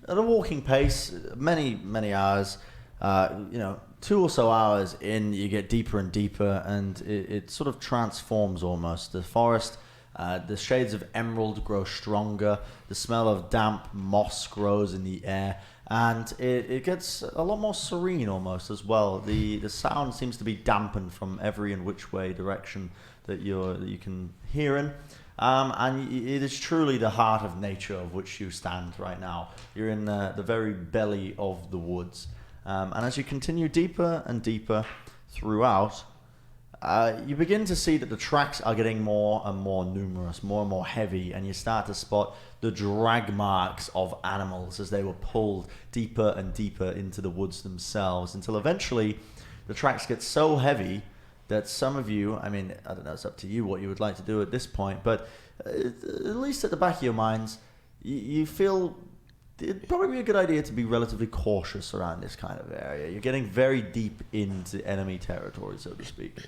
at a walking pace many hours. 2 or so hours in, you get deeper and deeper, and it sort of transforms almost. The forest, the shades of emerald grow stronger. The smell of damp moss grows in the air, and it gets a lot more serene almost as well. The sound seems to be dampened from every and which way direction that you can hear in. And it is truly the heart of nature of which you stand right now. You're in the very belly of the woods. And as you continue deeper and deeper throughout, you begin to see that the tracks are getting more and more numerous, more and more heavy, and you start to spot the drag marks of animals as they were pulled deeper and deeper into the woods themselves, until eventually the tracks get so heavy that some of you, I don't know, it's up to you what you would like to do at this point, but at least at the back of your minds, you feel it'd probably be a good idea to be relatively cautious around this kind of area. You're getting very deep into enemy territory, so to speak.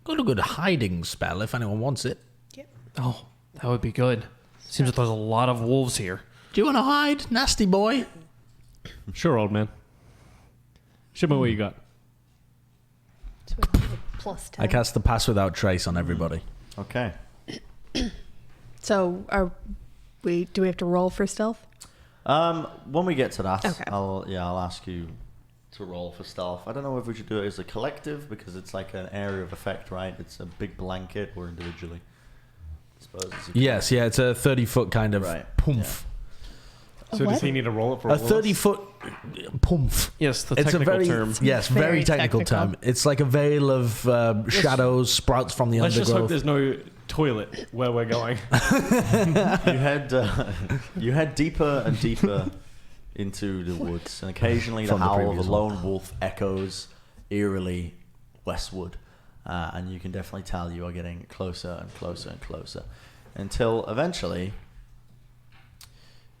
Got a good hiding spell if anyone wants it. Yep. Oh, that would be good. Seems like there's a lot of wolves here. Do you want to hide, nasty boy? Sure, old man. Show me what you got. So we have a plus 10. I cast the pass without trace on everybody. Okay. So do we have to roll for stealth? When we get to that, Okay. I'll ask you to roll for stealth. I don't know if we should do it as a collective because it's like an area of effect, right? It's a big blanket, or individually. I suppose it's Yes, yeah, it's a 30-foot kind of Right, poomph. So does he need to roll it for all A of us? 30-foot poomph. Yes, the It's a technical very term. yes, very Very technical technical. term. It's like a veil of shadows sprouts from the Let's just hope undergrowth. there's no toilet where we're going. you head deeper and deeper into the woods, and occasionally the From the howl of a previous lone wolf echoes eerily westward, and you can definitely tell you are getting closer and closer and closer, until eventually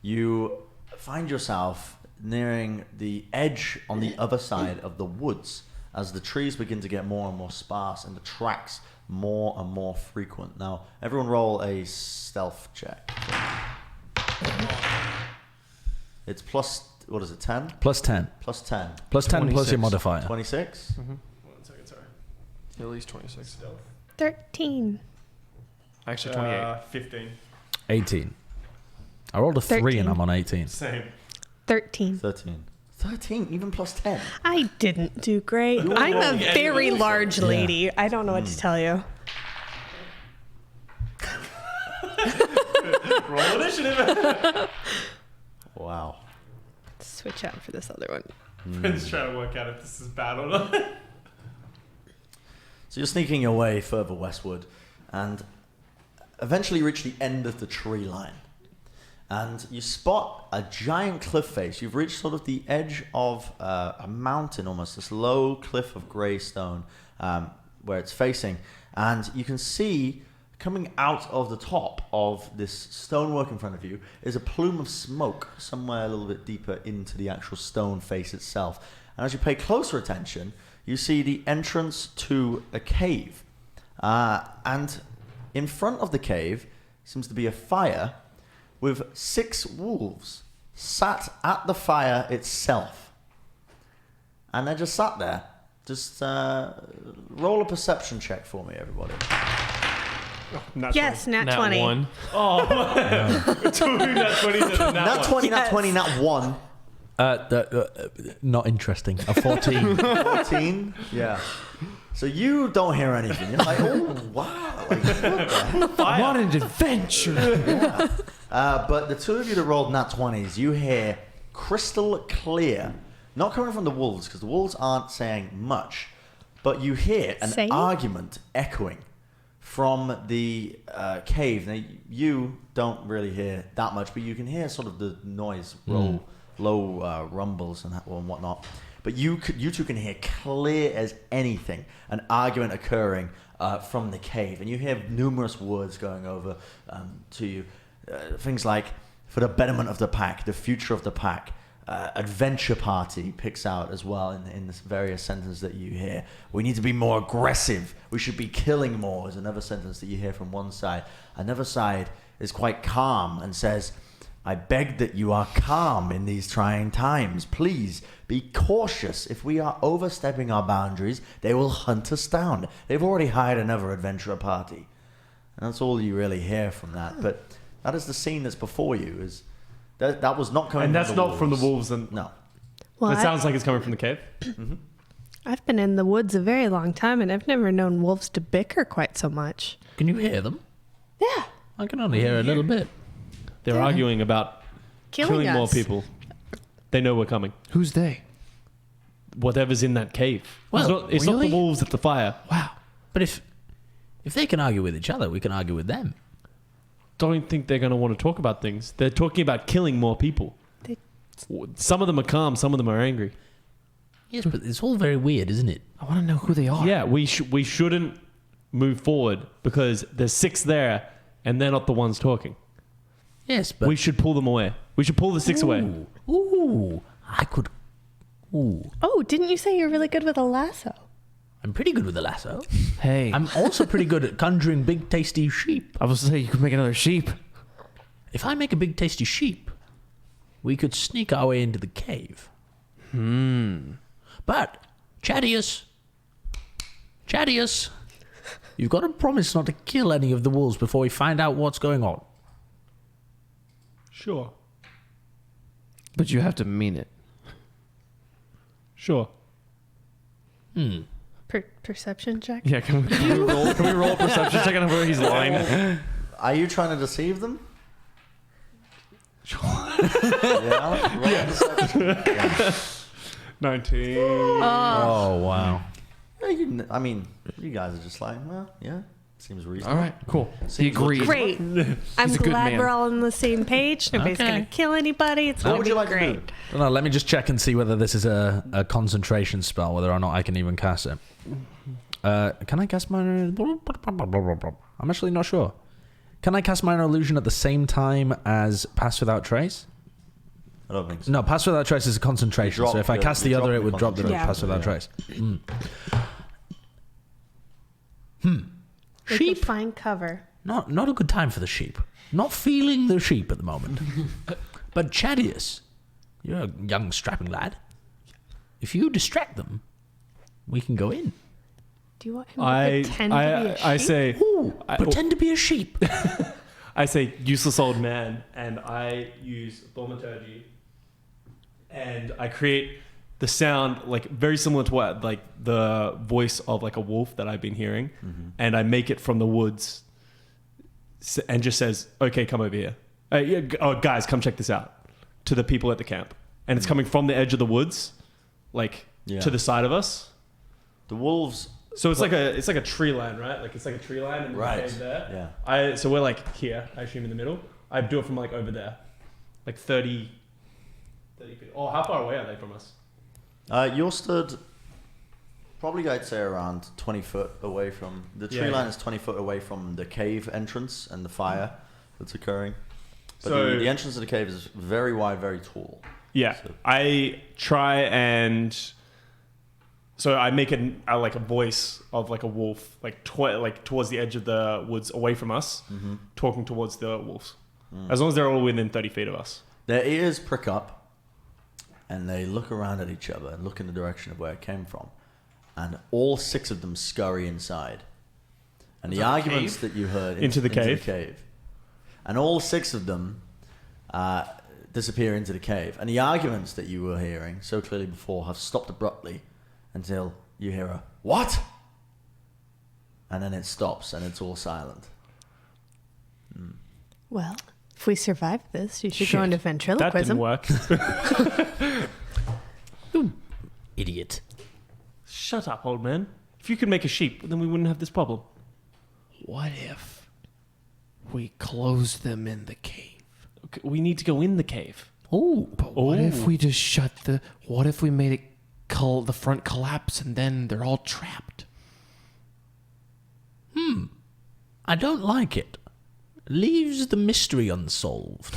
you find yourself nearing the edge on the other side of the woods as the trees begin to get more and more sparse and the tracks more and more frequent. Now, everyone roll a stealth check. It's plus, what is it, 10? Plus 10. Plus 10. Plus 10 plus 26. your modifier. 26? 1 second, sorry. At least 26. 13. Actually, 28. 15. 18. I rolled a 3 13. and I'm on 18. Same. 13. 13. 13, even plus 10. I didn't do great. I'm a very large lady. I don't know what to tell you. Roll initiative. Wow. Switch out for this other one. Friends trying to work out if this is bad or not. So you're sneaking your way further westward and eventually reach the end of the tree line. And you spot a giant cliff face. You've reached sort of the edge of a mountain almost, this low cliff of grey stone where it's facing. And you can see coming out of the top of this stonework in front of you is a plume of smoke somewhere a little bit deeper into the actual stone face itself. And as you pay closer attention, you see the entrance to a cave. And in front of the cave seems to be a fire with 6 wolves sat at the fire itself. And they're just sat there. Just roll a perception check for me, everybody. Yes, nat 20. 1. Oh, two nat 20s and Not 20, not Yes. 20, not 1. Not interesting. A 14. 14? Yeah. So you don't hear anything. You're like, oh, wow. Like, what the heck? What an adventure! Yeah. But the two of you that rolled nat 20s, you hear crystal clear, not coming from the wolves, because the wolves aren't saying much, but you hear an Saying? argument echoing from the cave. Now, you don't really hear that much, but you can hear sort of the noise roll, low rumbles and whatnot. but you two can hear clear as anything an argument occurring from the cave, and you hear numerous words going over to you. Things like, for the betterment of the pack, the future of the pack, adventure party picks out as well in the various sentences that you hear. We need to be more aggressive. We should be killing more is another sentence that you hear from one side. Another side is quite calm and says, I beg that you are calm in these trying times. Please be cautious. If we are overstepping our boundaries, they will hunt us down. They've already hired another adventurer party. And that's all you really hear from that. But that is the scene that's before you. Is that was not coming And from that's the not wolves. from the wolves. And No. Well, it sounds like it's coming from the cave. I've been in the woods a very long time, and I've never known wolves to bicker quite so much. Can you hear them? Yeah. I can only hear a little bit. They're arguing about killing more us. people. They know we're coming. Who's they? Whatever's in that cave. Well, it's not really? the wolves at the fire. Wow. But if they can argue with each other, we can argue with them. Don't think they're going to want to talk about things. They're talking about killing more people. They- Some of them are calm. Some of them are angry. Yes, but it's all very weird, isn't it? I want to know who they are. Yeah, we shouldn't move forward because there's 6 there and they're not the ones talking. Yes, but We should pull them away. We should pull the 6 away. Ooh, I could. Ooh, Oh, didn't you say you're really good with a lasso? I'm pretty good with a lasso. Hey, I'm also pretty good at conjuring big, tasty sheep. I was say you could make another sheep. If I make a big, tasty sheep, we could sneak our way into the cave. But, Chadius, you've got to promise not to kill any of the wolves before we find out what's going on. Sure. But you have to mean it. Sure. Perception check? Yeah, can we roll a perception check on where he's lying? Are you trying to deceive them? Yeah. Yeah. 19. Oh, wow. Yeah, I mean, you guys are just like, well, yeah, seems reasonable. All right, cool. He agrees. Great. I'm a good glad man. we're all on the same page. Nobody's Okay. going to kill anybody. It's What going would to you be like to great. do? No, let me just check and see whether this is a concentration spell, whether or not I can even cast it. Can I cast minor? I'm actually not sure. Can I cast minor illusion at the same time as pass without trace? I don't think so. No, pass without trace is a concentration. You So if I drop cast your- the you other, drop it your would drop the concentration. pass without Yeah. trace. They can Sheep? find cover. Not a good time for the sheep. Not feeling the sheep at the moment. But Chadius, you're a young strapping lad. If you distract them, we can go in. Do you want him to pretend to be a sheep? I say, Ooh, pretend to be a sheep. I say useless old man, and I use thaumaturgy, and I create the sound like very similar to what like the voice of like a wolf that I've been hearing, and I make it from the woods, and just says, "Okay, come over here. Guys, come check this out." To the people at the camp, and it's coming from the edge of the woods, like to the side of us. The wolves. So it's like a tree line, right? Like it's like a tree line and Right. right there. Yeah. So we're like here, I assume in the middle. I do it from like over there. Like 30 feet. Oh, how far away are they from us? You're stood probably, I'd say, around 20 foot away from... The tree Yeah, line yeah. is 20 foot away from the cave entrance and the fire that's occurring. But So- the entrance to the cave is very wide, very tall. Yeah. So- I try and... So I make like a voice of like a wolf, like towards the edge of the woods away from us, talking towards the wolves. As long as they're all within 30 feet of us. Their ears prick up and they look around at each other and look in the direction of where it came from. And all 6 of them scurry inside. And the arguments that you heard Into the cave? And all 6 of them disappear into the cave. And the arguments that you were hearing so clearly before have stopped abruptly until you hear a "what?" And then it stops and it's all silent. Well, if we survive this, you should Shit. go into That didn't ventriloquism. work. Idiot. Shut up, old man. If you could make a sheep, then we wouldn't have this problem. What if we close them in the cave? Okay, we need to go in the cave. Ooh. But what if we just what if we made it the front collapse and then they're all trapped. I don't like it. Leaves the mystery unsolved.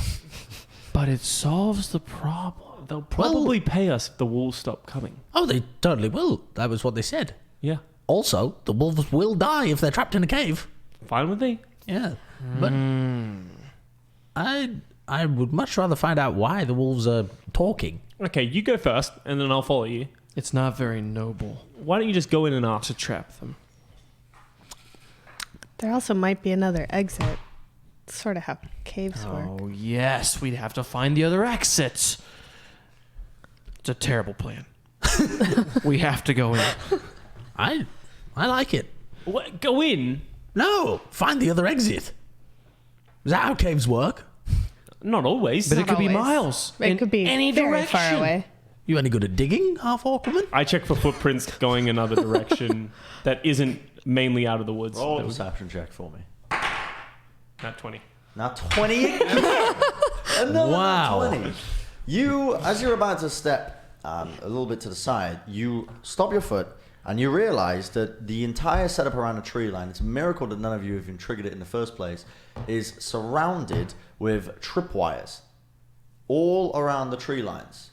But it solves the problem. They'll probably pay us if the wolves stop coming. Oh, they totally will. That was what they said. Yeah. Also, the wolves will die if they're trapped in a cave. Fine with me. Yeah. But I would much rather find out why the wolves are talking. Okay, you go first, and then I'll follow you. It's not very noble Why don't you just go in and ask? to trap them. There also might be another exit. It's sort of how caves work. Oh, yes. We'd have to find the other exits. It's a terrible plan. We have to go in. I like it. What? Go in? No, find the other exit. Is that how caves work? Not always. But it could be always. miles. It in could be any very direction. far away. You any good at digging, half-orc woman? I check for footprints going another direction that isn't mainly out of the woods. Roll a That was- perception check for me. Not 20. Now 20. Another Wow. 20. You, as you're about to step a little bit to the side, you stop your foot and you realize that the entire setup around the tree line, it's a miracle that none of you have even triggered it in the first place, is surrounded with tripwires all around the tree lines.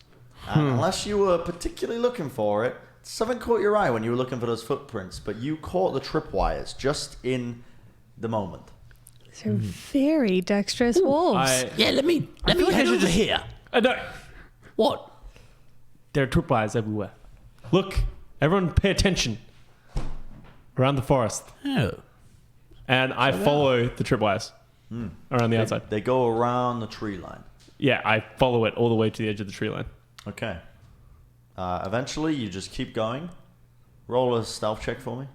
And unless you were particularly looking for it, something caught your eye when you were looking for those footprints, but you caught the tripwires just in the moment. They're very dexterous wolves. Yeah, let me feel like I head should over just- here. No. What? There are tripwires everywhere. Look, everyone pay attention. Around the forest. Oh. And I follow the tripwires around the outside. They go around the tree line. Yeah, I follow it all the way to the edge of the tree line. Okay. Eventually, you just keep going. Roll a stealth check for me.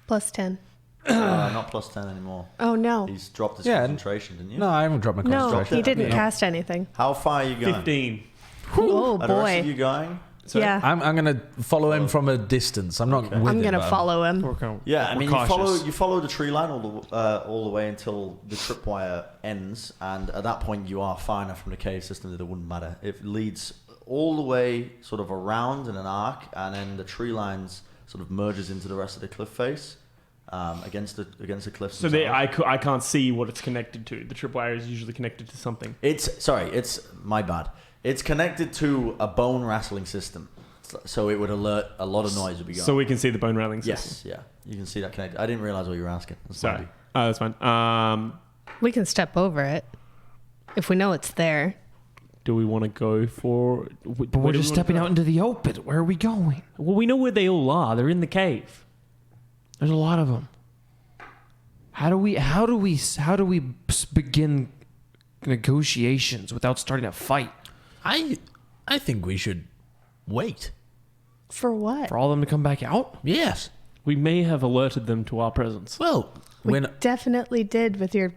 Plus 10. Not plus 10 anymore. Oh, no. He's dropped his Yeah, concentration, didn't you? No, I haven't dropped my No, concentration. he didn't Yeah. cast anything. How far are you going? 15. Oh, Are the rest of you boy. going? Sorry? Yeah. I'm going to follow him from a distance. I'm not with I'm him, going to but follow him. We're kind of, Yeah, I we're mean, cautious. you follow the tree line all the way until the tripwire ends, and at that point, you are far enough from the cave system that it wouldn't matter. It leads all the way sort of around in an arc, and then the tree lines sort of merges into the rest of the cliff face against the cliffs. So themselves. I can't see what it's connected to. The tripwire is usually connected to something. It's my bad. It's connected to a bone rattling system, so it would alert a lot of noise would be going. So we can see the bone rattling system. yes, yeah, you can see that connected. I didn't realize what you were asking. That's Sorry. maybe- Oh, that's fine. We can step over it if we know it's there. Do we want to go for... But we're just stepping out into the open. Where are we going? Well, we know where they all are. They're in the cave. There's a lot of them. How do we begin negotiations without starting a fight? I think we should wait. For what? For all of them to come back out? Yes. We may have alerted them to our presence. Well, We when definitely did with your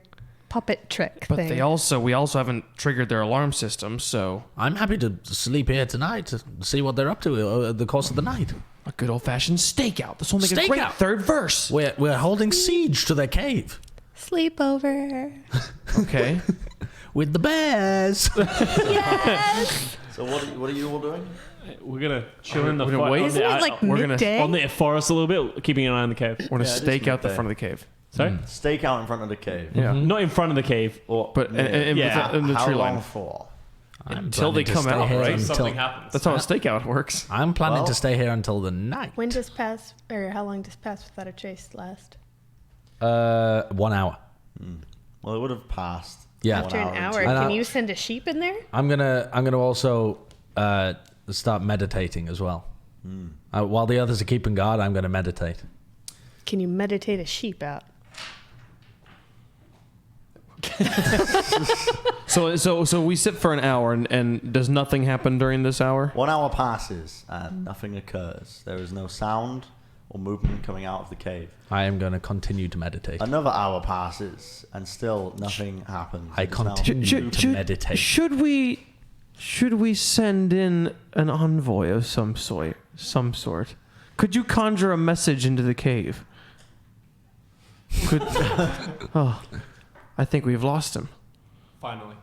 puppet trick But thing. we also haven't triggered their alarm system, so I'm happy to sleep here tonight to see what they're up to over the course of the night. a good old-fashioned stakeout. This will make a great Stakeout? third verse. We're holding siege to their cave Sleepover. Okay. with the bears. Yes. So what are you all doing? We're going to chill in the we're gonna wait? Isn't it like we're gonna- midday? on the forest a little bit, keeping an eye on the cave. We're going to Yeah, it is stake out the midday. front of the cave. Sorry? Stake out in front of the cave. Yeah. Not in front of the cave. Or But in Yeah. the How tree long line. for? Until they come out, here right? Something happens. That's how a stakeout works. I'm planning Well- to stay here until the night. When does pass, or how long does pass without a chase last? 1 hour. Well, it would have passed. Yeah. After an hour, And can I- you send a sheep in there? I'm gonna also start meditating as well. While the others are keeping guard, I'm gonna meditate. Can you meditate a sheep out? So we sit for an hour, and does nothing happen during this hour? 1 hour passes and nothing occurs. There is no sound or movement coming out of the cave. I am gonna continue to meditate. Another hour passes and still nothing happens. I It's now- continue to meditate. Should we send in an envoy of some sort? Could you conjure a message into the cave? Oh, I think we've lost him. Finally.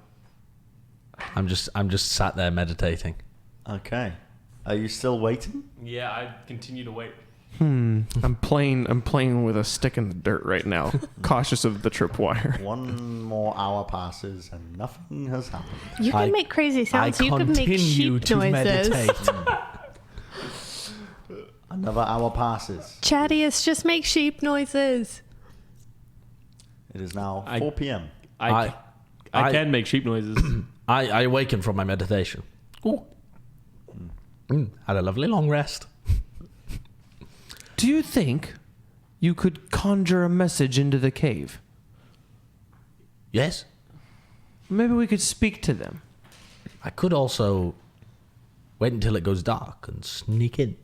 I'm just sat there meditating. Okay. Are you still waiting? Yeah, I continue to wait. I'm playing with a stick in the dirt right now, cautious of the tripwire. 1 more hour passes and nothing has happened. You can make crazy sounds. You can make sheep noises. meditate. Another hour passes. Chattiest, just make sheep noises. It is now 4 p.m. I can make sheep noises. I awaken from my meditation. Ooh. Had a lovely long rest. Do you think you could conjure a message into the cave? Yes. Maybe we could speak to them. I could also wait until it goes dark and sneak in.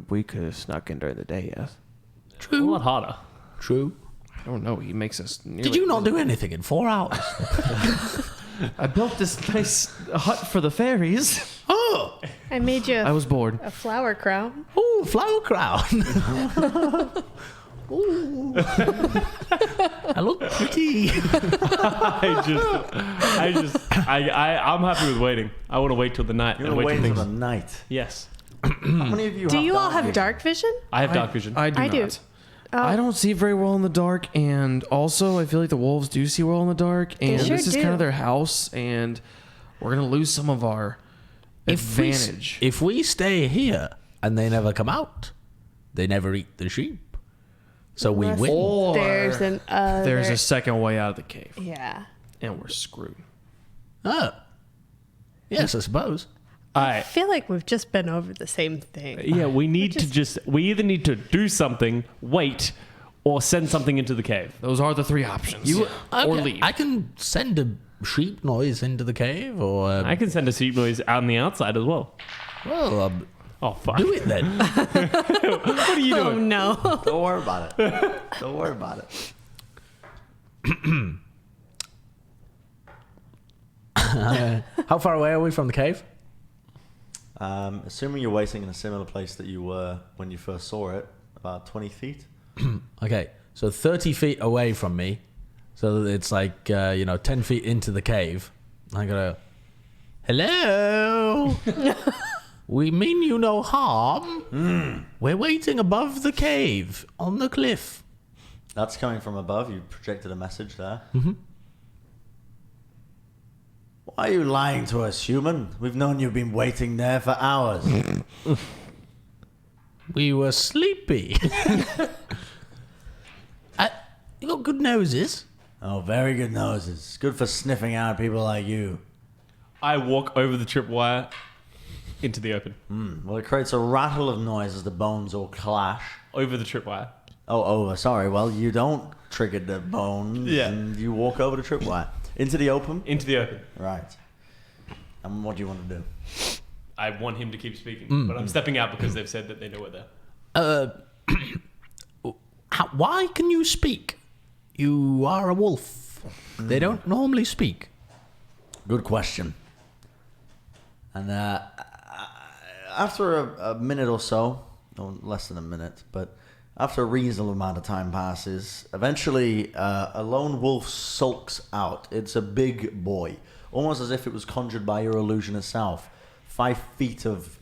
We could have snuck in during the day, yes. A lot harder. True. I don't know. He makes us. Did you not do anything in 4 hours? I built this nice hut for the fairies. Oh! I made you I was bored. a flower crown. Ooh, flower crown. Ooh. I look pretty. I'm happy with waiting. I want to wait till the night. You're and going to wait wait till until things. the night. Yes. How many of you Do have you all have vision? dark vision? I have dark vision. I do I not. do. Oh. I don't see very well in the dark, and also I feel like the wolves do see well in the dark, and sure this is do. kind of their house, and we're gonna lose some of our advantage. If we stay here and they never come out, they never eat the sheep. So we Unless win. Or There's an other. there's a second way out of the cave, Yeah. and we're screwed. Oh. Yes, I suppose. I feel like we've just been over the same thing. Yeah, we either need to do something, wait, or send something into the cave. Those are the three options. Or Okay, leave. I can send a sheep noise into the cave, or I can send a sheep noise out on the outside as well. well, Oh, fuck. do it then. What are you Oh doing? no. Don't worry about it. Don't worry about it. How far away are we from the cave? Assuming you're waiting in a similar place that you were when you first saw it, about 20 feet. Okay, so 30 feet away from me, so that it's like 10 feet into the cave. I gotta, hello. We mean you no harm. We're waiting above the cave on the cliff. That's coming from above. You projected a message there. Why are you lying to us, human? We've known you've been waiting there for hours. We were sleepy. You got good noses. Oh, very good noses. Good for sniffing out people like you. I walk over the tripwire into the open. Well, it creates a rattle of noise as the bones all clash. Over the tripwire. Oh, sorry. Well, you don't trigger the bones. Yeah. And you walk over the tripwire. Into the open? Into the open. Right. And what do you want to do? I want him to keep speaking, but I'm stepping out because they've said that they know we're there. Why can you speak? You are a wolf. They don't normally speak. Good question. And after a minute or so, or less than a minute, but after a reasonable amount of time passes, eventually a lone wolf sulks out. It's a big boy, almost as if it was conjured by your illusion itself. 5 feet of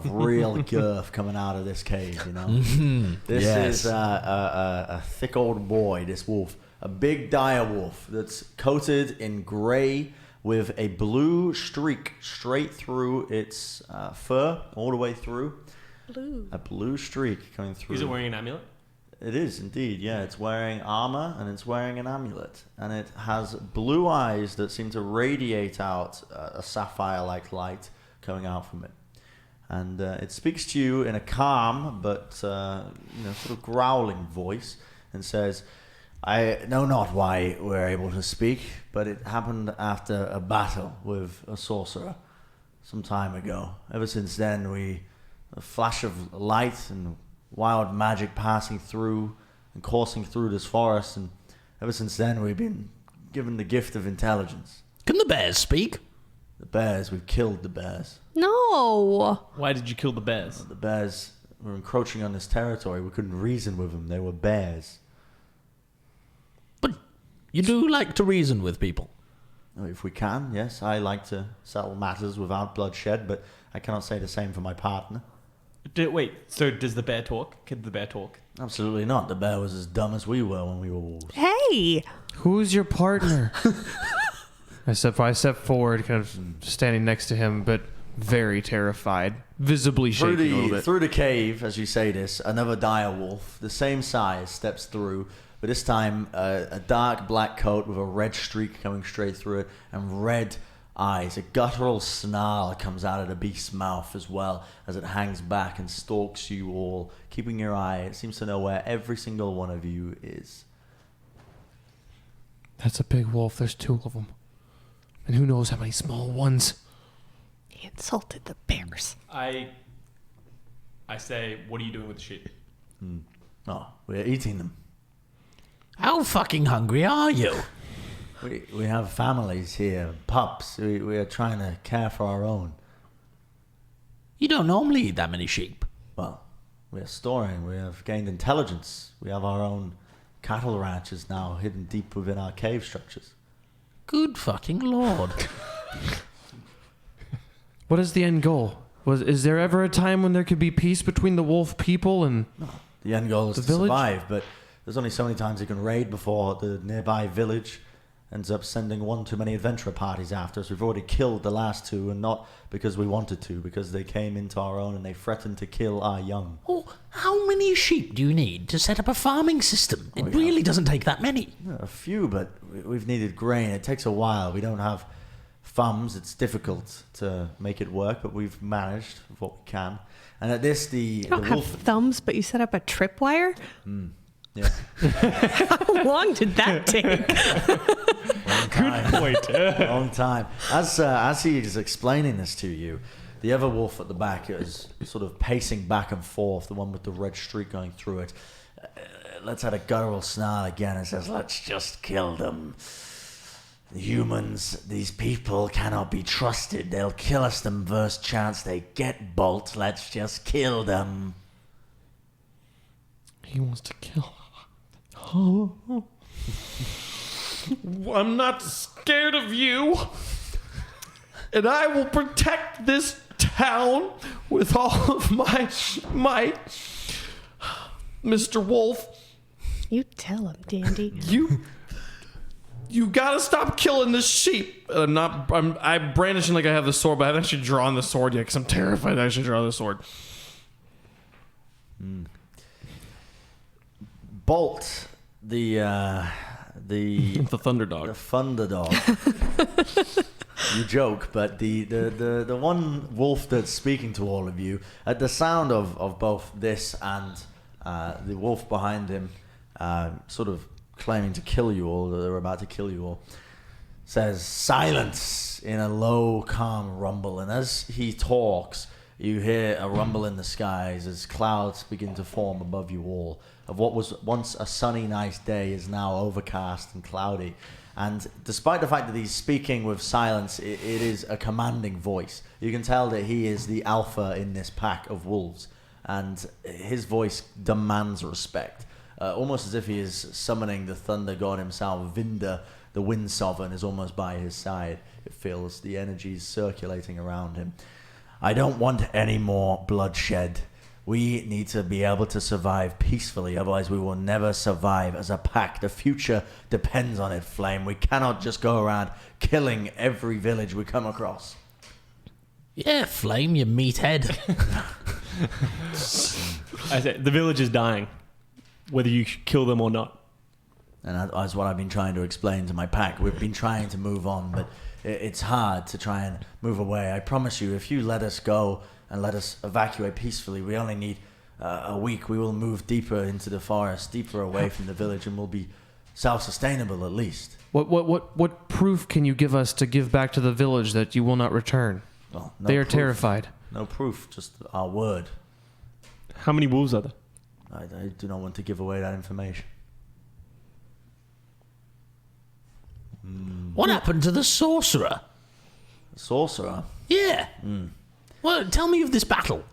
real girth coming out of this cave, you know. This Yes. is a thick old boy, this wolf. A big dire wolf that's coated in grey with a blue streak straight through its fur, all the way through. Blue. A blue streak coming through. Is it wearing an amulet? It is indeed, yeah. It's wearing armor and it's wearing an amulet. And it has blue eyes that seem to radiate out a sapphire-like light coming out from it. And it speaks to you in a calm but sort of growling voice and says, I know not why we're able to speak, but it happened after a battle with a sorcerer some time ago. Ever since then, a flash of light and wild magic passing through and coursing through this forest, and ever since then we've been given the gift of intelligence. Can the bears speak? The bears, we've killed the bears. No. Why did you kill the bears? The bears were encroaching on this territory. We couldn't reason with them. They were bears. But you do like to reason with people. If we can, yes. I like to settle matters without bloodshed, but I cannot say the same for my partner. Wait, so does the bear talk? Could the bear talk? Absolutely not. The bear was as dumb as we were when we were wolves. Hey! Who's your partner? I step forward, kind of standing next to him, but very terrified, visibly shaking a little bit. Through the cave, as you say this, another dire wolf, the same size, steps through, but this time a dark black coat with a red streak coming straight through it, and red eyes. A guttural snarl comes out of the beast's mouth as well, as it hangs back and stalks you all, keeping your eye. It seems to know where every single one of you is. That's a big wolf. There's 2 of them. And who knows how many small ones. He insulted the bears. I say, what are you doing with the sheep? Oh, we're eating them. How fucking hungry are you? We have families here, pups. We are trying to care for our own. You don't normally eat that many sheep. Well, we are storing. We have gained intelligence. We have our own cattle ranches now hidden deep within our cave structures. Good fucking lord. What is the end goal? Is there ever a time when there could be peace between the wolf people and... No, the end goal is The to village? survive, but there's only so many times you can raid before the nearby village ends up sending one too many adventurer parties after us. We've already killed the last 2, and not because we wanted to, because they came into our own and they threatened to kill our young. Oh, how many sheep do you need to set up a farming system? It really doesn't take that many. A few, but we've needed grain. It takes a while. We don't have thumbs. It's difficult to make it work, but we've managed with what we can. And at this, You don't have thumbs, but you set up a tripwire? Yeah. How long did that take? Good point. Long time. As he is explaining this to you, the other wolf at the back is sort of pacing back and forth, the one with the red streak going through it. Let's add a guttural snarl again and says, "Let's just kill them. The humans, these people cannot be trusted. They'll kill us the first chance they get, Bolt. Let's just kill them." He wants to kill. I'm not scared of you. And I will protect this town with all of my might. Mr. Wolf, You tell him, Dandy. you gotta stop killing this sheep. I'm brandishing like I have the sword, but I haven't actually drawn the sword yet because I'm terrified to actually draw the sword. Bolt, the Thunder Dog. The Thunder Dog. You joke, but the one wolf that's speaking to all of you, at the sound of both this and the wolf behind him, sort of claiming to kill you all, that they're about to kill you all, says, "Silence," in a low, calm rumble. And as he talks, you hear a rumble in the skies as clouds begin to form above you all. Of what was once a sunny, nice day is now overcast and cloudy. And despite the fact that he's speaking with silence, it is a commanding voice. You can tell that he is the alpha in this pack of wolves. And his voice demands respect. Almost as if he is summoning the thunder god himself. Vinda, the wind sovereign, is almost by his side. It feels the energies circulating around him. "I don't want any more bloodshed. We need to be able to survive peacefully, otherwise we will never survive as a pack. The future depends on it, Flame. We cannot just go around killing every village we come across." Yeah, Flame, you meathead. I said, the village is dying, whether you kill them or not. And that's what I've been trying to explain to my pack. We've been trying to move on, but it's hard to try and move away. I promise you, if you let us go and let us evacuate peacefully, we only need a week. We will move deeper into the forest, deeper away from the village, and we'll be self-sustainable at least. What proof can you give us to give back to the village that you will not return? Well, no They are proof. terrified. No proof, just our word. How many wolves are there? I do not want to give away that information. What happened to the sorcerer? Sorcerer? Yeah. Well, tell me of this battle.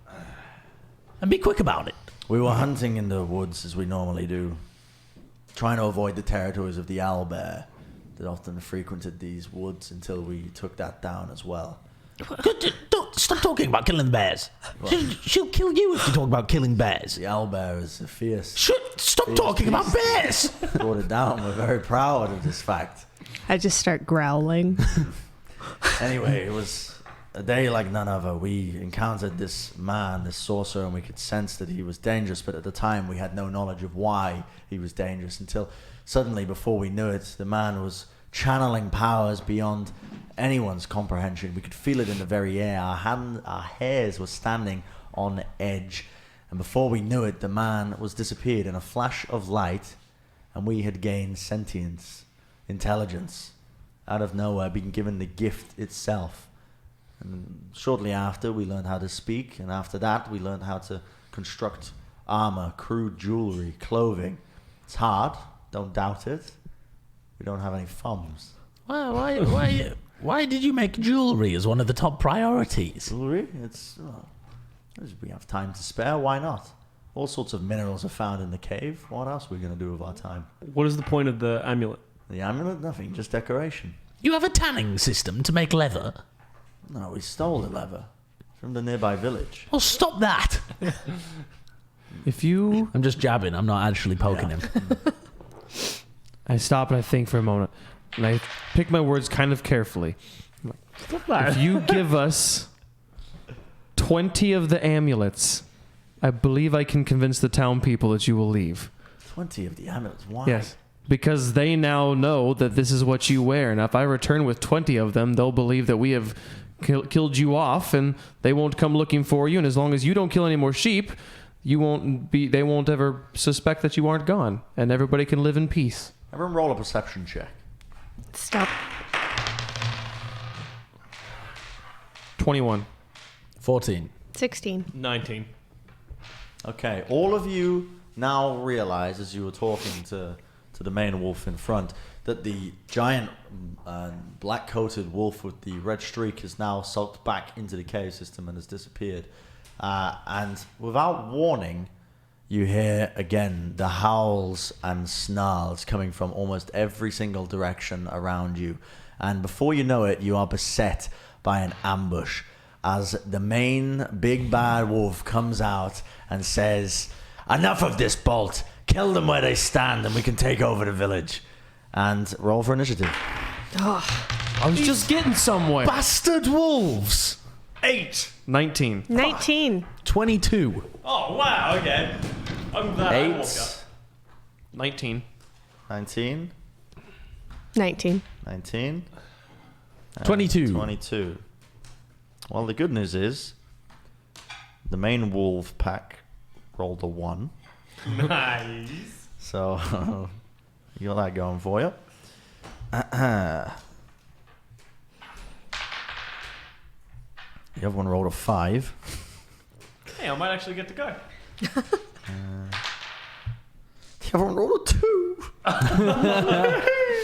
And be quick about it. We were hunting in the woods as we normally do, trying to avoid the territories of the owlbear. that often frequented these woods until we took that down as well. Don't stop talking about killing the bears. She'll kill you if you talk about killing bears. The owlbear is a fierce. Stop talking about bears. Brought it down. We're very proud of this fact. I just start growling. Anyway, it was a day like none other. We encountered this man, this sorcerer, and we could sense that he was dangerous, but at the time we had no knowledge of why he was dangerous until suddenly, before we knew it, the man was channeling powers beyond anyone's comprehension. We could feel it in the very air. Our hairs were standing on edge. And before we knew it, the man was disappeared in a flash of light, and we had gained sentience, intelligence, out of nowhere, being given the gift itself. And shortly after, we learned how to speak, and after that, we learned how to construct armor, crude jewelry, clothing. It's hard, don't doubt it. We don't have any thumbs. Why did you make jewelry as one of the top priorities? Jewelry? We have time to spare, why not? All sorts of minerals are found in the cave. What else are we going to do with our time? What is the point of the amulet? The amulet? Nothing, just decoration. You have a tanning system to make leather. No, we stole the leather from the nearby village. Well, stop that. If you... I'm just jabbing. I'm not actually poking him. I stop and I think for a moment. And I pick my words kind of carefully. If you give us 20 of the amulets, I believe I can convince the town people that you will leave. 20 of the amulets? Why? Yes. Because they now know that this is what you wear. And if I return with 20 of them, they'll believe that we have killed you off and they won't come looking for you. And as long as you don't kill any more sheep, they won't ever suspect that you aren't gone. And everybody can live in peace. Everyone roll a perception check. Stop. 21. 14. 16. 19. Okay, all of you now realize, as you were talking to the main wolf in front, that the giant black-coated wolf with the red streak has now sulked back into the cave system and has disappeared. And without warning, you hear again the howls and snarls coming from almost every single direction around you. And before you know it, you are beset by an ambush as the main big bad wolf comes out and says, "Enough of this, Bolt. Kill them where they stand and we can take over the village." And roll for initiative. I was just getting somewhere. Bastard wolves! 8. 19. 19. 22. Oh, wow, okay. I'm glad I walked 8, up. 19. 19, 19. 19, and 22. 22. Well, the good news is the main wolf pack rolled a 1. Nice. So you got that going for you. The other one rolled a 5. Hey, I might actually get to go. The other one rolled a 2.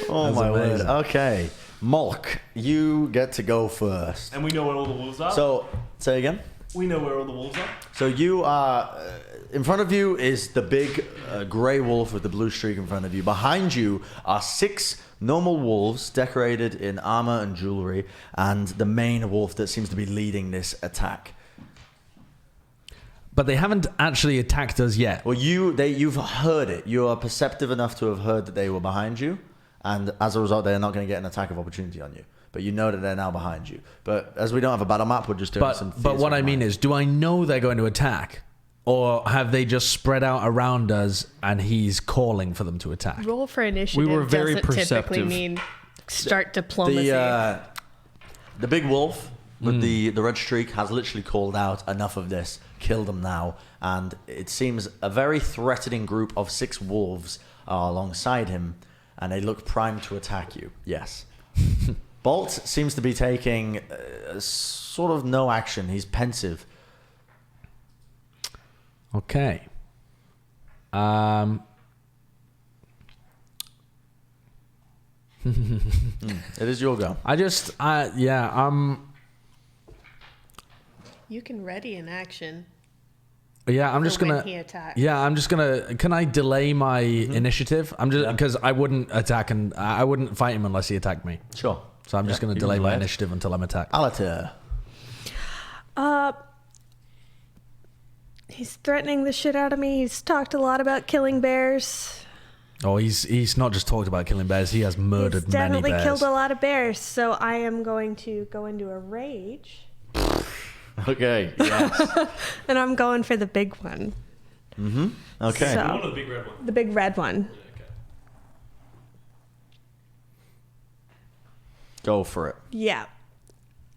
Oh my word. Okay. Molk, you get to go first. And we know where all the wolves are. So, say again. We know where all the wolves are. So you are, in front of you is the big grey wolf with the blue streak in front of you. Behind you are 6 normal wolves decorated in armor and jewelry, and the main wolf that seems to be leading this attack. But they haven't actually attacked us yet. Well, you've heard it. You are perceptive enough to have heard that they were behind you, and as a result, they are not going to get an attack of opportunity on you. But you know that they're now behind you. But as we don't have a battle map, we're just doing some. But what I mean is, do I know they're going to attack, or have they just spread out around us and he's calling for them to attack? Roll for initiative were very doesn't typically perceptive. mean start diplomacy. The big wolf with the red streak has literally called out, "Enough of this! Kill them now!" And it seems a very threatening group of 6 wolves are alongside him, and they look primed to attack you. Yes. Bolt seems to be taking sort of no action. He's pensive. Okay. It is your go. You can ready an action. Yeah, I'm just for when gonna. he attacks. Yeah, I'm just gonna. Can I delay my initiative? I'm just because I wouldn't attack and I wouldn't fight him unless he attacked me. Sure. So I'm just gonna you delay can my delay it. initiative until I'm attacked. Alatir. He's threatening the shit out of me. He's talked a lot about killing bears. Oh, he's not just talked about killing bears. He has murdered He's many definitely bears. killed a lot of bears. So I am going to go into a rage. Okay. Yes. And I'm going for the big one. Okay. So- One of the big red one. The big red one. Go for it. Yeah.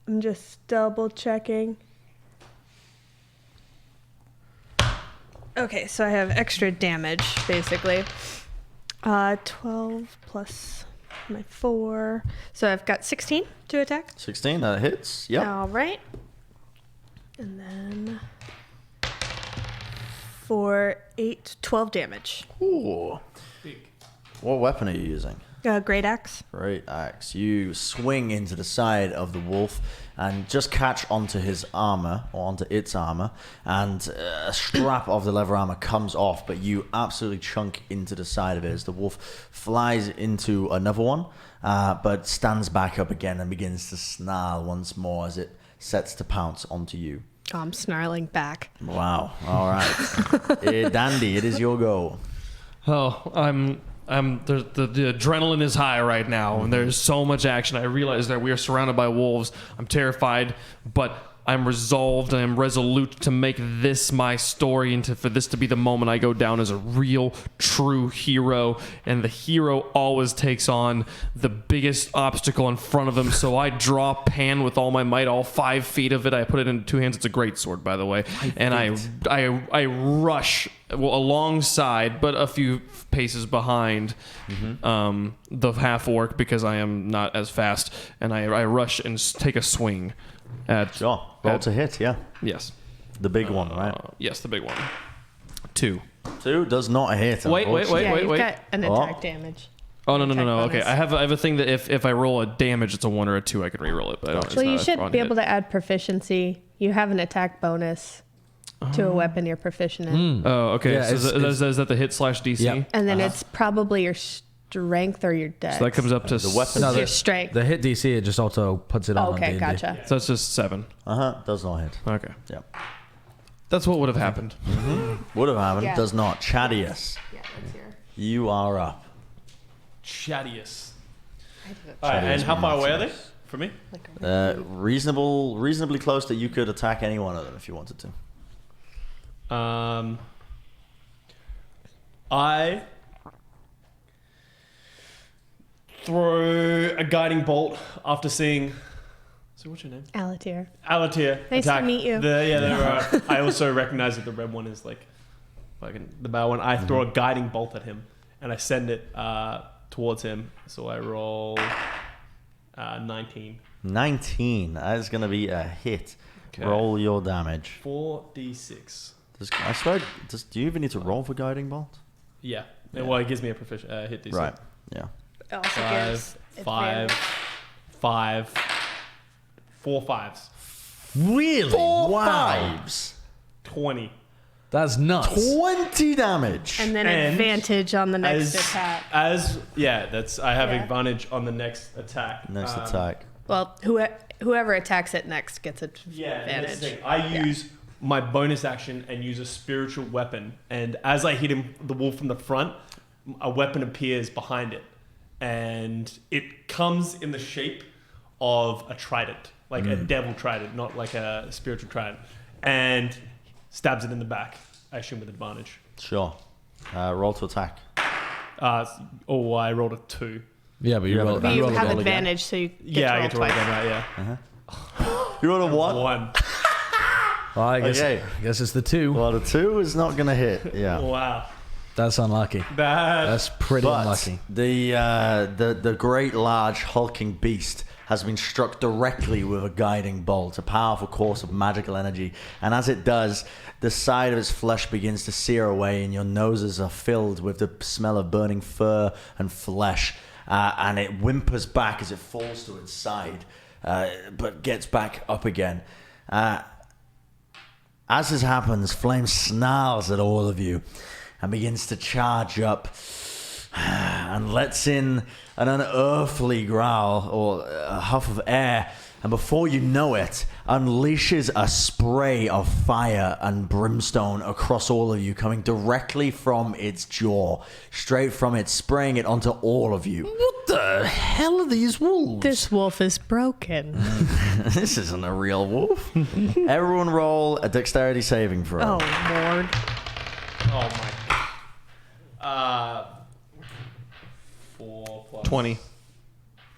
I'm just double checking. Okay, so I have extra damage, basically. 12 plus my 4. So I've got 16 to attack. 16. That hits. Yep. All right. And then for 8, 12 damage. Ooh. What weapon are you using? Great axe. Great axe. You swing into the side of the wolf and just catch onto his armor, or onto its armor, and a strap of the leather armor comes off, but you absolutely chunk into the side of it as the wolf flies into another one, but stands back up again and begins to snarl once more as it sets to pounce onto you. Oh, I'm snarling back. Wow. All right. Dandy, it is your go. Oh, the adrenaline is high right now, and there's so much action. I realize that we are surrounded by wolves. I'm terrified, but I'm resolved and I'm resolute to make this my story and for this to be the moment I go down as a real, true hero. And the hero always takes on the biggest obstacle in front of him. So I draw Pan with all my might, all 5 feet of it. I put it in 2 hands. It's a great sword, by the way. And I rush alongside, but a few paces behind the half orc because I am not as fast. And I rush and take a swing. Sure. Roll to hit, yeah. Yes. The big one, right? Yes, the big one. 2. 2 does not hit. Wait. Yeah, you've got an Oh. attack damage. Oh no. Attack Okay, bonus. I have a thing that if I roll a damage, it's a 1 or a 2. I can re-roll it, but I don't. Well, you should be able to add proficiency. You have an attack bonus to a weapon you're proficient in. Oh, okay. Yeah, so it's- is that the hit /DC? Yeah. And then it's probably your strength or your dex. So that comes up to The weapon. No, your strength. The hit DC, it just auto puts it on. Oh, okay, D&D. gotcha. So it's just 7. Does not hit. Okay, Yep. that's what would have happened. Would have happened. Yeah. Does not. Chadius, Yeah, that's your. you are up. Chattius. I did it. All right, and Chattius how far away are they Martinez. from me? Like a Reasonably close that you could attack any one of them if you wanted to. I throw a guiding bolt after seeing. So what's your name? Alatir. Alatir. Nice to meet you. I also recognize that the red one is like fucking the bad one. I throw a guiding bolt at him and I send it towards him. So I roll 19. 19. That is going to be a hit. Okay. Roll your damage. 4d6. I swear, do you even need to roll for guiding bolt? Yeah. Well, it gives me a proficient hit DC. Right. Yeah. It also 5, gives 5, advantage. 5, 4 5s. Really? Four Wow. fives. 20. That's nuts. 20 damage. And then And advantage on the next As attack. I have Yeah. advantage on the next attack. Next attack. Well, whoever attacks it next gets Yeah, and that's the advantage. thing. I use my bonus action and use a spiritual weapon. And as I hit him, the wolf from the front, a weapon appears behind it. And it comes in the shape of a trident, like a devil trident, not like a spiritual trident. And stabs it in the back, I assume with advantage. Sure. Roll to attack. I rolled a 2. Yeah, but you have roll advantage. You roll have again. advantage, so you get Yeah, to I roll get to roll twice. again, right? Yeah. You rolled a what? 1. Well, I guess, Okay. I guess it's the 2. Well, the 2 is not going to hit. Yeah. Wow. That's unlucky. That's pretty But unlucky. the great large hulking beast has been struck directly with a guiding bolt, a powerful course of magical energy. And as it does, the side of its flesh begins to sear away and your noses are filled with the smell of burning fur and flesh. And it whimpers back as it falls to its side, but gets back up again. As this happens, Flame snarls at all of you and begins to charge up and lets in an unearthly growl or a huff of air, and before you know it, unleashes a spray of fire and brimstone across all of you, coming directly from its jaw, straight from it, spraying it onto all of you. What the hell are these wolves? This wolf is broken. This isn't a real wolf. Everyone roll a dexterity saving throw. Oh, Lord. Oh my. 4 plus 20.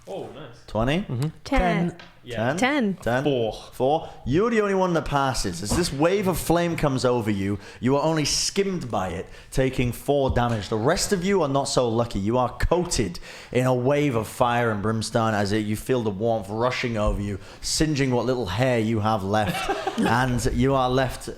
Oh, nice. 20? 10. Yeah. 10. 10? 4. 4. You're the only one that passes. As this wave of flame comes over you, you are only skimmed by it, taking 4 damage. The rest of you are not so lucky. You are coated in a wave of fire and brimstone as you feel the warmth rushing over you, singeing what little hair you have left. And you are left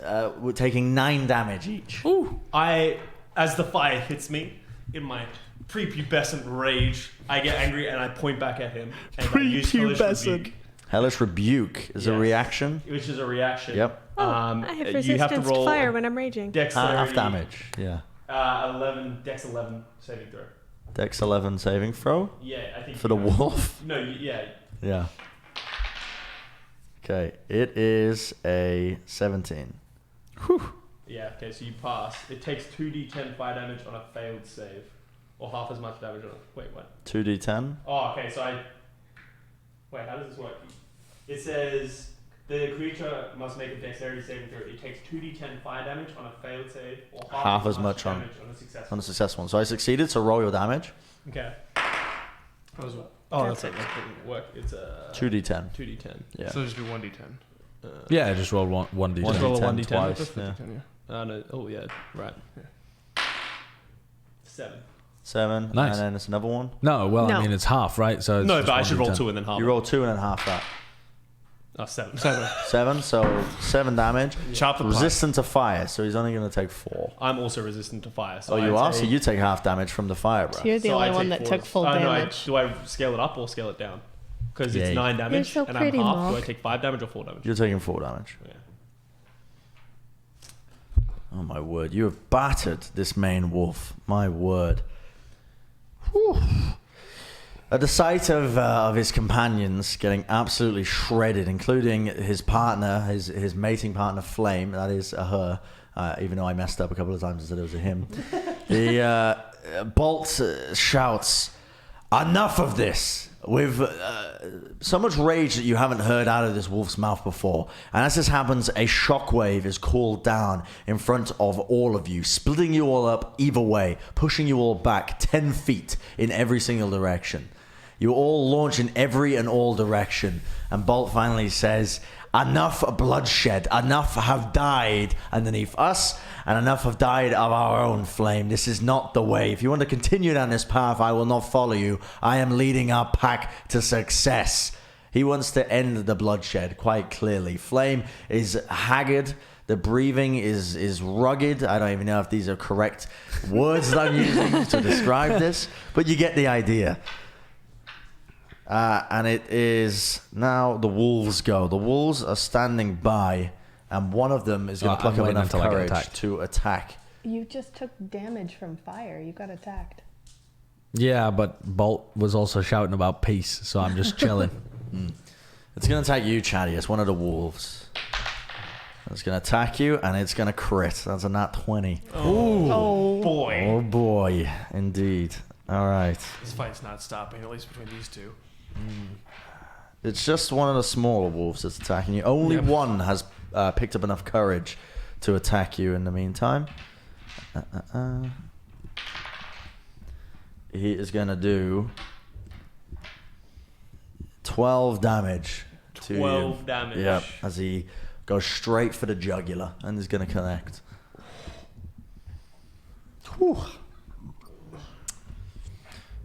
with taking 9 damage each. Ooh. As the fire hits me, in my prepubescent rage, I get angry and I point back at him. And I use Hellish Rebuke. Hellish Rebuke is a Yes. reaction. Which is a reaction. Yep. I have resistance you have to roll to fire when I'm raging. Dexterity. Half damage. Yeah. 11, Dex 11 saving throw. Dex 11 saving throw Yeah, I think. for the wolf. No, yeah. Yeah. Okay, it is a 17. Yeah, okay, so you pass. It takes 2d10 fire damage on a failed save. Or half as much damage on a... Wait, what? 2d10. Oh, okay, so Wait, how does this work? It says the creature must make a dexterity saving throw. It takes 2d10 fire damage on a failed save, or half as much damage on a successful. On a successful one. So I succeeded, so roll your damage. Okay. How's it? Oh, that's it. That didn't work. It's a 2d10. 2d10. Yeah. So just do 1d10. Yeah, just roll one d10. Just roll a 1d10 1d10 twice. Just Yeah. 1d10, yeah. No. Oh yeah, right. Yeah. 7. 7. Nice. And then it's another one. No, well, No. I mean, it's half, right? So it's No, just but I should roll 1d10. 2 and then half. You roll 2 and then half that. Oh, 7. 7, so 7 damage. Chop the pie. Resistant to fire, so he's only going to take 4. I'm also resistant to fire. So Oh, you I are? take- So you take half damage from the fire, bro. You're the so I only one take that 4. took full No, damage. do I scale it up or scale it down? Because it's Yeah. 9 damage so and pretty, I'm half. Do I Mark. take 5 damage or 4 damage? You're taking 4 damage. Yeah. Oh, my word. You have battered this main wolf. My word. Whew. At the sight of his companions getting absolutely shredded, including his partner, his mating partner, Flame, that is a her, even though I messed up a couple of times and said it was a him, the Bolt shouts, "Enough of this!" with so much rage that you haven't heard out of this wolf's mouth before. And as this happens, a shockwave is called down in front of all of you, splitting you all up either way, pushing you all back 10 feet in every single direction. You all launch in every and all direction. And Bolt finally says, "Enough bloodshed. Enough have died underneath us, and enough have died of our own flame. This is not the way. If you want to continue down this path, I will not follow you. I am leading our pack to success." He wants to end the bloodshed quite clearly. Flame is haggard. The breathing is rugged. I don't even know if these are correct words that I'm using to describe this, but you get the idea. And it is now the wolves go. The wolves are standing by, and one of them is going to pluck I'm up waiting enough until I get courage attacked. to attack. You just took damage from fire. You got attacked. Yeah, but Bolt was also shouting about peace, so I'm just chilling. It's going to attack you, Chatty. It's one of the wolves. It's going to attack you, and it's going to crit. That's a nat 20. Oh. Boy. Oh, boy. Indeed. All right. This fight's not stopping, at least between these two. It's just one of the smaller wolves that's attacking you. Only one has picked up enough courage to attack you in the meantime. He is going to do 12 damage to you. 12 damage. Yep, as he goes straight for the jugular and is going to connect. Whew.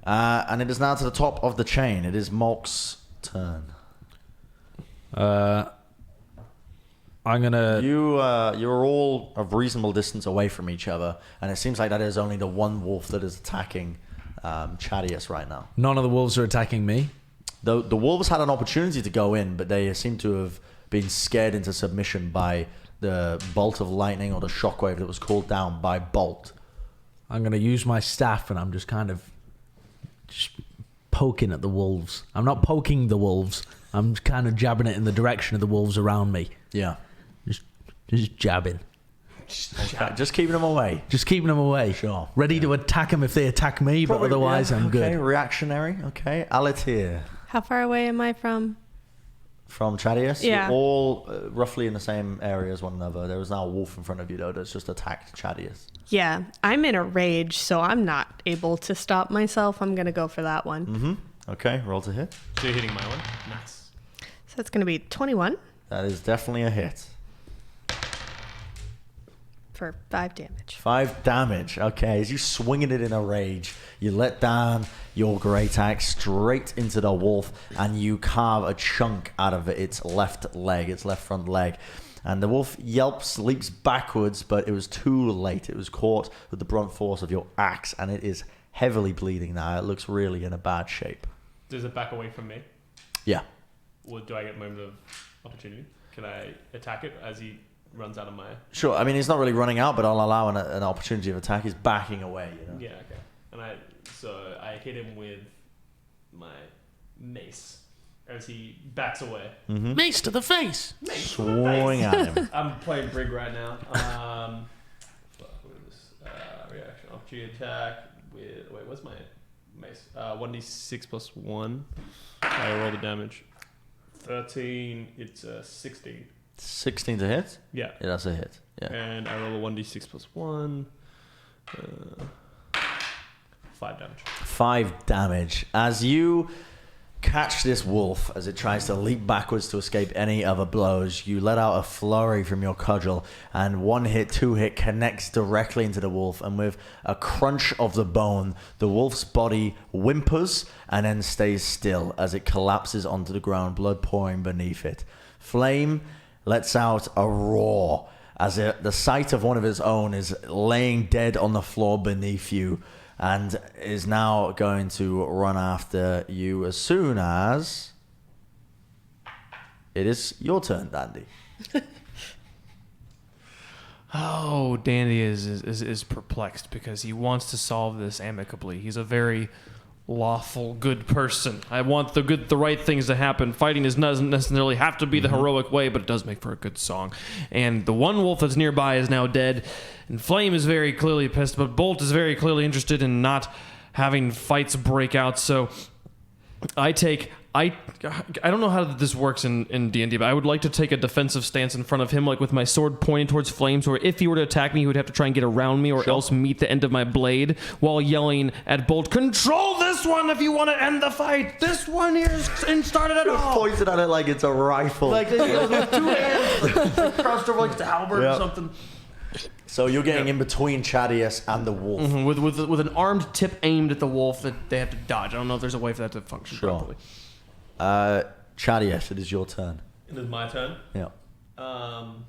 And it is now to the top of the chain. It is Molk's turn. I'm gonna. You're all of reasonable distance away from each other, and it seems like that is only the one wolf that is attacking Chadius right now. None of the wolves are attacking me. The wolves had an opportunity to go in, but they seem to have been scared into submission by the bolt of lightning or the shockwave that was called down by Bolt. I'm going to use my staff and I'm just kind of just poking at the wolves. I'm not poking the wolves. I'm kind of jabbing it in the direction of the wolves around me. Yeah. Just jabbing. Just keeping them away. Just keeping them away. Sure. Ready to attack them if they attack me, but otherwise I'm okay. good. Reactionary. Okay. Alatir. How far away am I from? From Chadius? Yeah. You're all roughly in the same area as one another. There is now a wolf in front of you, though, that's just attacked Chadius. Yeah, I'm in a rage, so I'm not able to stop myself. I'm going to go for that one. Mm-hmm. Okay, roll to hit. So you're hitting my one. Nice. So that's going to be 21 That is definitely a hit. for 5 damage. 5 damage. Okay, as you swinging it in a rage, you let down your great axe straight into the wolf, and you carve a chunk out of its left leg, its left front leg. And the wolf yelps, leaps backwards, but it was too late. It was caught with the brunt force of your axe, and it is heavily bleeding now. It looks really in a bad shape. Does it back away from me? Yeah. Or do I get a moment of opportunity? Can I attack it as he runs out of my... Sure, I mean, he's not really running out, but I'll allow an opportunity of attack. He's backing away, you know? Yeah, okay. And I hit him with my mace as he backs away. Mm-hmm. Mace to the face. Swing at him. I'm playing Brig right now. What is this? Reaction. Opportunity attack with... Wait, what's my mace? 1d6 plus 1. I roll the damage. 13. It's 16. 16 to hit? Yeah. Yeah, that's a hit. Yeah. And I roll a 1d6 plus 1. 5 damage. 5 damage. As you catch this wolf as it tries to leap backwards to escape any other blows, you let out a flurry from your cudgel, and 1 hit, 2 hit connects directly into the wolf, and with a crunch of the bone, the wolf's body whimpers and then stays still as it collapses onto the ground, blood pouring beneath it. Flame lets out a roar as the sight of one of his own is laying dead on the floor beneath you, and is now going to run after you as soon as it is your turn, Dandy. Oh, Dandy is perplexed because he wants to solve this amicably. He's a very lawful, good person. I want the right things to happen. Fighting doesn't necessarily have to be the heroic way, but it does make for a good song. And the one wolf that's nearby is now dead, and Flame is very clearly pissed, but Bolt is very clearly interested in not having fights break out. So I don't know how this works in D&D, but I would like to take a defensive stance in front of him, like with my sword pointing towards Flames, or if he were to attack me, he would have to try and get around me or else meet the end of my blade while yelling at Bolt, "Control this one if you want to end the fight! This one here and started it all!" Pointed at it like it's a rifle. Like with 2 hands, crossed over like it's a halberd or something. So you're getting in between Chadius and the wolf. Mm-hmm. With an armed tip aimed at the wolf that they have to dodge. I don't know if there's a way for that to function properly. Chadius, it is your turn. It is my turn. Yeah. I'm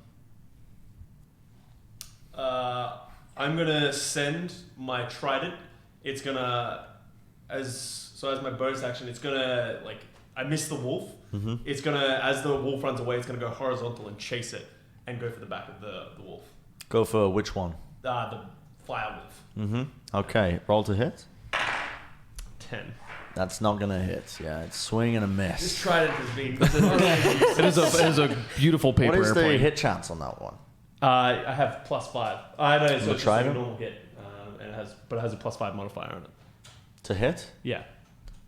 gonna send my trident. It's gonna, as my bonus action, it's gonna I miss the wolf. Mm-hmm. It's gonna, as the wolf runs away, it's gonna go horizontal and chase it and go for the back of the wolf. Go for which one? The fire wolf. Mm-hmm. Okay, roll to hit. 10. That's not gonna hit. Yeah, it's swing and a This miss. trident has been. It is a beautiful paper What is the airplane. hit chance on that one? I have +5. I know, so it's just a trident? normal hit, and it has a +5 modifier on it. To hit? Yeah.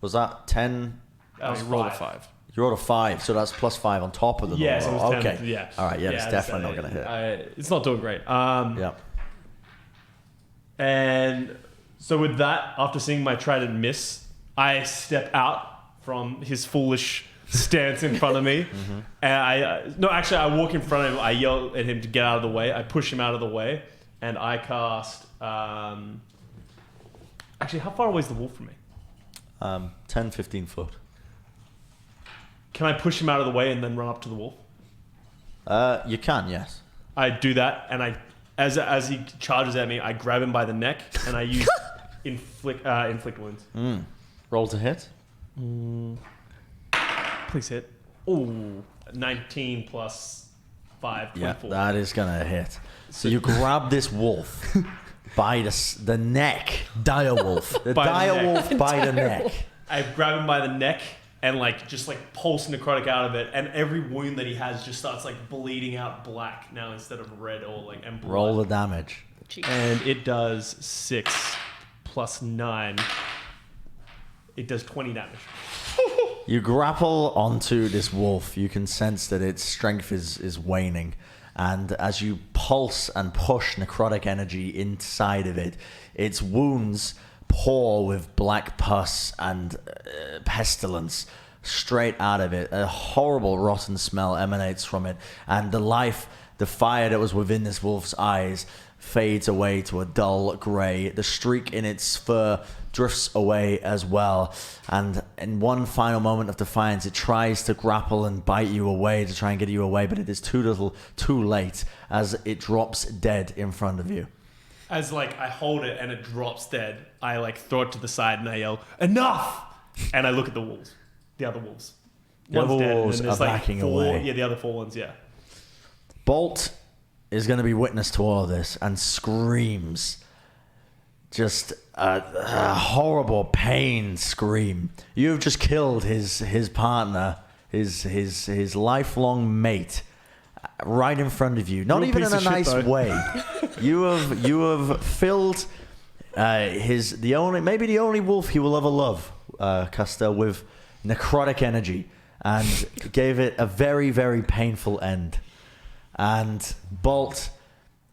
Was that 10? That was You rolled a 5. 5. You rolled a 5, so that's +5 on top of the Yes, it normal. was 10. Okay. Yeah. All right. Yeah, it's I definitely not understand gonna hit. It's not doing great. Yeah. And so with that, after seeing my trident miss, I step out from his foolish stance in front of me. And I walk in front of him. I yell at him to get out of the way. I push him out of the way, and I cast. Actually, how far away is the wolf from me? 10, 15 foot. Can I push him out of the way and then run up to the wolf? You can, yes. I do that, and as he charges at me, I grab him by the neck and I use inflict wounds. Roll to hit. Please hit. Ooh, 19 plus 5, Yeah, 24. that is gonna hit. So you grab this wolf by the neck. Dire wolf. The By the dire neck. wolf by the neck. I grab him by the neck and just pulse necrotic out of it, and every wound that he has just starts bleeding out black now instead of red or and blood. Roll the damage. And it does 6 plus 9. It does 20 damage. You grapple onto this wolf. You can sense that its strength is waning. And as you pulse and push necrotic energy inside of it, its wounds pour with black pus and pestilence straight out of it. A horrible rotten smell emanates from it. And the fire that was within this wolf's eyes fades away to a dull grey. The streak in its fur drifts away as well. And in one final moment of defiance, it tries to grapple and bite you away to try and get you away, but it is too late as it drops dead in front of you. As I hold it and it drops dead, I throw it to the side and I yell, "Enough!" And I look at the wolves, the other wolves. The other One's dead, and wolves then there's are backing 4, away. Yeah, the other 4 ones, yeah. Bolt is going to be witness to all of this and screams. Just a horrible pain scream. You've just killed his partner, his lifelong mate, right in front of you. Not Real even in piece a of shit, nice though. way. You have filled the only wolf he will ever love, Custa, with necrotic energy, and gave it a very, very painful end. And Bolt,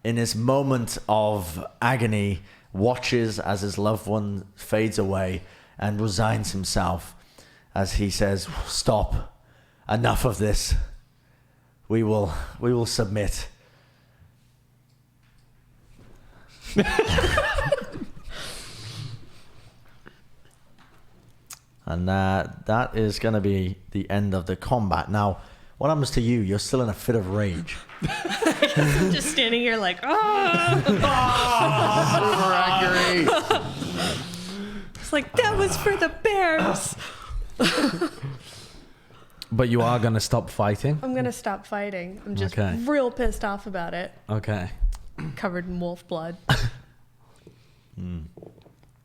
in this moment of agony, watches as his loved one fades away and resigns himself as he says, "Stop. Enough of this. We will submit." And that is going to be the end of the combat. Now, what happens to you? You're still in a fit of rage. I'm just standing here Super angry. it's that was for the bears. But you are going to stop fighting? I'm gonna stop fighting. I'm just Okay. real pissed off about it. Okay. Covered in wolf blood.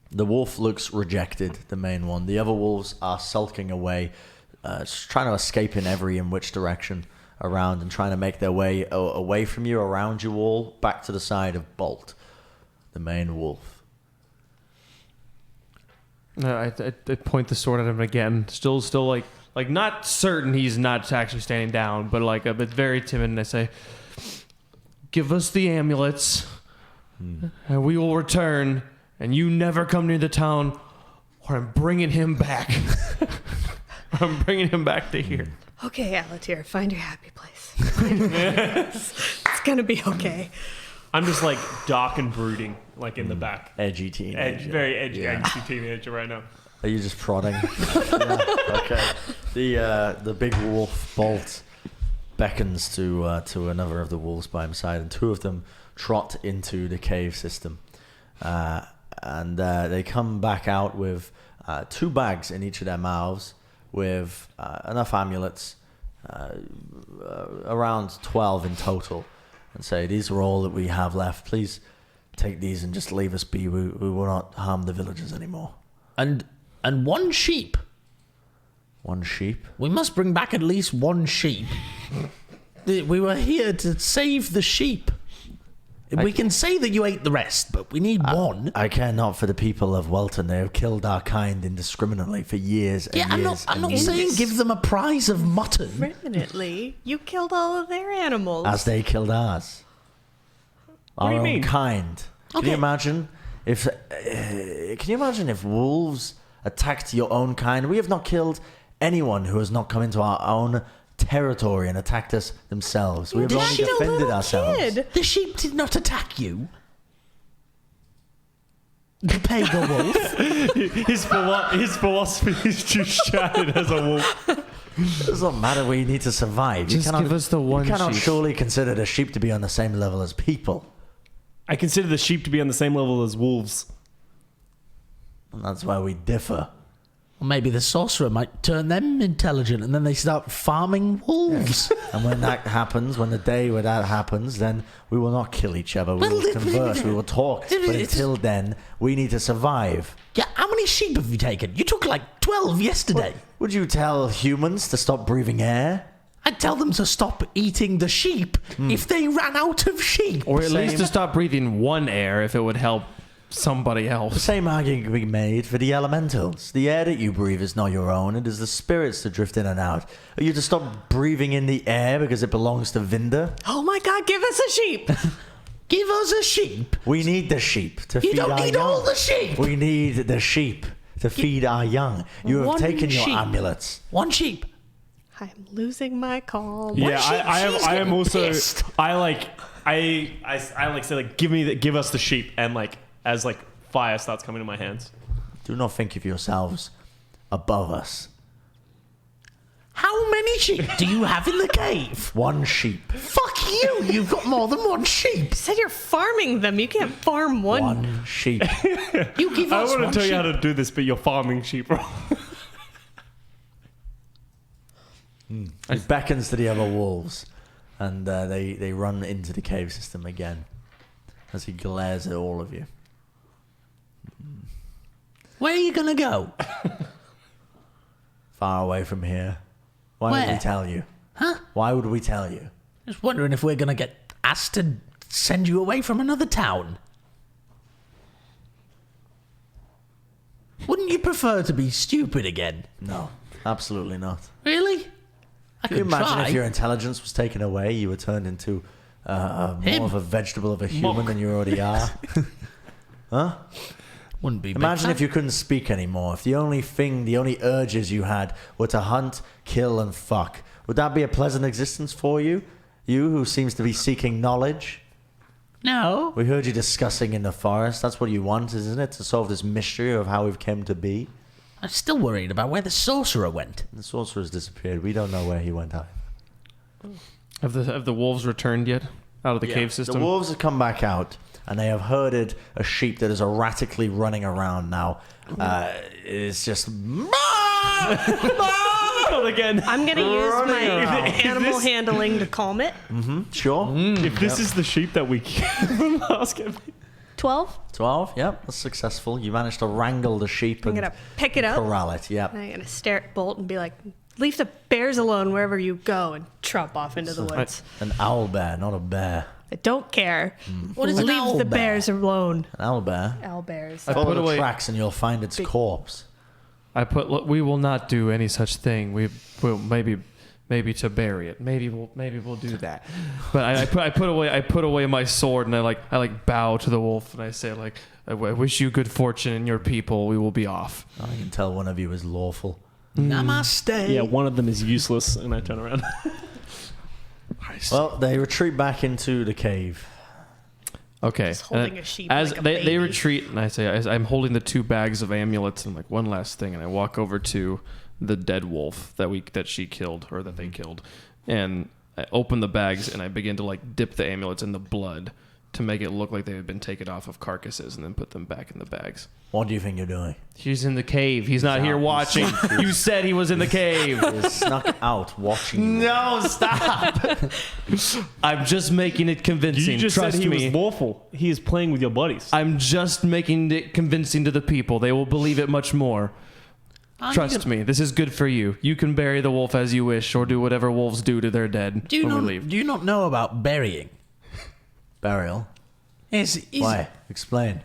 The wolf looks rejected, the main one. The other wolves are sulking away, trying to escape in which direction around and trying to make their way away from you, around you all, back to the side of Bolt, the main wolf. I point the sword at him again. Still not certain he's not actually standing down, but a bit very timid. And I say, "Give us the amulets, and we will return. And you never come near the town, or I'm bringing him back. I'm bringing him back to here." Okay, Alatir, find your happy place. It's gonna be okay. I'm just dark and brooding, in the back. Edgy teenager. Very edgy, Yeah. angsty teenager right now. Are you just prodding? Yeah, okay. The big wolf Bolt beckons to another of the wolves by his side, and two of them trot into the cave system. And they come back out with 2 bags in each of their mouths with enough amulets, around 12 in total, and say, "These are all that we have left. Please take these and just leave us be. We will not harm the villagers anymore." And 1 sheep. 1 sheep? We must bring back at least 1 sheep. We were here to save the sheep. We can say that you ate the rest, but we need 1. I care not for the people of Welton. They have killed our kind indiscriminately for years and years. I'm not and saying years. give them a prize of mutton. Permanently, you killed all of their animals. As they killed ours. Our do you own mean? kind. Can Okay. you imagine if wolves attacked your own kind? We have not killed anyone who has not come into our own territory and attacked us themselves. We have You're only just a defended little ourselves. kid. The sheep did not attack you. The pagan wolf. His philosophy is too shattered as a wolf. It doesn't matter. We need to survive. Just give us the one You cannot sheep. surely consider the sheep to be on the same level as people. I consider the sheep to be on the same level as wolves. And that's why we differ. Or maybe the sorcerer might turn them intelligent and then they start farming wolves. And when that happens, when that happens, then we will not kill each other. We Well, will converse. We will talk. But until then, we need to survive. Yeah, how many sheep have you taken? You took like 12 yesterday. Would you tell humans to stop breathing air? I'd tell them to stop eating the sheep if they ran out of sheep. Or at least Same. to stop breathing one air if it would help somebody The else. same argument can be made for the elementals. The air that you breathe is not your own. It is the spirits that drift in and out. Are you to stop breathing in the air because it belongs to Vinda? Oh my God, give us a sheep. Give us a sheep. We need the sheep to You feed don't our need young. all the sheep. We need the sheep to feed our young. You have One taken your sheep. amulets. One sheep. I'm losing my calm. Yeah, she's I am getting also. pissed. I say like give us the sheep, and like as like fire starts coming to my hands. Do not think of yourselves above us. How many sheep do you have in the cave? One sheep. Fuck you. You've got more than one sheep. You said you're farming them. You can't farm one. One sheep. You give I us want one to tell sheep. you how to do this, but you're farming sheep. He beckons to the other wolves, and they run into the cave system again as he glares at all of you. Where are you going to go? Far away from here. Why would we Where? tell you? Huh? Why would we tell you? Just wondering if we're going to get asked to send you away from another town. Wouldn't you prefer to be stupid again? No, absolutely not. Really? I Can you could imagine try. if your intelligence was taken away, you were turned into more Him. of a vegetable of a human than you already are? Huh? Wouldn't be. Imagine if you couldn't speak anymore. If the only urges you had were to hunt, kill, and fuck. Would that be a pleasant existence for you? You who seems to be seeking knowledge? No. We heard you discussing in the forest. That's what you want, isn't it? To solve this mystery of how we've come to be. I'm still worried about where the sorcerer went. The sorcerer's disappeared. We don't know where he went either. Have the wolves returned yet out of the cave system? The wolves have come back out, and they have herded a sheep that is erratically running around now. It's just... Not again. I'm going to use my around. animal handling to calm it. Sure. If this is the sheep that we killed from last game, 12. 12, yep, that's successful. You managed to wrangle the sheep I'm and going to pick it up. corral it, yep. And I'm going to stare at Bolt and be like, leave the bears alone wherever you go, and tromp off into the woods. An owl bear, not a bear. I don't care. What is an Leave owl the bear? bears alone. An owl bear. Owl bears. I Follow put the away. tracks and you'll find its corpse. Look, we will not do any such thing. We will maybe to bury it. Maybe we'll do that. But I put away my sword and I bow to the wolf and I say like I wish you good fortune and your people. We will be off. I can tell one of you is lawful. Namaste. yeah, one of them is useless, and I turn around. Well, they retreat back into the cave. Okay. Just holding And a sheep as like a they baby. retreat, and I say, as I'm holding the 2 bags of amulets, and I'm like, one last thing, and I walk over to the dead wolf that she killed, or that they killed, and I open the bags and I begin to like dip the amulets in the blood to make it look like they had been taken off of carcasses, and then put them back in the bags. What do you think you're doing? He's in the cave. He's not here out. watching. You said he was in the cave. He snuck out watching you. No, stop. I'm just making it convincing. You just Trust said he me. was lawful. He is playing with your buddies. I'm just making it convincing to the people. They will believe it much more. Trust me. This is good for you. You can bury the wolf as you wish, or do whatever wolves do to their dead Do you when not? we leave. Do you not know about burying? Burial? He's Why? Explain.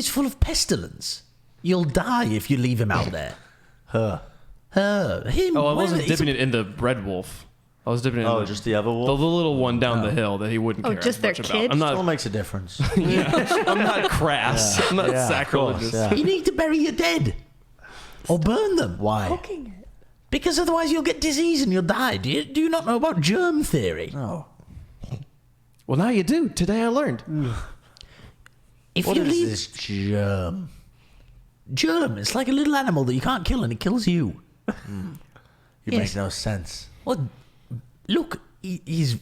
full of pestilence. You'll die if you leave him out there. Her. Him. Oh, I wasn't whatever, dipping it in the red wolf. I was dipping it in Oh, the, just the other the wolf? little one down the hill that he wouldn't Oh, care just as their much about. kid? I'm Still not. makes a difference. I'm not crass. I'm not Yeah, of sacrilegious. course, yeah. You need to bury your dead. Or burn them. Why? Poking it. Because otherwise you'll get disease and you'll die. Do you not know about germ theory? No. Well, now you do. Today I learned. If What you is leave this germ? germ, it's like a little animal that you can't kill and it kills you. You Yes. make no sense. Well, look, he's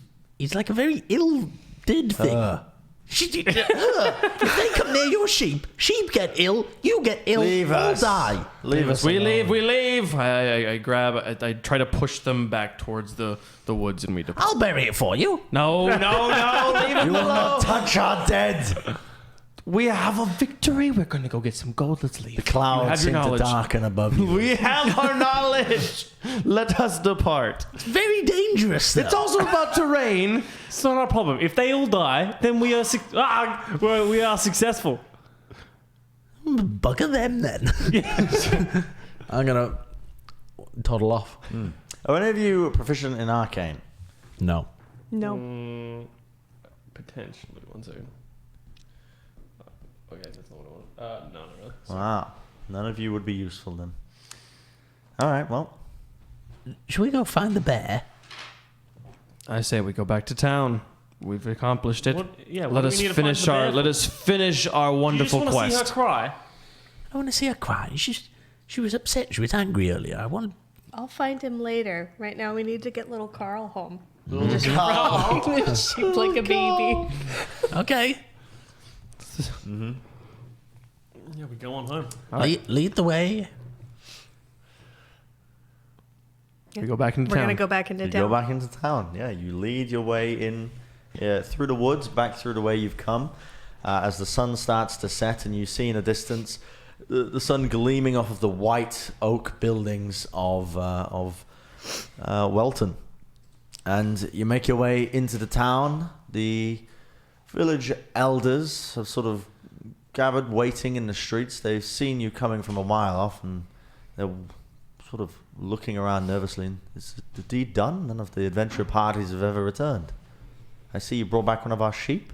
like a very ill dead thing. If they come near your sheep get ill, you get ill, Leave all us. die. Leave us. We alone. leave. I try to push them back towards the woods and we depart. I'll bury it for you. No, leave it You will not alone. touch our dead. We have a victory. We're going to go get some gold. Let's leave. The clouds have seem your to knowledge. darken above you. We have our knowledge. Let us depart. It's very dangerous, though. It's also about to rain. It's not our problem. If they all die, then we are successful. Bugger them, then. I'm going to toddle off. Are any of you proficient in arcane? No. No. Potentially. One second. Okay, that's not what I want. No, not really. Wow. None of you would be useful then. All right, well. Should we go find the bear? I say we go back to town. We've accomplished it. Yeah. Let us finish our wonderful you just want to see her quest. cry. I want to see her cry. She was upset. She was angry earlier. I want. I'll find him later. Right now, we need to get little Carl home. Just Sheep like a baby. Okay. Yeah, we go on home. Lead the way. We go back into We're town. gonna go back into You town. go back into town. Yeah, you lead your way in through the woods, back through the way you've come. As the sun starts to set and you see in a distance the sun gleaming off of the white oak buildings of Welton. And you make your way into the town. The village elders have sort of gathered waiting in the streets. They've seen you coming from a mile off and they're sort of looking around nervously. Is the deed done? None of the adventure parties have ever returned. I see you brought back one of our sheep.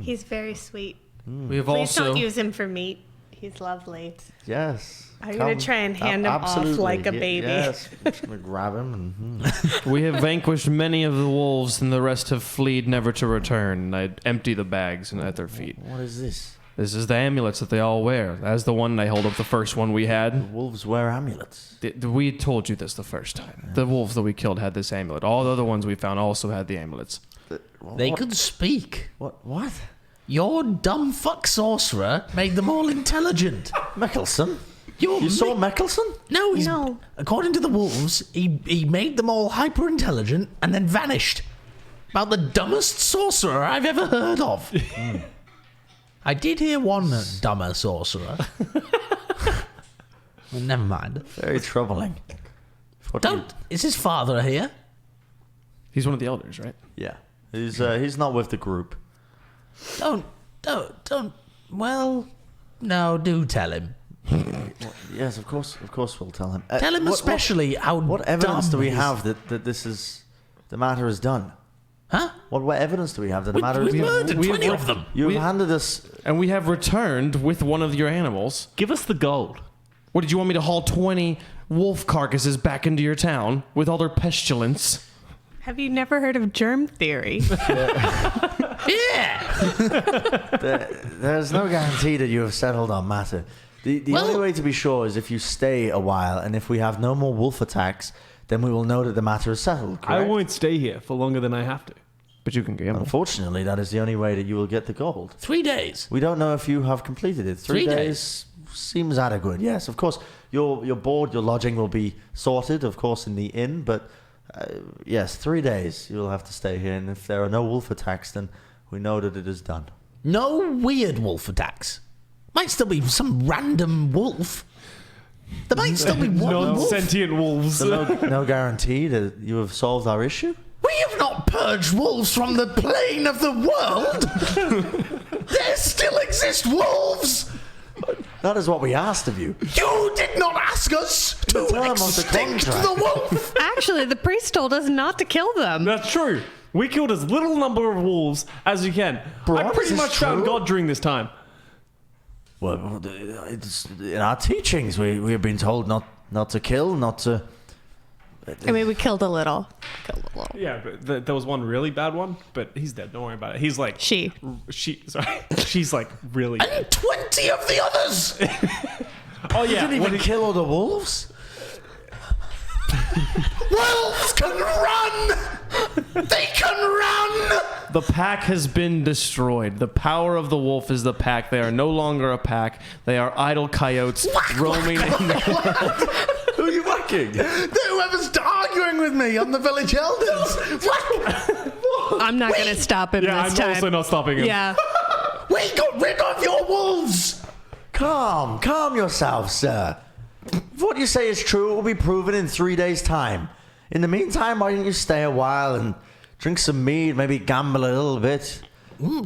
He's very sweet. We have Please also don't use him for meat. He's lovely. Yes. I'm gonna try and hand him off like a baby. Yes. I'm just going to grab him. And, we have vanquished many of the wolves, and the rest have fled never to return. I empty the bags at their feet. What is this? This is the amulets that they all wear. That's the one I hold up. The first one we had. Wolves wear amulets. We told you this the first time. The wolves that we killed had this amulet. All the other ones we found also had the amulets. They could speak. What? Your dumb fuck sorcerer made them all intelligent. Mickelson? You saw Mickelson? No, No. According to the wolves, he made them all hyper intelligent and then vanished. About the dumbest sorcerer I've ever heard of. I did hear one dumber sorcerer. Well, never mind. Very troubling. Is his father here? He's one of the elders, right? Yeah. He's not with the group. Don't. Well, no, do tell him. Yes, of course we'll tell him. Tell him especially how What evidence dumb do we his- have that this is the matter is done? Huh? What evidence do we have that the matter We is done? murdered 20 of them. You've handed us. And we have returned with one of your animals. Give us the gold. What, did you want me to haul 20 wolf carcasses back into your town with all their pestilence? Have you never heard of germ theory? Yeah. There's no guarantee that you have settled our matter. The only way to be sure is if you stay a while, and if we have no more wolf attacks, then we will know that the matter is settled. I Correct? won't stay here for longer than I have to. But you can gamble. Unfortunately, that is the only way that you will get the gold. 3 days. We don't know if you have completed it. 3 3 days seems adequate. Yes, of course. Your board, your lodging will be sorted, of course, in the inn. But yes, 3 days you will have to stay here. And if there are no wolf attacks, then we know that it is done. No weird wolf attacks. Might still be some random wolf. There might still be one wolf. Non-sentient wolves. So no guarantee that you have solved our issue. We have not purged wolves from the plane of the world. There still exist wolves. That is what we asked of you. You did not ask us to term of the extinct contract. the wolf. Actually, the priest told us not to kill them. That's true. We killed as little number of wolves as we can. Bro, I pretty this is much found true? God during this time. Well, it's, in our teachings, we have been told not to kill, not to. I mean, we killed a little. Yeah, but there was one really bad one, but he's dead. Don't worry about it. He's like She. She's like really. And 20 of the others. Oh You yeah. didn't even kill all the wolves. Wolves can run. They can run! The pack has been destroyed. The power of the wolf is the pack. They are no longer a pack. They are idle coyotes roaming in the Who are you whacking? Whoever's arguing with me on the village elders. I'm not going to stop him Yeah, this I'm time. also not stopping him. Yeah. We got rid of your wolves! Calm yourself, sir. If what you say is true, it will be proven in 3 days' time. In the meantime, why don't you stay a while and drink some mead, maybe gamble a little bit?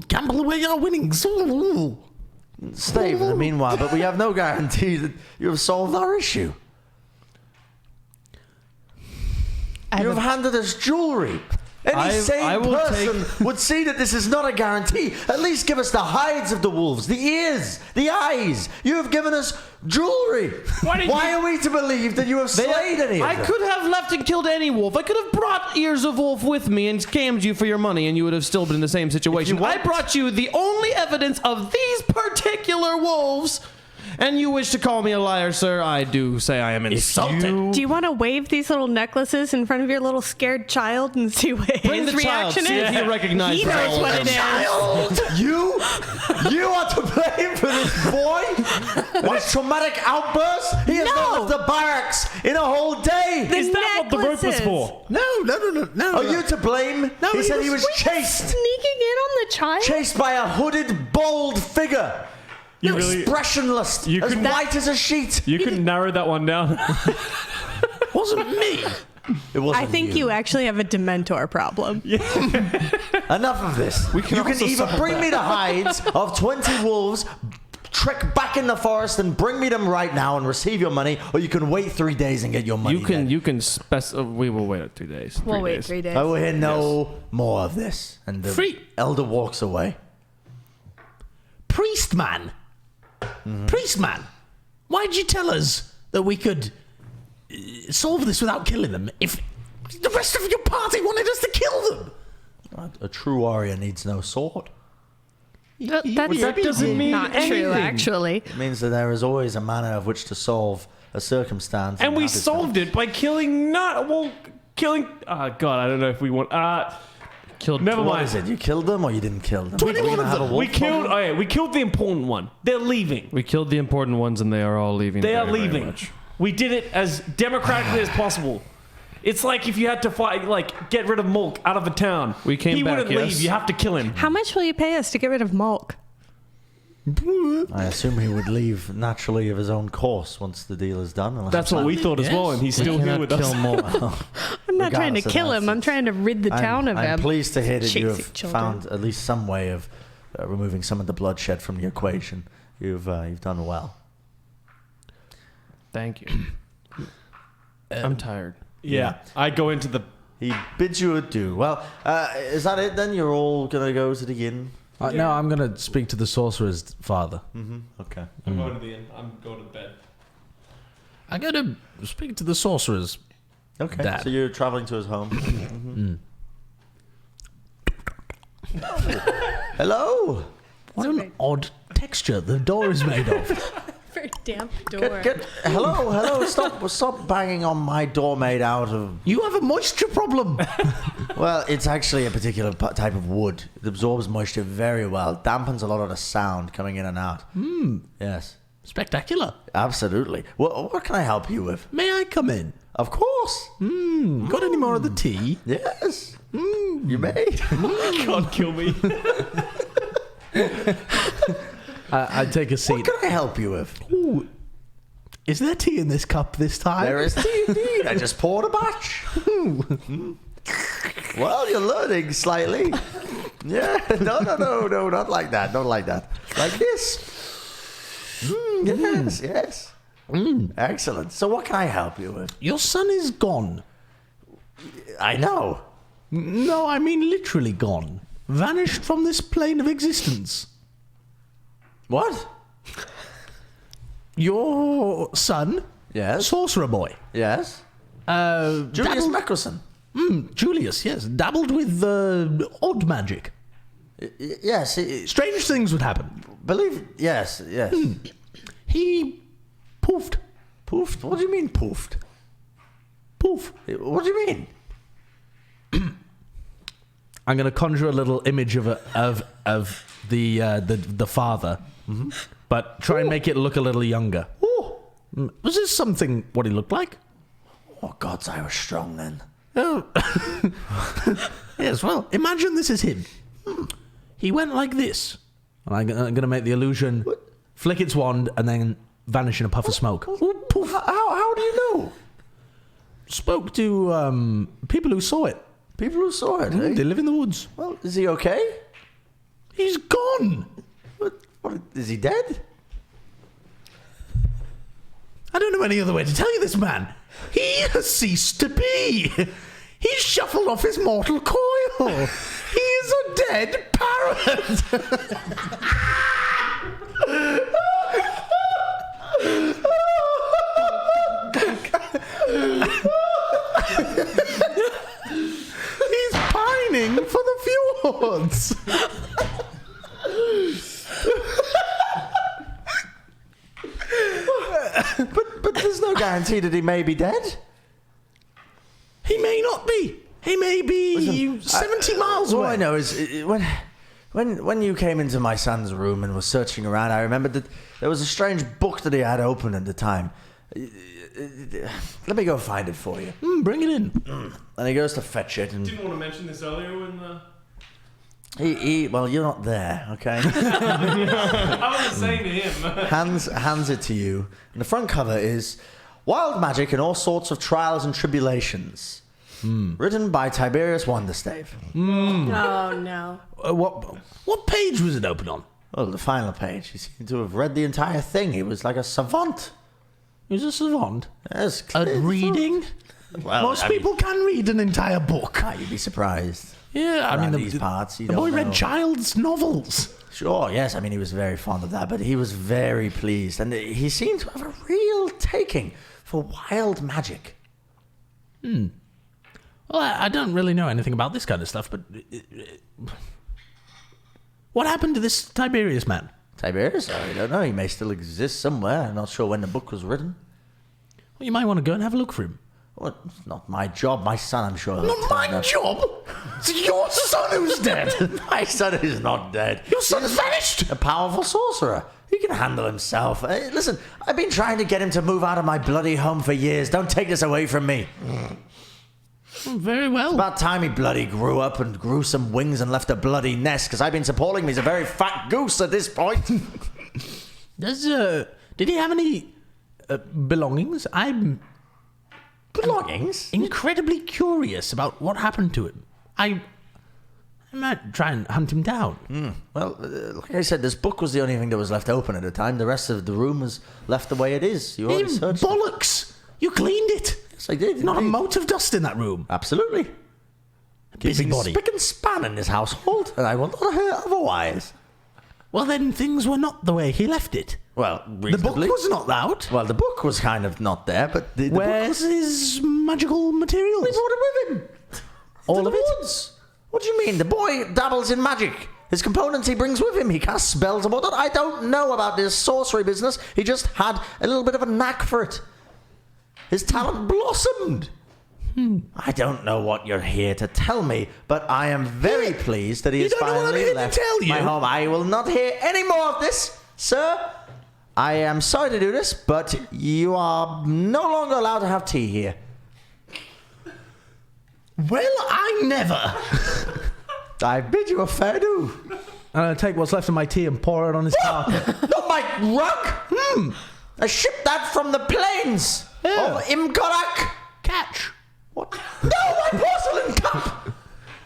Gamble away your winnings. Stay for the meanwhile, but we have no guarantee that you have solved our issue. You have handed us jewelry. Any I sane will person would see that this is not a guarantee. At least give us the hides of the wolves, the ears, the eyes. You have given us jewelry. Why are we to believe that you have slayed any of I them? could have left and killed any wolf. I could have brought ears of wolf with me and scammed you for your money, and you would have still been in the same situation. I brought you the only evidence of these particular wolves, and you wish to call me a liar, sir. I do say I am insulted. Do you want to wave these little necklaces in front of your little scared child and see what Bring his the child, reaction see is? if he recognizes He knows what it is. You are to blame for this boy? What traumatic outburst? He has not left the barracks in a whole day. Is that what the rope was for? No. Are you to blame? No, he he said he was- was chased. Sneaking in on the child? Chased by a hooded, bald figure. You really- Expressionless, You as couldn't- white as a sheet. You couldn't narrow that one down. Wasn't me. It wasn't I think you actually have a Dementor problem. Enough of this. You can also either solve bring me the hides of 20 wolves, trek back in the forest and bring me them right now and receive your money, or you can wait 3 days and get your money. You can we will wait 2 days. We'll 3 wait days. 3 days. I will hear no more of this. And the Free. elder walks away. Priest man. Priest man. Why'd you tell us that we could solve this without killing them if the rest of your party wanted us to kill them? A true warrior needs no sword. That doesn't mean not true, anything. actually. It means that there is always a manner of which to solve a circumstance. And we have it solved it by killing killing. Oh God, I don't know if we want. Killed. Never What mind. is it? You killed them or you didn't kill them? 21 of them. We killed. Oh yeah, we killed the important one. They're leaving. We killed the important ones, and they are all leaving. They are very, very leaving. much. We did it as democratically as possible. It's like if you had to fight, like get rid of Mulk out of a town. We came He back, wouldn't yes. leave. You have to kill him. How much will you pay us to get rid of Mulk? I assume he would leave naturally of his own course once the deal is done. unless That's what we thought as well, and he's still here with us. I'm not trying to Regardless of kill that, him. I'm trying to rid the town of I'm him. pleased to hear that you have Chasing children. found at least some way of removing some of the bloodshed from the equation. You've done well. Thank you. I'm tired. Yeah, I go into the. He bids you adieu. Well, is that it then? You're all gonna go to the inn. No, I'm going to speak to the sorcerer's father. Okay. I'm going to the inn. I'm going to bed. I'm going to speak to the sorcerer's. Okay. Dad. So you're traveling to his home. Hello. What an odd texture the door is made of. Very damp door. Hello. Stop banging on my door made out of. You have a moisture problem. Well, it's actually a particular type of wood. It absorbs moisture very well. Dampens a lot of the sound coming in and out. Yes. Spectacular. Absolutely. What can I help you with? May I come in? Of course. Got any more of the tea? Yes. You may. God, kill me. I take a What seat. can I help you with? Ooh, is there tea in this cup this time? There is tea indeed. I just poured a batch. Well, you're learning slightly. Yeah. No, not like that. Not like that. Like this. Yes. Excellent. So what can I help you with? Your son is gone. I know. No, I mean literally gone. Vanished from this plane of existence. What? Your son, Yes. sorcerer boy, Yes. Julius dabbled- Mickelson. Julius, yes, dabbled with odd magic. Yes. Strange things would happen. Yes. He poofed. Poofed? What do you mean poofed? Poof. What do you mean? I'm going to conjure a little image of the father, but try and make it look a little younger. Was this something what he looked like? Oh, gods, I was strong then. Oh. Yes, well, imagine this is him. He went like this. And I'm going to make the illusion flick its wand and then vanish in a puff of smoke. Poof. How do you know? Spoke to people who saw it. People who saw it, eh? They live in the woods. Well, is he okay? He's gone. What, is he dead? I don't know any other way to tell you this, man. He has ceased to be. He's shuffled off his mortal coil. He is a dead parrot. He's pining for the fjords. But there's no guarantee that he may be dead. He may not be. He may be 70 miles away. All I know is when you came into my son's room and was searching around, I remembered that there was a strange book that he had open at the time. Let me go find it for you. Bring it in. And he goes to fetch it. And Didn't want to mention this earlier when well, you're not there, okay? I wasn't saying to him. hands it to you. And the front cover is Wild Magic and All Sorts of Trials and Tribulations. Written by Tiberius Wonderstave. Oh, no. What page was it open on? Well, the final page. You seem to have read the entire thing. He was like a savant. He was a savant. Yes, At reading? Well, Most people can read an entire book. You'd be surprised. Yeah, I mean, These parts, the boy read child's novels. Sure, yes. I mean, he was very fond of that, but he was very pleased. And he seemed to have a real taking for wild magic. Well, I don't really know anything about this kind of stuff, but... what happened to this Tiberius man? Tiberius? I don't know. He may still exist somewhere. I'm not sure when the book was written. Well, you might want to go and have a look for him. Well, it's not my job. My son, I'm sure. Not my job? It's your son who's dead. My son is not dead. Your son's vanished. A powerful sorcerer. He can handle himself. Listen, I've been trying to get him to move out of my bloody home for years. Don't take this away from me. Very well. About time he bloody grew up and grew some wings and left a bloody nest, because I've been supporting him. He's a very fat goose at this point. Did he have any belongings? I'm Belongings? incredibly curious about what happened to him. I might try and hunt him down. Well, like I said, this book was the only thing that was left open at the time. The rest of the room was left the way it is. You already searched it. Bollocks! You cleaned it. Yes, I did. Not a indeed. mote of dust in that room. Absolutely. Busybody. Spick and span in this household, and I will not hear otherwise. Well, then things were not the way he left it. Well, The book reasonably. was not out. Well, the book was kind of not there, but the book Where's was... his magical materials? He brought it with him. All Into of the it? woods. What do you mean? The boy dabbles in magic. His components he brings with him. He casts spells and whatnot. I don't know about this sorcery business. He just had a little bit of a knack for it. His talent blossomed. I don't know what you're here to tell me, but I am very pleased that he has don't know what I'm finally here to left tell you? my home. I will not hear any more of this, sir. I am sorry to do this, but you are no longer allowed to have tea here. Well, I never. I bid you a fair do. I'm going to take what's left of my tea and pour it on his carpet. Not my rug. I shipped that from the plains of Imkorak. Catch. What? No, my porcelain cup.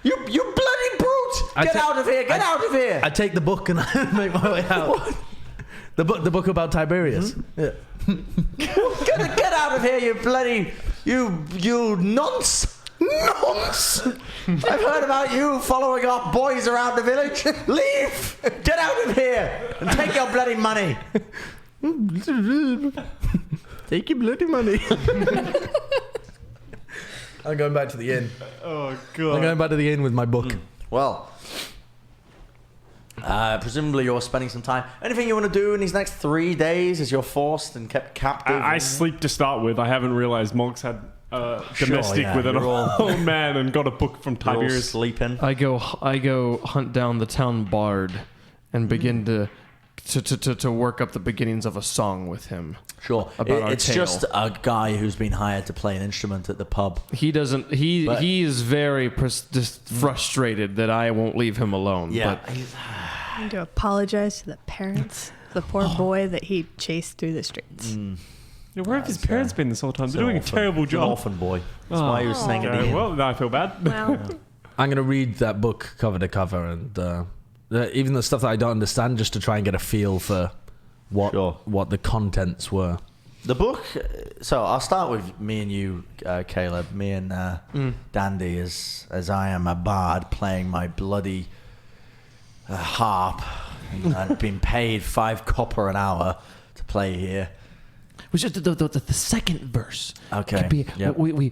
You bloody brute. Get out of here. Get out of here. I take the book and I make my way out. What? The book about Tiberius. Yeah. Get out of here, you bloody... You nonce. Nonce! I've heard about you following our boys around the village. Leave. Get out of here and take your bloody money. Take your bloody money. I'm going back to the inn. Oh, God. I'm going back to the inn with my book. Well, presumably you're spending some time. Anything you want to do in these next 3 days as you're forced and kept captive? I sleep to start with. I haven't realized monks had domestic yeah, with an you're all- old man and got a book from You're all Tiberius. sleeping. I go hunt down the town bard and begin to work up the beginnings of a song with him. Sure. About our It's tale. just a guy who's been hired to play an instrument at the pub. He doesn't. But- He is very just frustrated that I won't leave him alone. Yeah. But I need to apologize to the parents, the poor boy that he chased through the streets. Yeah, where have his parents been this whole time? They're doing a terrible He's an job. orphan boy. That's why he was staying at the Okay, inn. well, now I feel bad. Well, I'm going to read that book cover to cover and even the stuff that I don't understand just to try and get a feel for what the contents were. The book, so I'll start with me and you, Caleb. Me and Dandy, as I am a bard playing my bloody harp and being paid 5 copper an hour to play here. which is the second verse. Okay, Could be, yep. we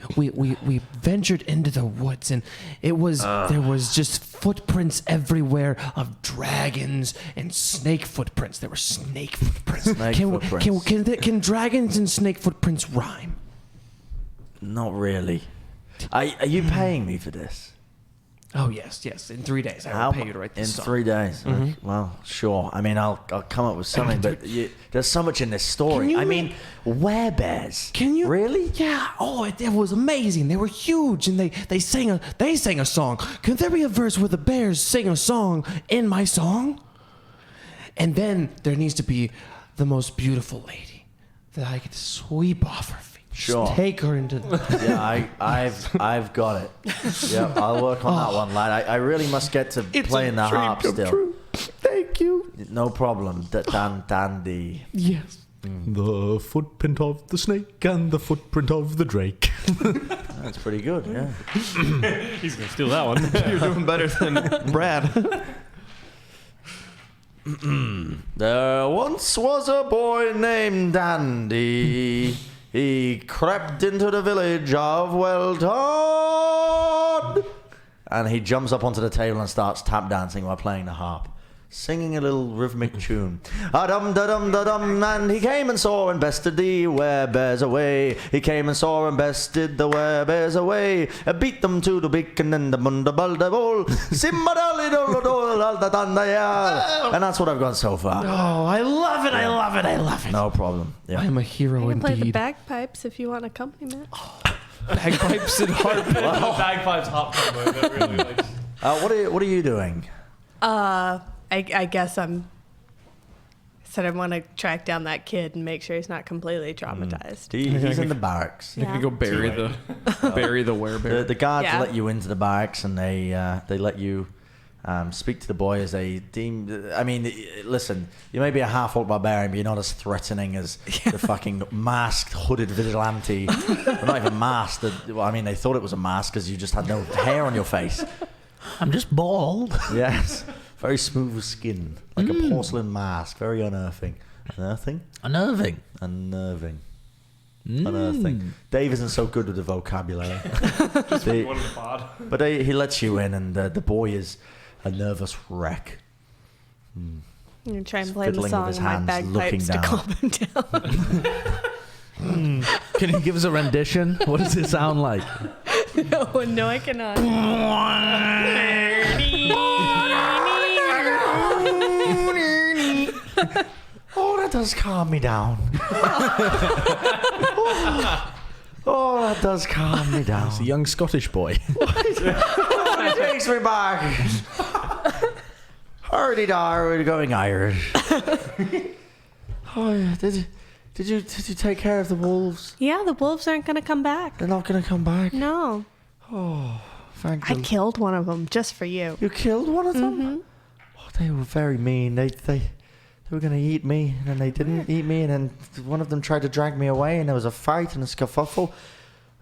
ventured into the woods, and it was there was just footprints everywhere of dragons and snake footprints. There were snake footprints. Snake can, footprints. Can dragons and snake footprints rhyme? Not really. Are you paying me for this? Oh yes. In 3 days, I will pay you to write this in song. 3 days. Okay, well, sure. I mean, I'll come up with something, but there's so much in this story. I mean, werebears. Can you really? Yeah. Oh, it was amazing. They were huge, and they sang a song. Could there be a verse where the bears sing a song in my song? And then there needs to be the most beautiful lady that I could sweep off her feet. Sure. Just take her into. Yeah, I've got it. Yeah, I'll work on that one, lad. I really must get to playing the harp still. Thank you. No problem. Dandy. Yes. The footprint of the snake and the footprint of the drake. That's pretty good. Yeah. He's going to steal that one. You're doing better than Brad. There once was a boy named Dandy. He crept into the village of Welton. And he jumps up onto the table and starts tap dancing while playing the harp, singing a little rhythmic tune. A-dum-da-dum-da-dum, and he came and saw and bested the werebears away. He came and saw and bested the werebears away. Beat them to the beacon and the munda-balda-bol. Simba-dalli-dol-dol-al-da-danda-ya. And that's what I've got so far. Oh, I love it. I love it. I love it. No problem. Yeah. I am a hero I can play the indeed. bagpipes if you want accompaniment. Bagpipes and harp. Bagpipes harp combo. That really like. What are you doing? I guess I want to track down that kid and make sure he's not completely traumatized. He's in the barracks. You can go bury the werebear. The guards Yeah. let you into the barracks, and they let you speak to the boy as they deem. I mean, listen, you may be a half-orc barbarian, but you're not as threatening as the fucking masked, hooded vigilante. Well, not even masked. I mean, they thought it was a mask because you just had no hair on your face. I'm just bald. Yes, very smooth skin, like a porcelain mask, very unearthing. Unearthing? Unnerving. Unnerving. Unearthing. Dave isn't so good with the vocabulary. But he lets you in, and the boy is a nervous wreck. I'm going to try and He's play the fiddling song with his on my hands, bagpipes to looking calm him down. Can you give us a rendition? What does it sound like? No, I cannot. Oh, that does calm me down. Oh, that does calm me down. It's a young Scottish boy. It takes me back. Hardy-dar, we're going Irish. Oh, yeah. Did you take care of the wolves? Yeah, the wolves aren't going to come back. They're not going to come back. No. Thank I you. killed one of them just for you. You killed one of them? Oh, they were very mean. They were going to eat me, and then they didn't eat me, and then one of them tried to drag me away, and there was a fight and a scuffle.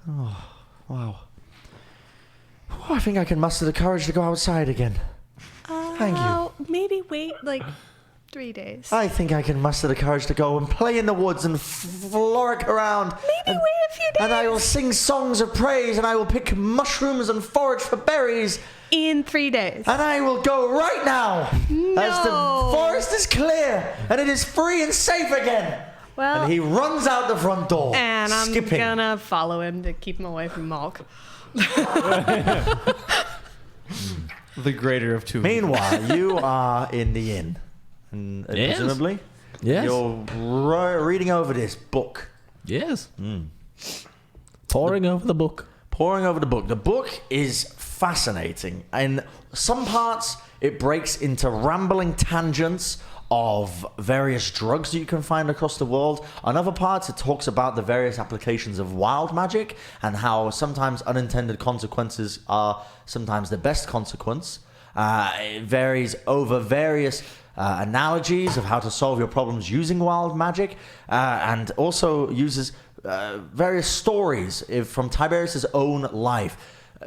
Oh, wow. Oh, I think I can muster the courage to go outside again. Thank you. Maybe wait like 3 days. I think I can muster the courage to go and play in the woods and frolic around. Maybe wait a few days. And I will sing songs of praise, and I will pick mushrooms and forage for berries. In 3 days. And I will go right now, as the No. forest is clear and it is free and safe again. Well, And he runs out the front door, and I'm skipping. gonna follow him to keep him away from Malk. The greater of two. Meanwhile, you are in the inn. And Yes. presumably, Yes. you're reading over this book. Yes. Poring over the book. Poring over the book. The book is fascinating. In some parts, it breaks into rambling tangents of various drugs that you can find across the world. On other parts, it talks about the various applications of wild magic and how sometimes unintended consequences are sometimes the best consequence. It varies over various analogies of how to solve your problems using wild magic, and also uses various stories from Tiberius's own life,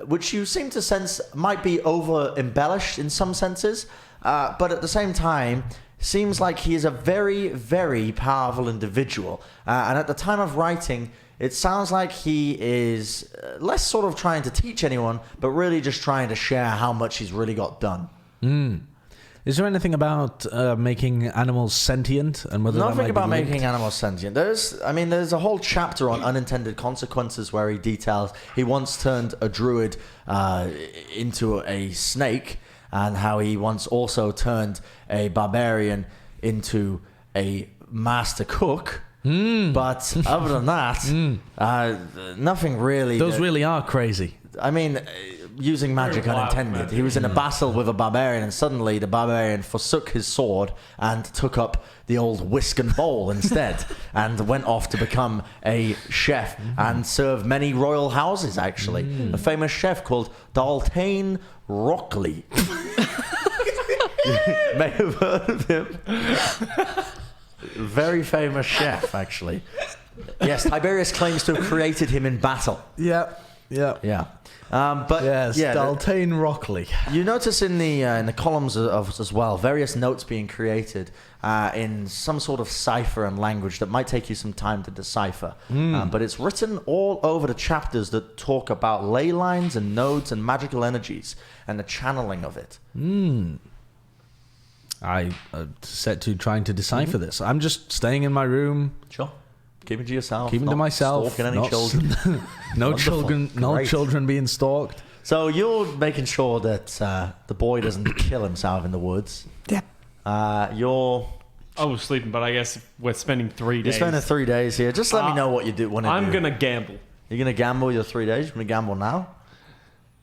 which you seem to sense might be over embellished in some senses, but at the same time seems like he is a very, very powerful individual. And at the time of writing, it sounds like he is less sort of trying to teach anyone, but really just trying to share how much he's really got done. Is there anything about making animals sentient and whether that Nothing might be about linked? making animals sentient. There's a whole chapter on unintended consequences where he details he once turned a druid into a snake, and how he once also turned a barbarian into a master cook. But other than that, nothing really. Those really are crazy. I mean, using magic Very wild unintended. magic. He was in a battle with a barbarian, and suddenly the barbarian forsook his sword and took up the old whisk and bowl instead, and went off to become a chef and serve many royal houses, actually. A famous chef called Daltane Rockley. You may have heard of him. Very famous chef, actually. Yes, Tiberius claims to have created him in battle. Yeah. Yeah. But Yes, yeah, Daltane Rockley. you notice in the columns of as well various notes being created in some sort of cipher and language that might take you some time to decipher. But it's written all over the chapters that talk about ley lines and nodes and magical energies and the channeling of it. I set to trying to decipher this. I'm just staying in my room, Sure. Keeping to yourself. keeping to not myself. Stalking any not- children. no Wonderful. children. No Great. children being stalked. So you're making sure that the boy doesn't kill himself in the woods. Yep. You're I was sleeping, but I guess if we're spending 3 you're days. spending 3 days here. Just let me know what you do. Want to do. I'm gonna gamble. You're gonna gamble your 3 days. You're gonna gamble now.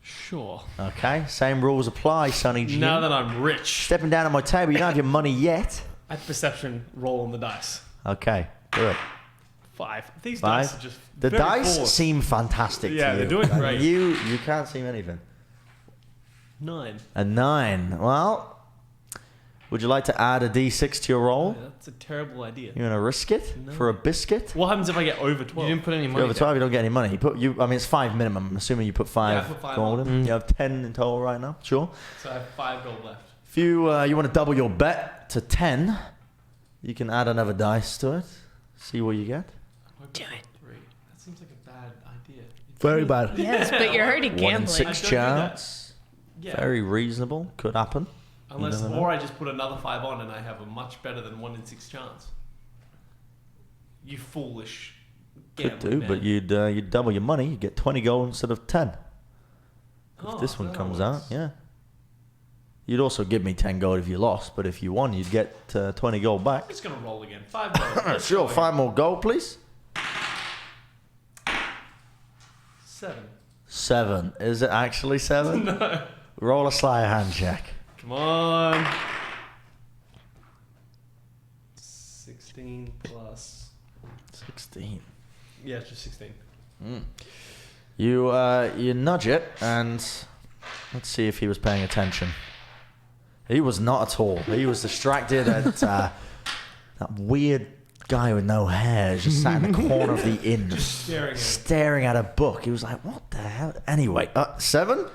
Sure. Okay. Same rules apply, Sonny G. Now that I'm rich, Stepping down at my table. You don't have your money yet. I have perception roll on the dice. Okay. Do it. 5. These 5. dice are just The very dice forced. seem fantastic. Yeah, to you. they're doing And great. You can't seem anything. 9. A 9. Well, would you like to add a d6 to your roll? That's a terrible idea. You want to risk it for a biscuit? What happens if I get over 12? You didn't put any If money you're over down. 12, you don't get any money. I mean, it's 5 minimum. I'm assuming you put 5 Yeah, I put 5 gold on. in. You have 10 in total right now. Sure. So I have 5 gold left. If you want to double your bet to 10, you can add another dice to it. See what you get. Do it. 3. That seems like a bad idea. Very bad. Yes, but you're already 1 in gambling. 6 I don't do chance. Yeah. Very reasonable. Could happen. Unless, never know. or I just put another 5 on and I have a much better than 1 in 6 chance. You foolish Could gambling do, man. but you'd double your money. You get 20 gold instead of 10. Oh, If this one that comes works. out, yeah. You'd also give me 10 gold if you lost, but if you won, you'd get 20 gold back. I'm just gonna roll again. 5 gold. Let's Sure, go 5 more gold, please. again. 7. 7. Is it actually 7? No. Roll a sleight of hand check. Come on. 16 plus. 16. Yeah, it's just 16. You nudge it, and let's see if he was paying attention. He was not at all. He was distracted at that weird guy with no hair just sat in the corner of the inn, Staring at it. staring at a book. He was like, "What the hell?" Anyway, 7.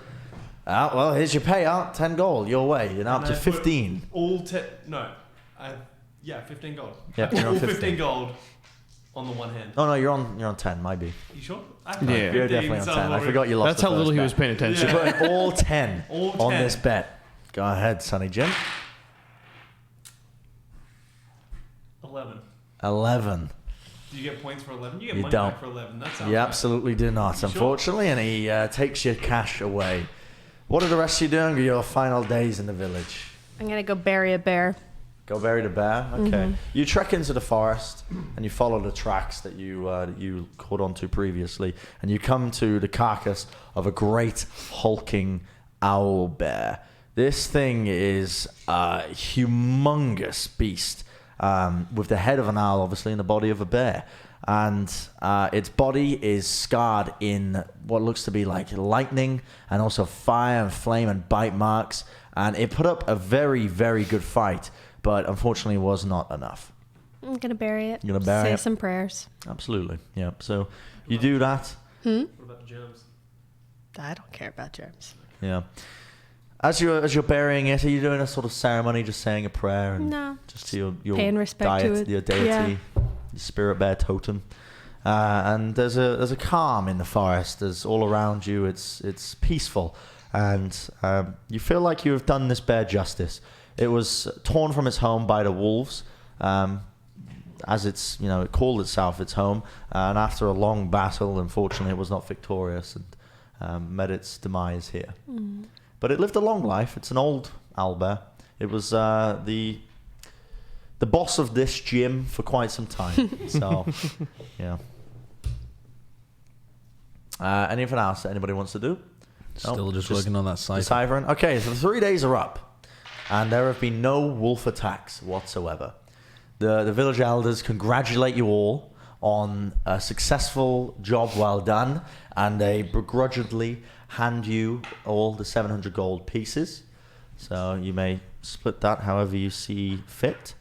Well, here's your payout. 10 gold your way. You're now up And to I put 15. All 10. No. 15 gold. Yeah, I put you're on all 15. 15 gold on the one hand. Oh no, you're on 10. Might be. You sure? Yeah. You're definitely on 10. I forgot you lost. That's the how little first he bet. was paying attention. Yeah. Putting all 10 All on 10. this bet. Go ahead, Sonny Jim. 11. 11. Do you get points for 11? You get You money don't. back for 11. That sounds You right. absolutely do not, unfortunately, and he takes your cash away. What are the rest of you doing with your final days in the village? I'm gonna go bury a bear. Go bury the bear? Okay. You trek into the forest, and you follow the tracks that you caught onto previously, and you come to the carcass of a great hulking owl bear. This thing is a humongous beast, with the head of an owl, obviously, and the body of a bear. And its body is scarred in what looks to be like lightning and also fire and flame and bite marks. And it put up a very, very good fight, but unfortunately was not enough. I'm gonna bury it. You're gonna bury Say it? some prayers. Absolutely. Yeah. So you do that. What about the germs? I don't care about germs. Yeah. As you're burying it, are you doing a sort of ceremony, just saying a prayer and No. just to your Paying respect to diet, it. your deity, Yeah. your spirit bear totem? And there's a calm in the forest. There's all around you. It's peaceful, and you feel like you have done this bear justice. It was torn from its home by the wolves, as it called itself its home, and after a long battle, unfortunately, it was not victorious and met its demise here. But it lived a long life. It's an old owlbear. It was the boss of this gym for quite some time. So, yeah. Anything else that anybody wants to do? Still just working on that cipher. Deciphering. Okay, so the 3 days are up, and there have been no wolf attacks whatsoever. The village elders congratulate you all on a successful job well done, and they begrudgingly hand you all the 700 gold pieces. So you may split that however you see fit.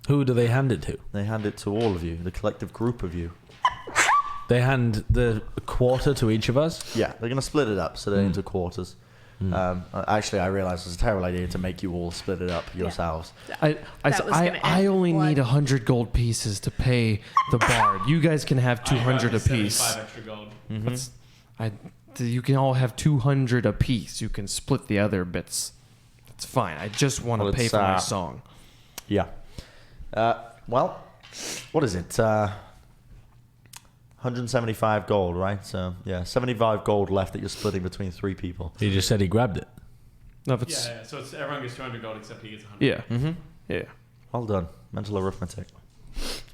Who do they hand it to? They hand it to all of you, the collective group of you. They hand the quarter to each of us? Yeah, they're going to split it up so they're into quarters. Actually, I realized it's a terrible idea to make you all split it up yourselves. I only need 100 gold pieces to pay the bard. You guys can have 200 apiece. 75 extra gold. You can all have 200 apiece. You can split the other bits. It's fine. I just want to Well, pay it's, for my song. Yeah. Well, what is it? 175 gold, right? So, yeah, 75 gold left that you're splitting between 3 people. He just said he grabbed it. No, if it's Yeah, so it's, everyone gets 200 gold except he gets 100. yeah, Mm-hmm. yeah. Well done. Mental arithmetic.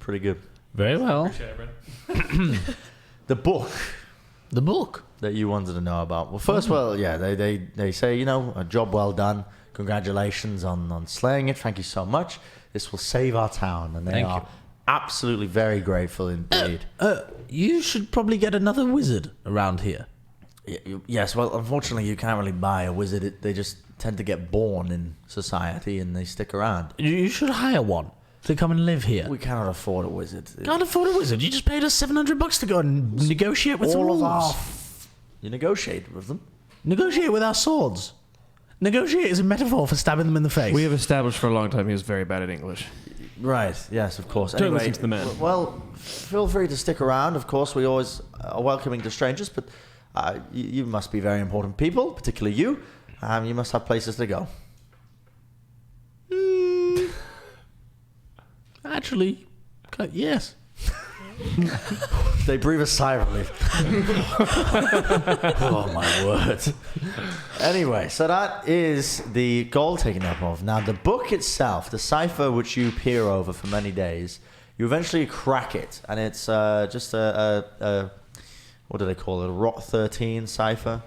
Pretty good. Very well. Appreciate it, Bren. The book The book. that you wanted to know about. Well, first, they say, a job well done. Congratulations on slaying it. Thank you so much. This will save our town. And they Thank are you. absolutely very grateful indeed. You should probably get another wizard around here. Yes, well, unfortunately, you can't really buy a wizard. They just tend to get born in society and they stick around. You should hire one to come and live here. We cannot afford a wizard. Can't afford a wizard. You just paid us $700 to go and negotiate with the All of wolves. you negotiate with them. Negotiate with our swords. Negotiate is a metaphor for stabbing them in the face. We have established for a long time he was very bad at English. Right, yes, of course. Don't listen to the man. Well, feel free to stick around. Of course, we always are welcoming to strangers, but you must be very important people, particularly you. You must have places to go. Actually, yes. They breathe a sigh of relief. Oh, my word. Anyway, so that is the goal taken up of. Now, the book itself, the cipher which you peer over for many days, you eventually crack it, and it's just a what do they call it? A Rot 13 cipher.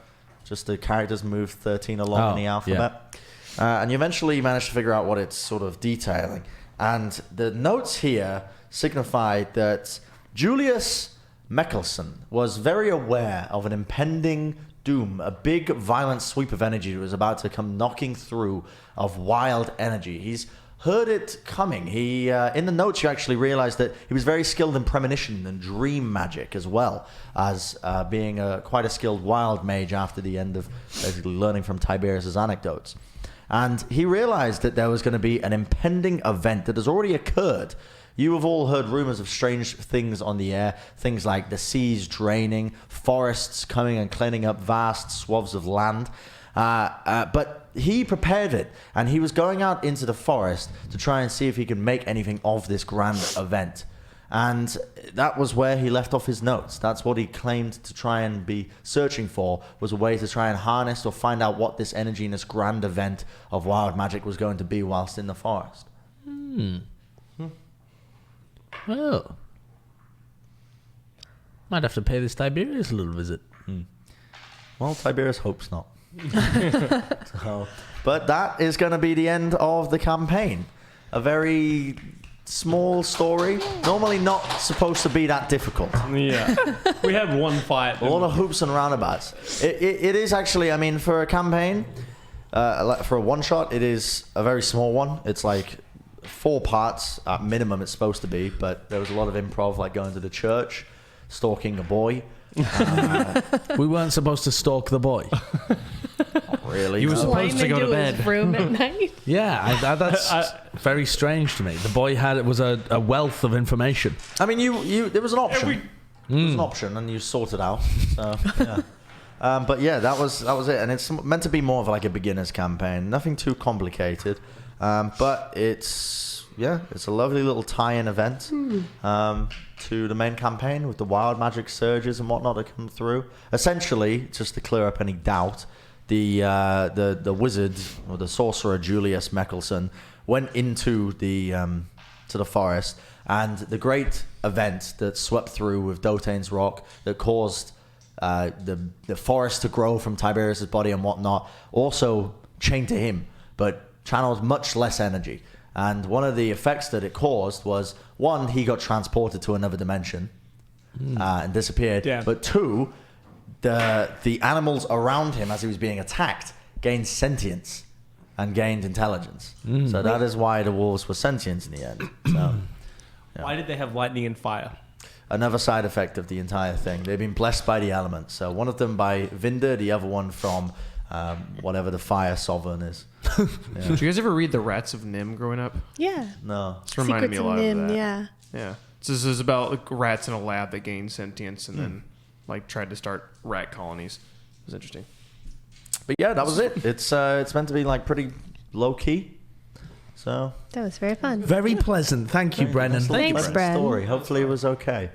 Just the characters move 13 along in the alphabet. And you eventually manage to figure out what it's sort of detailing. And the notes here signify that Julius Meckelson was very aware of an impending doom, a big violent sweep of energy that was about to come knocking through of wild energy. He's heard it coming. He in the notes you actually realize that he was very skilled in premonition and dream magic, as well as being quite a skilled wild mage after the end of basically learning from Tiberius's anecdotes. And he realized that there was going to be an impending event that has already occurred. You have all heard rumors of strange things on the air, things like the seas draining, forests coming and cleaning up vast swaths of land. But he prepared it, and he was going out into the forest to try and see if he could make anything of this grand event. And that was where he left off his notes. That's what he claimed to try and be searching for, was a way to try and harness or find out what this energy and this grand event of wild magic was going to be whilst in the forest. Well, might have to pay this Tiberius a little visit. Well, Tiberius hopes not. But that is going to be the end of the campaign. A very small story. Normally not supposed to be that difficult. Yeah. We had one fight. A lot of hoops and roundabouts. It is actually, I mean, for a campaign, for a one-shot, it is a very small one. It's like 4 parts at minimum it's supposed to be, but there was a lot of improv, like going to the church, stalking a boy. We weren't supposed to stalk the boy. Not really. You were no. supposed to go to Climb into bed. his room at night. Yeah, that's very strange to me. The boy was a wealth of information. I mean, you there was an option. There was an option, and you sorted out. So, yeah. But yeah, that was it, and it's meant to be more of like a beginner's campaign. Nothing too complicated, but it's a lovely little tie-in event to the main campaign with the wild magic surges and whatnot that come through. Essentially, just to clear up any doubt, the wizard or the sorcerer Julius Meckelson went into the to the forest, and the great event that swept through with Dotane's rock that caused the forest to grow from Tiberius's body and whatnot also chained to him, but channeled much less energy. And one of the effects that it caused was, 1, he got transported to another dimension and disappeared. Yeah. But 2, the animals around him as he was being attacked gained sentience and gained intelligence. So that is why the wolves were sentient in the end. So, Why did they have lightning and fire? another side effect of the entire thing. They've been blessed by the elements. So one of them by Vinder, the other one from whatever the fire sovereign is. Did you guys ever read The Rats of Nim growing up? Yeah. No. It's reminded me a lot Nim, of that. yeah. Yeah. So this is about like, rats in a lab that gained sentience and then like tried to start rat colonies. It was interesting. But yeah, that was it. It's meant to be like pretty low key. So That was very fun. Very pleasant. Thank you, Brennan. Thanks, pleasant Bren. story. Hopefully it was okay.